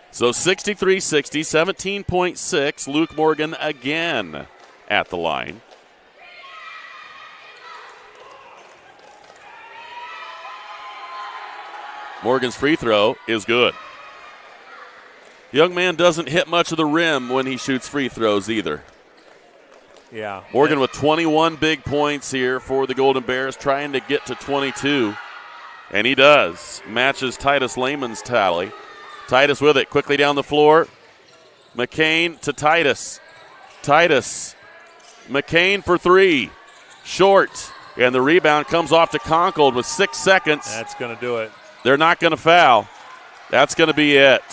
Speaker 7: So 63-60, 17.6. Luke Morgan again at the line. Morgan's free throw is good. Young man doesn't hit much of the rim when he shoots free throws either.
Speaker 18: Yeah.
Speaker 7: Morgan with 21 big points here for the Golden Bears, trying to get to 22. And he does. Matches Titus Lehman's tally. Titus with it. Quickly down the floor. McCain to Titus. Titus. McCain for three. Short. And the rebound comes off to Conklin with 6 seconds.
Speaker 18: That's going to do it.
Speaker 7: They're not going to foul. That's going to be it.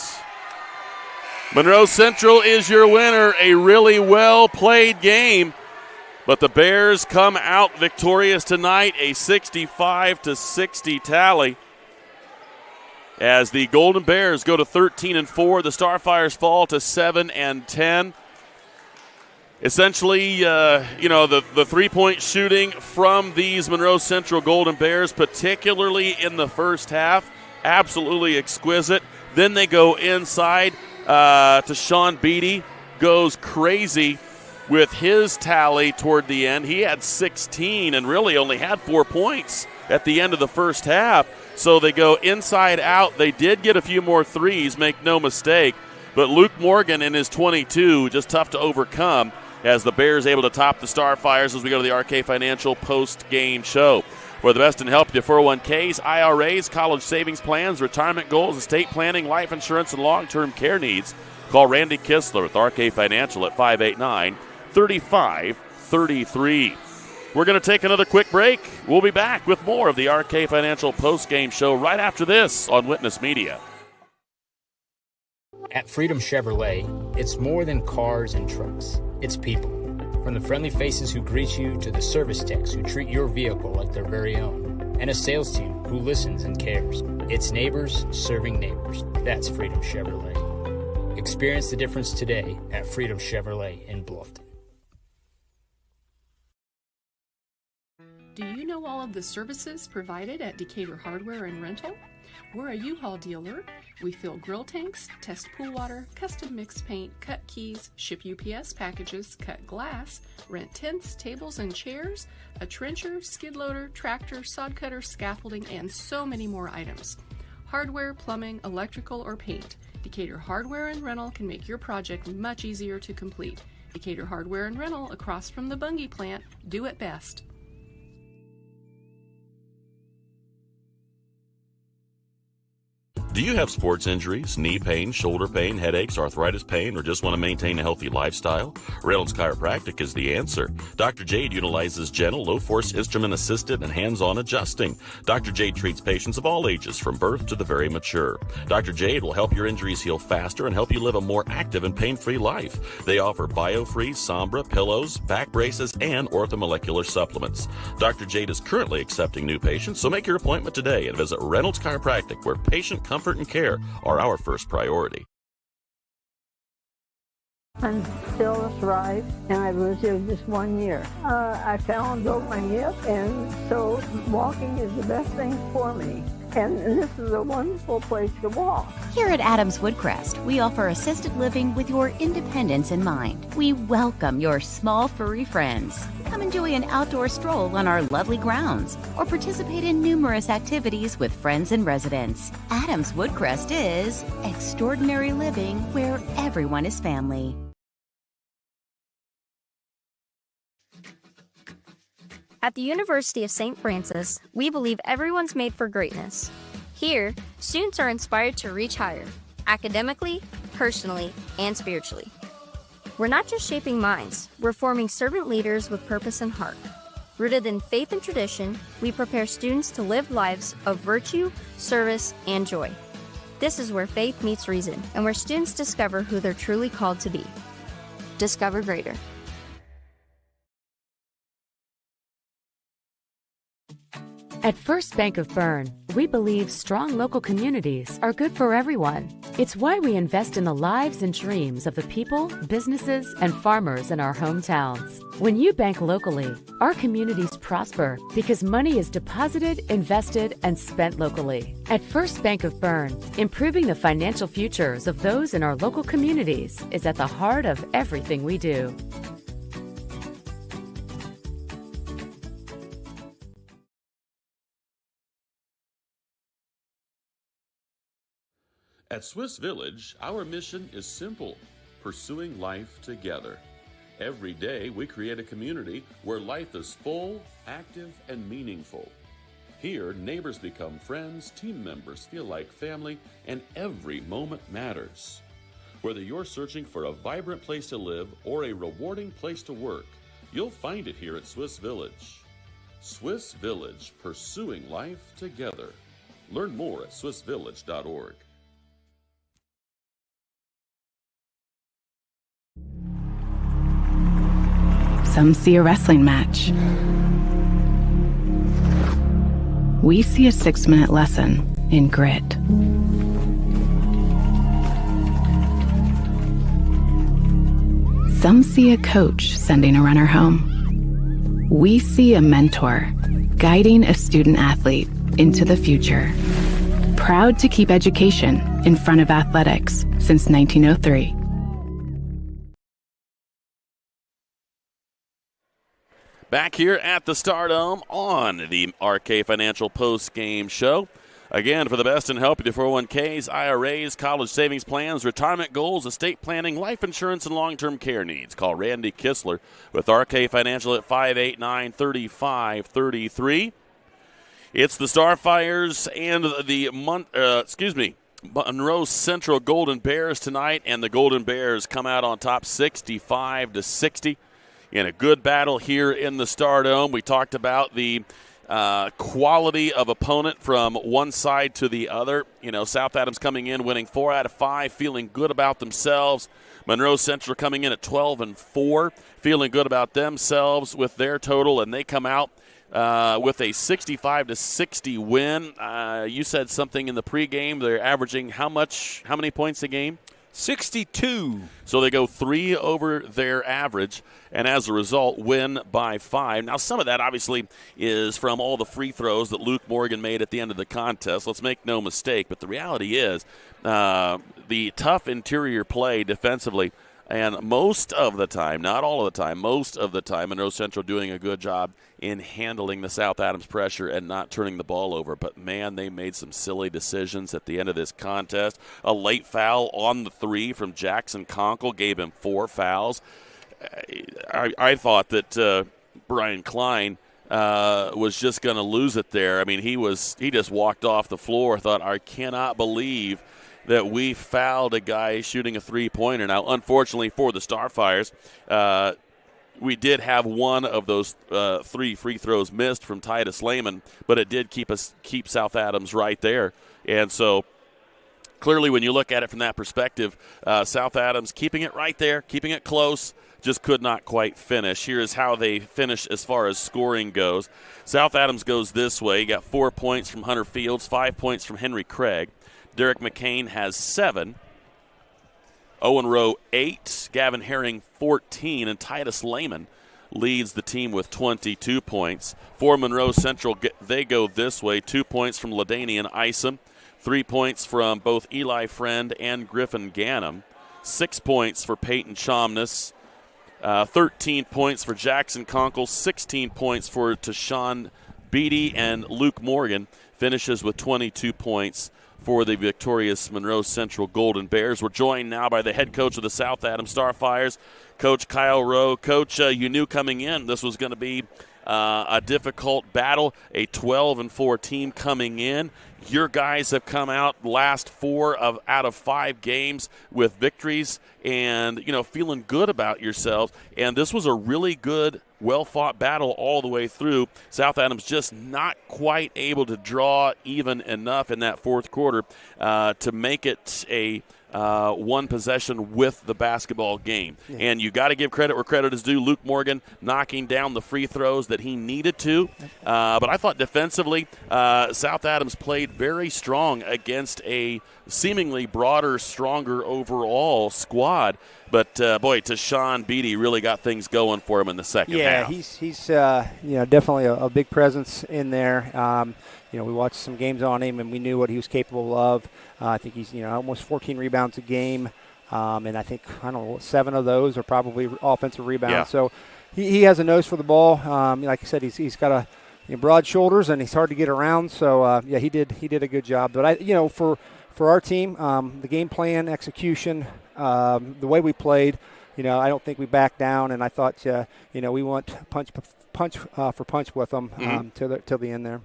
Speaker 7: Monroe Central is your winner. A really well-played game. But the Bears come out victorious tonight, a 65-60 tally. As the Golden Bears go to 13-4, the Starfires fall to 7-10. essentially, the three-point shooting from these Monroe Central Golden Bears, particularly in the first half, absolutely exquisite. Then they go inside to Sean Beatty, goes crazy with his tally toward the end. He had 16 and really only had 4 points at the end of the first half. So they go inside out. They did get a few more threes, make no mistake. But Luke Morgan in his 22, just tough to overcome as the Bears able to top the Starfires as we go to the RK Financial post-game show. For the best in help to 401ks, IRAs, college savings plans, retirement goals, estate planning, life insurance, and long-term care needs, call Randy Kistler with RK Financial at 589-3533. We're going to take another quick break. We'll be back with more of the RK Financial post-game show right after this on Witness Media.
Speaker 3: At Freedom Chevrolet, it's more than cars and trucks. It's people. From the friendly faces who greet you to the service techs who treat your vehicle like their very own. And a sales team who listens and cares. It's neighbors serving neighbors. That's Freedom Chevrolet. Experience the difference today at Freedom Chevrolet in Bluffton.
Speaker 8: Do you know all of the services provided at Decatur Hardware and Rental? We're a U-Haul dealer. We fill grill tanks, test pool water, custom mix paint, cut keys, ship UPS packages, cut glass, rent tents, tables, and chairs, a trencher, skid loader, tractor, sod cutter, scaffolding, and so many more items. Hardware, plumbing, electrical, or paint. Decatur Hardware and Rental can make your project much easier to complete. Decatur Hardware and Rental, across from the Bungie plant, do it best.
Speaker 1: Do you have sports injuries, knee pain, shoulder pain, headaches, arthritis pain, or just want to maintain a healthy lifestyle? Reynolds Chiropractic is the answer. Dr. Jade utilizes gentle, low-force, instrument-assisted, and hands-on adjusting. Dr. Jade treats patients of all ages, from birth to the very mature. Dr. Jade will help your injuries heal faster and help you live a more active and pain-free life. They offer BioFree, Sombra, pillows, back braces, and orthomolecular supplements. Dr. Jade is currently accepting new patients, so make your appointment today and visit Reynolds Chiropractic, where patient comfort and care are our first priority.
Speaker 9: I'm still thrive, and I've lived here just 1 year. I fell and broke my hip, and so walking is the best thing for me. And this is a wonderful place to walk.
Speaker 10: Here at Adams Woodcrest, we offer assisted living with your independence in mind. We welcome your small furry friends. Come enjoy an outdoor stroll on our lovely grounds or participate in numerous activities with friends and residents. Adams Woodcrest is extraordinary living where everyone is family.
Speaker 11: At the University of St. Francis, we believe everyone's made for greatness. Here, students are inspired to reach higher, academically, personally, and spiritually. We're not just shaping minds, we're forming servant leaders with purpose and heart. Rooted in faith and tradition, we prepare students to live lives of virtue, service, and joy. This is where faith meets reason, and where students discover who they're truly called to be. Discover greater.
Speaker 12: At First Bank of Berne, we believe strong local communities are good for everyone. It's why we invest in the lives and dreams of the people, businesses, and farmers in our hometowns. When you bank locally, our communities prosper because money is deposited, invested, and spent locally. At First Bank of Berne, improving the financial futures of those in our local communities is at the heart of everything we do.
Speaker 1: At Swiss Village, our mission is simple: pursuing life together. Every day, we create a community where life is full, active, and meaningful. Here, neighbors become friends, team members feel like family, and every moment matters. Whether you're searching for a vibrant place to live or a rewarding place to work, you'll find it here at Swiss Village. Swiss Village, pursuing life together. Learn more at swissvillage.org.
Speaker 13: Some see a wrestling match. We see a 6-minute lesson in grit. Some see a coach sending a runner home. We see a mentor guiding a student athlete into the future. Proud to keep education in front of athletics since 1903.
Speaker 7: Back here at the Stardome on the RK Financial Post-Game Show. Again, for the best in help with your 401ks, IRAs, college savings plans, retirement goals, estate planning, life insurance, and long-term care needs. Call Randy Kistler with RK Financial at 589-3533. It's the Starfires and the Monroe Central Golden Bears tonight, and the Golden Bears come out on top 65-60 in a good battle here in the Stardome. We talked about the quality of opponent from one side to the other. You know, South Adams coming in, winning 4 out of 5, feeling good about themselves. Monroe Central coming in at 12-4, feeling good about themselves with their total, and they come out with a 65-60 win. You said something in the pregame. They're averaging how many points a game?
Speaker 14: 62.
Speaker 7: So they go 3 over their average, and as a result, win by 5. Now, some of that obviously is from all the free throws that Luke Morgan made at the end of the contest. Let's make no mistake, but the reality is the tough interior play defensively, and most of the time, not all of the time, most of the time, Monroe Central doing a good job in handling the South Adams pressure and not turning the ball over. But, man, they made some silly decisions at the end of this contest. A late foul on the 3 from Jackson Conkle gave him 4 fouls. I thought that Brian Klein was just going to lose it there. I mean, he just walked off the floor. Thought, I cannot believe that we fouled a guy shooting a three-pointer. Now, unfortunately for the Starfires, we did have one of those 3 free throws missed from Titus Lehman, but it did keep South Adams right there. And so clearly when you look at it from that perspective, South Adams keeping it right there, keeping it close, just could not quite finish. Here's how they finish as far as scoring goes. South Adams goes this way. You got 4 points from Hunter Fields, 5 points from Henry Craig. Derek McCain has 7. Owen Rowe 8, Gavin Herring 14, and Titus Lehman leads the team with 22 points. For Monroe Central, they go this way. 2 points from LaDainian Isom, 3 points from both Eli Friend and Griffin Gannum, 6 points for Peyton Chomness, 13 points for Jackson Conkle, 16 points for Tashawn Beatty, and Luke Morgan finishes with 22 points for the victorious Monroe Central Golden Bears. We're joined now by the head coach of the South Adams Starfires, Coach Kyle Rowe. Coach, you knew coming in this was going to be a difficult battle, a 12-4 team coming in. Your guys have come out last 4 out of 5 games with victories and, feeling good about yourselves. And this was a really good, well-fought battle all the way through. South Adams just not quite able to draw even enough in that fourth quarter to make it a one possession with the basketball game. Yeah. And you got to give credit where credit is due. Luke Morgan knocking down the free throws that he needed to. But I thought defensively, South Adams played very strong against a seemingly broader, stronger overall squad. But, boy, Tashawn Beatty really got things going for him in the second half.
Speaker 15: Yeah, he's definitely a big presence in there. We watched some games on him, and we knew what he was capable of. I think he's, almost 14 rebounds a game. And I think, 7 of those are probably offensive rebounds. Yeah. So he has a nose for the ball. Like I said, he's got broad shoulders, and he's hard to get around. So, he did a good job. But, for our team, the game plan, execution, the way we played, I don't think we backed down. And I thought, we went punch for punch with them till the end there.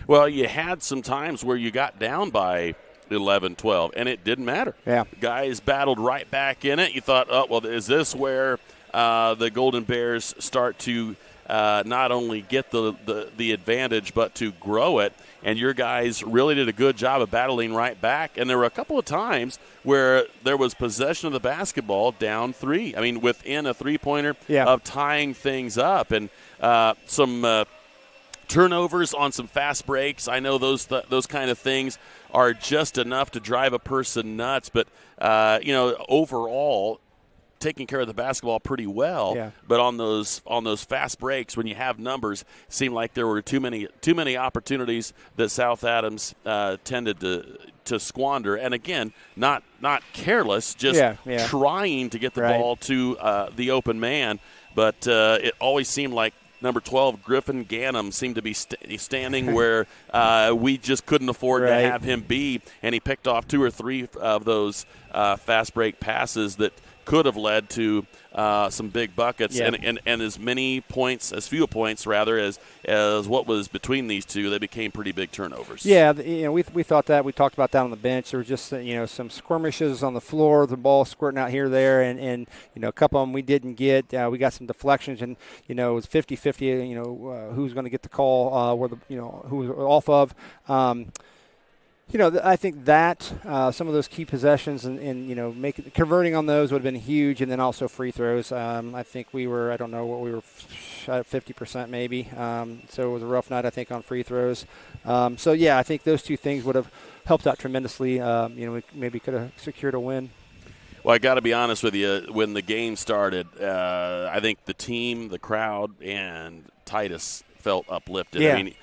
Speaker 15: Well,
Speaker 7: you had some times where you got down by 11, 12, and it didn't matter.
Speaker 15: Yeah.
Speaker 7: Guys battled right back in it. You thought, is this where the Golden Bears start to not only get the advantage but to grow it? And your guys really did a good job of battling right back. And there were a couple of times where there was possession of the basketball down 3. I mean, within a three-pointer of tying things up. And some turnovers on some fast breaks. I know those kind of things are just enough to drive a person nuts. But, overall, taking care of the basketball pretty well.
Speaker 15: Yeah.
Speaker 7: But on those fast breaks, when you have numbers, it seemed like there were too many opportunities that South Adams tended to squander. And again, not careless, just trying to get the ball to the open man. But it always seemed like number 12, Griffin Ganem, seemed to be standing where we just couldn't afford to have him be, and he picked off 2 or 3 of those fast break passes that could have led to some big buckets and as few points as what was between these two. They became pretty big turnovers.
Speaker 15: Yeah, we thought that. We talked about that on the bench. There were just some skirmishes on the floor, the ball squirting out here, there, and a couple of them we didn't get. We got some deflections, and it was 50-50. Who's going to get the call? Who was off of. I think that some of those key possessions and converting on those would have been huge, and then also free throws. I think we were, I don't know what we were, at 50% maybe. So it was a rough night, I think, on free throws. I think those two things would have helped out tremendously. We maybe could have secured a win.
Speaker 7: Well, I got to be honest with you. When the game started, I think the team, the crowd, and Titus felt uplifted.
Speaker 15: Yeah.
Speaker 7: I mean,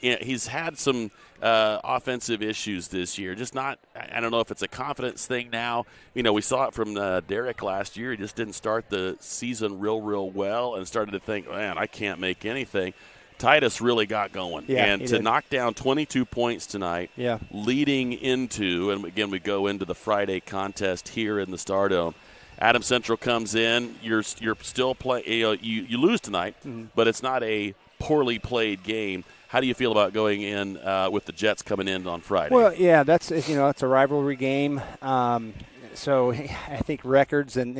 Speaker 7: he's had some offensive issues this year. Just not. I don't know if it's a confidence thing now. We saw it from Derek last year. He just didn't start the season real well and started to think, man, I can't make anything. Titus really got going.
Speaker 15: Yeah,
Speaker 7: and to knock down 22 points tonight, leading into, and again, we go into the Friday contest here in the Stardome. Adams Central comes in. You're still playing. You lose tonight, but it's not a poorly played game. How do you feel about going in with the Jets coming in on Friday?
Speaker 15: Well, yeah, it's a rivalry game. So I think records and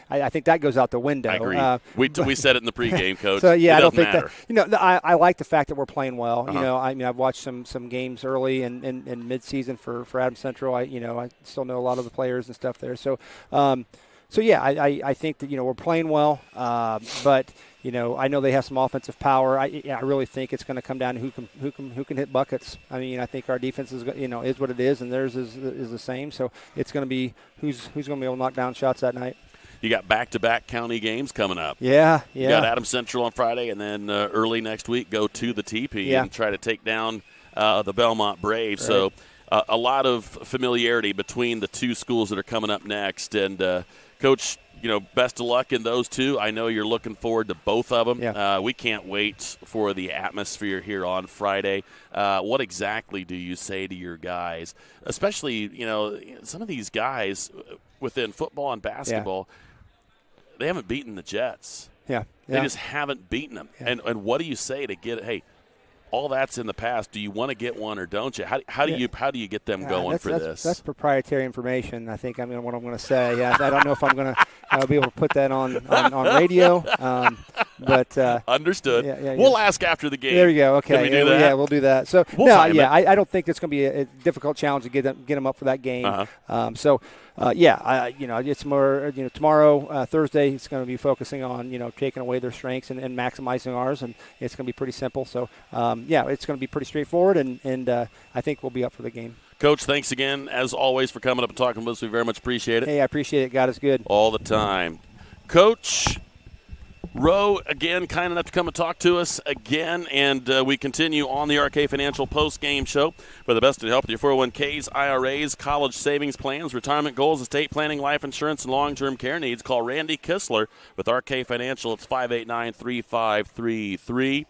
Speaker 15: I think that goes out the window.
Speaker 7: I agree. We said it in the pregame, Coach.
Speaker 15: So
Speaker 7: I don't think
Speaker 15: matter. That. I like the fact that we're playing well.
Speaker 7: Uh-huh.
Speaker 15: I've watched some games early and mid-season for Adams Central. I still know a lot of the players and stuff there. So I think that we're playing well, but I know they have some offensive power. I really think it's going to come down to who can hit buckets. I mean, I think our defense is is what it is, and theirs is the same. So it's going to be who's going to be able to knock down shots that night.
Speaker 7: You got back-to-back county games coming up.
Speaker 15: Yeah.
Speaker 7: You got Adams Central on Friday, and then early next week go to the TP and try to take down the Belmont Braves.
Speaker 15: Right.
Speaker 7: So a lot of familiarity between the two schools that are coming up next. And, Coach, best of luck in those two. I know you're looking forward to both of them.
Speaker 15: Yeah.
Speaker 7: We can't wait for the atmosphere here on Friday. What exactly do you say to your guys, especially, some of these guys within football and basketball, they haven't beaten the Jets.
Speaker 15: Yeah.
Speaker 7: They just haven't beaten them. Yeah. And what do you say to get, hey, all that's in the past. Do you want to get one or don't you? How do you get them going for this?
Speaker 15: That's proprietary information. I think what I'm going to say. I don't know if I'm going to be able to put that on radio. But
Speaker 7: understood.
Speaker 15: Yeah,
Speaker 7: we'll ask after the game.
Speaker 15: There you go. Okay.
Speaker 7: Can we do that?
Speaker 15: Yeah, we'll do that. So I don't think it's going to be a difficult challenge to get them up for that game.
Speaker 7: Uh-huh.
Speaker 15: It's more tomorrow, Thursday. It's going to be focusing on taking away their strengths and maximizing ours, and it's going to be pretty simple. So it's going to be pretty straightforward, and I think we'll be up for the game.
Speaker 7: Coach, thanks again as always for coming up and talking with us. We very much appreciate it.
Speaker 15: Hey, I appreciate it. God is good
Speaker 7: all the time. Coach Rowe, again, kind enough to come and talk to us again, and we continue on the RK Financial post-game show for the best to help with your 401ks, IRAs, college savings plans, retirement goals, estate planning, life insurance, and long-term care needs. Call Randy Kistler with RK Financial. It's 589-3533.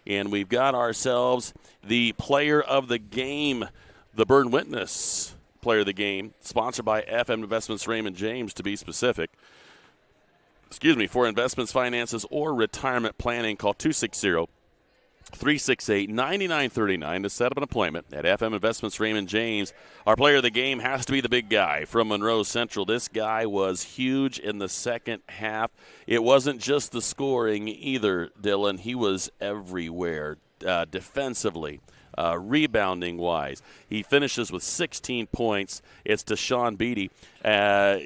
Speaker 7: And we've got ourselves the player of the game, the Berne Witness player of the game, sponsored by FM Investments Raymond James, to be specific. For investments, finances, or retirement planning, call 260-368-9939 to set up an appointment at FM Investments Raymond James. Our player of the game has to be the big guy from Monroe Central. This guy was huge in the second half. It wasn't just the scoring either, Dylan. He was everywhere defensively. Rebounding-wise, he finishes with 16 points. It's Deshaun Beatty.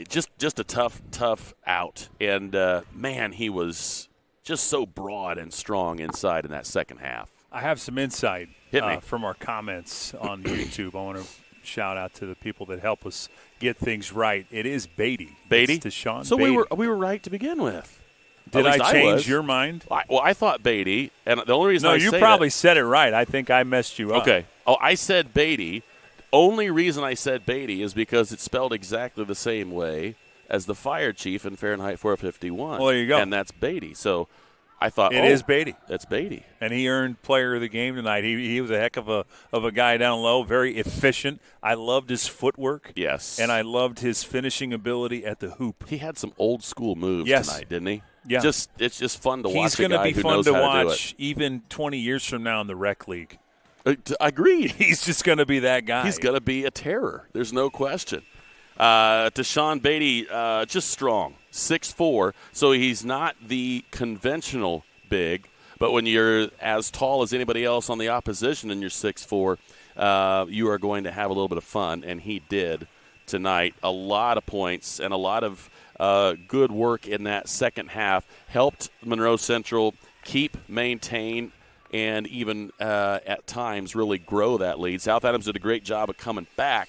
Speaker 7: Just a tough out. And, man, he was just so broad and strong inside in that second half.
Speaker 18: I have some insight
Speaker 7: Hit me.
Speaker 18: from our comments on YouTube. I want to shout out to the people that help us get things right. It is Beatty.
Speaker 7: Beatty?
Speaker 18: It's Deshaun
Speaker 7: So
Speaker 18: Beatty.
Speaker 7: we were right to begin with.
Speaker 18: Did
Speaker 7: At least
Speaker 18: I change
Speaker 7: was.
Speaker 18: your mind?
Speaker 7: I thought Beatty, and the only reason
Speaker 18: No,
Speaker 7: I
Speaker 18: you
Speaker 7: say
Speaker 18: probably
Speaker 7: that,
Speaker 18: said it right. I think I messed you up.
Speaker 7: Okay. Oh, I said Beatty. Only reason I said Beatty is because it's spelled exactly the same way as the fire chief in Fahrenheit 451.
Speaker 18: Well, there you go.
Speaker 7: And that's Beatty. So I thought,
Speaker 18: It is Beatty.
Speaker 7: That's Beatty.
Speaker 18: And he earned player of the game tonight. He was a heck of a guy down low, very efficient. I loved his footwork.
Speaker 7: Yes.
Speaker 18: And I loved his finishing ability at the hoop.
Speaker 7: He had some old school moves tonight, didn't he?
Speaker 18: Yeah.
Speaker 7: It's just fun to watch.
Speaker 18: He's going to be
Speaker 7: who
Speaker 18: fun
Speaker 7: knows
Speaker 18: to
Speaker 7: how to do
Speaker 18: watch even 20 years from now in the rec league.
Speaker 7: Agreed.
Speaker 18: He's just going to be that guy.
Speaker 7: He's going to be a terror. There's no question. Deshaun Beatty, just strong, 6'4", so he's not the conventional big, but when you're as tall as anybody else on the opposition and you're 6'4", you are going to have a little bit of fun, and he did tonight. A lot of points and a lot of good work in that second half helped Monroe Central maintain, and even at times really grow that lead. South Adams did a great job of coming back,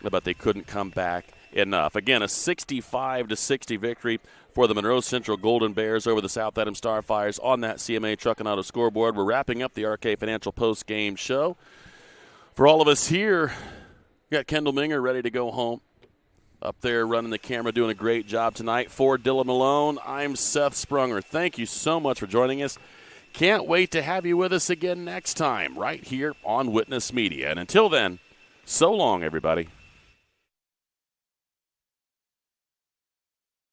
Speaker 7: but they couldn't come back enough. Again, a 65-60 victory for the Monroe Central Golden Bears over the South Adams Starfires on that CMA Truck and Auto scoreboard. We're wrapping up the RK Financial post-game show. For all of us here, we got Kendall Minger ready to go home. Up there running the camera, doing a great job tonight. For Dylan Malone, I'm Seth Sprunger. Thank you so much for joining us. Can't wait to have you with us again next time right here on Witness Media. And until then, so long, everybody.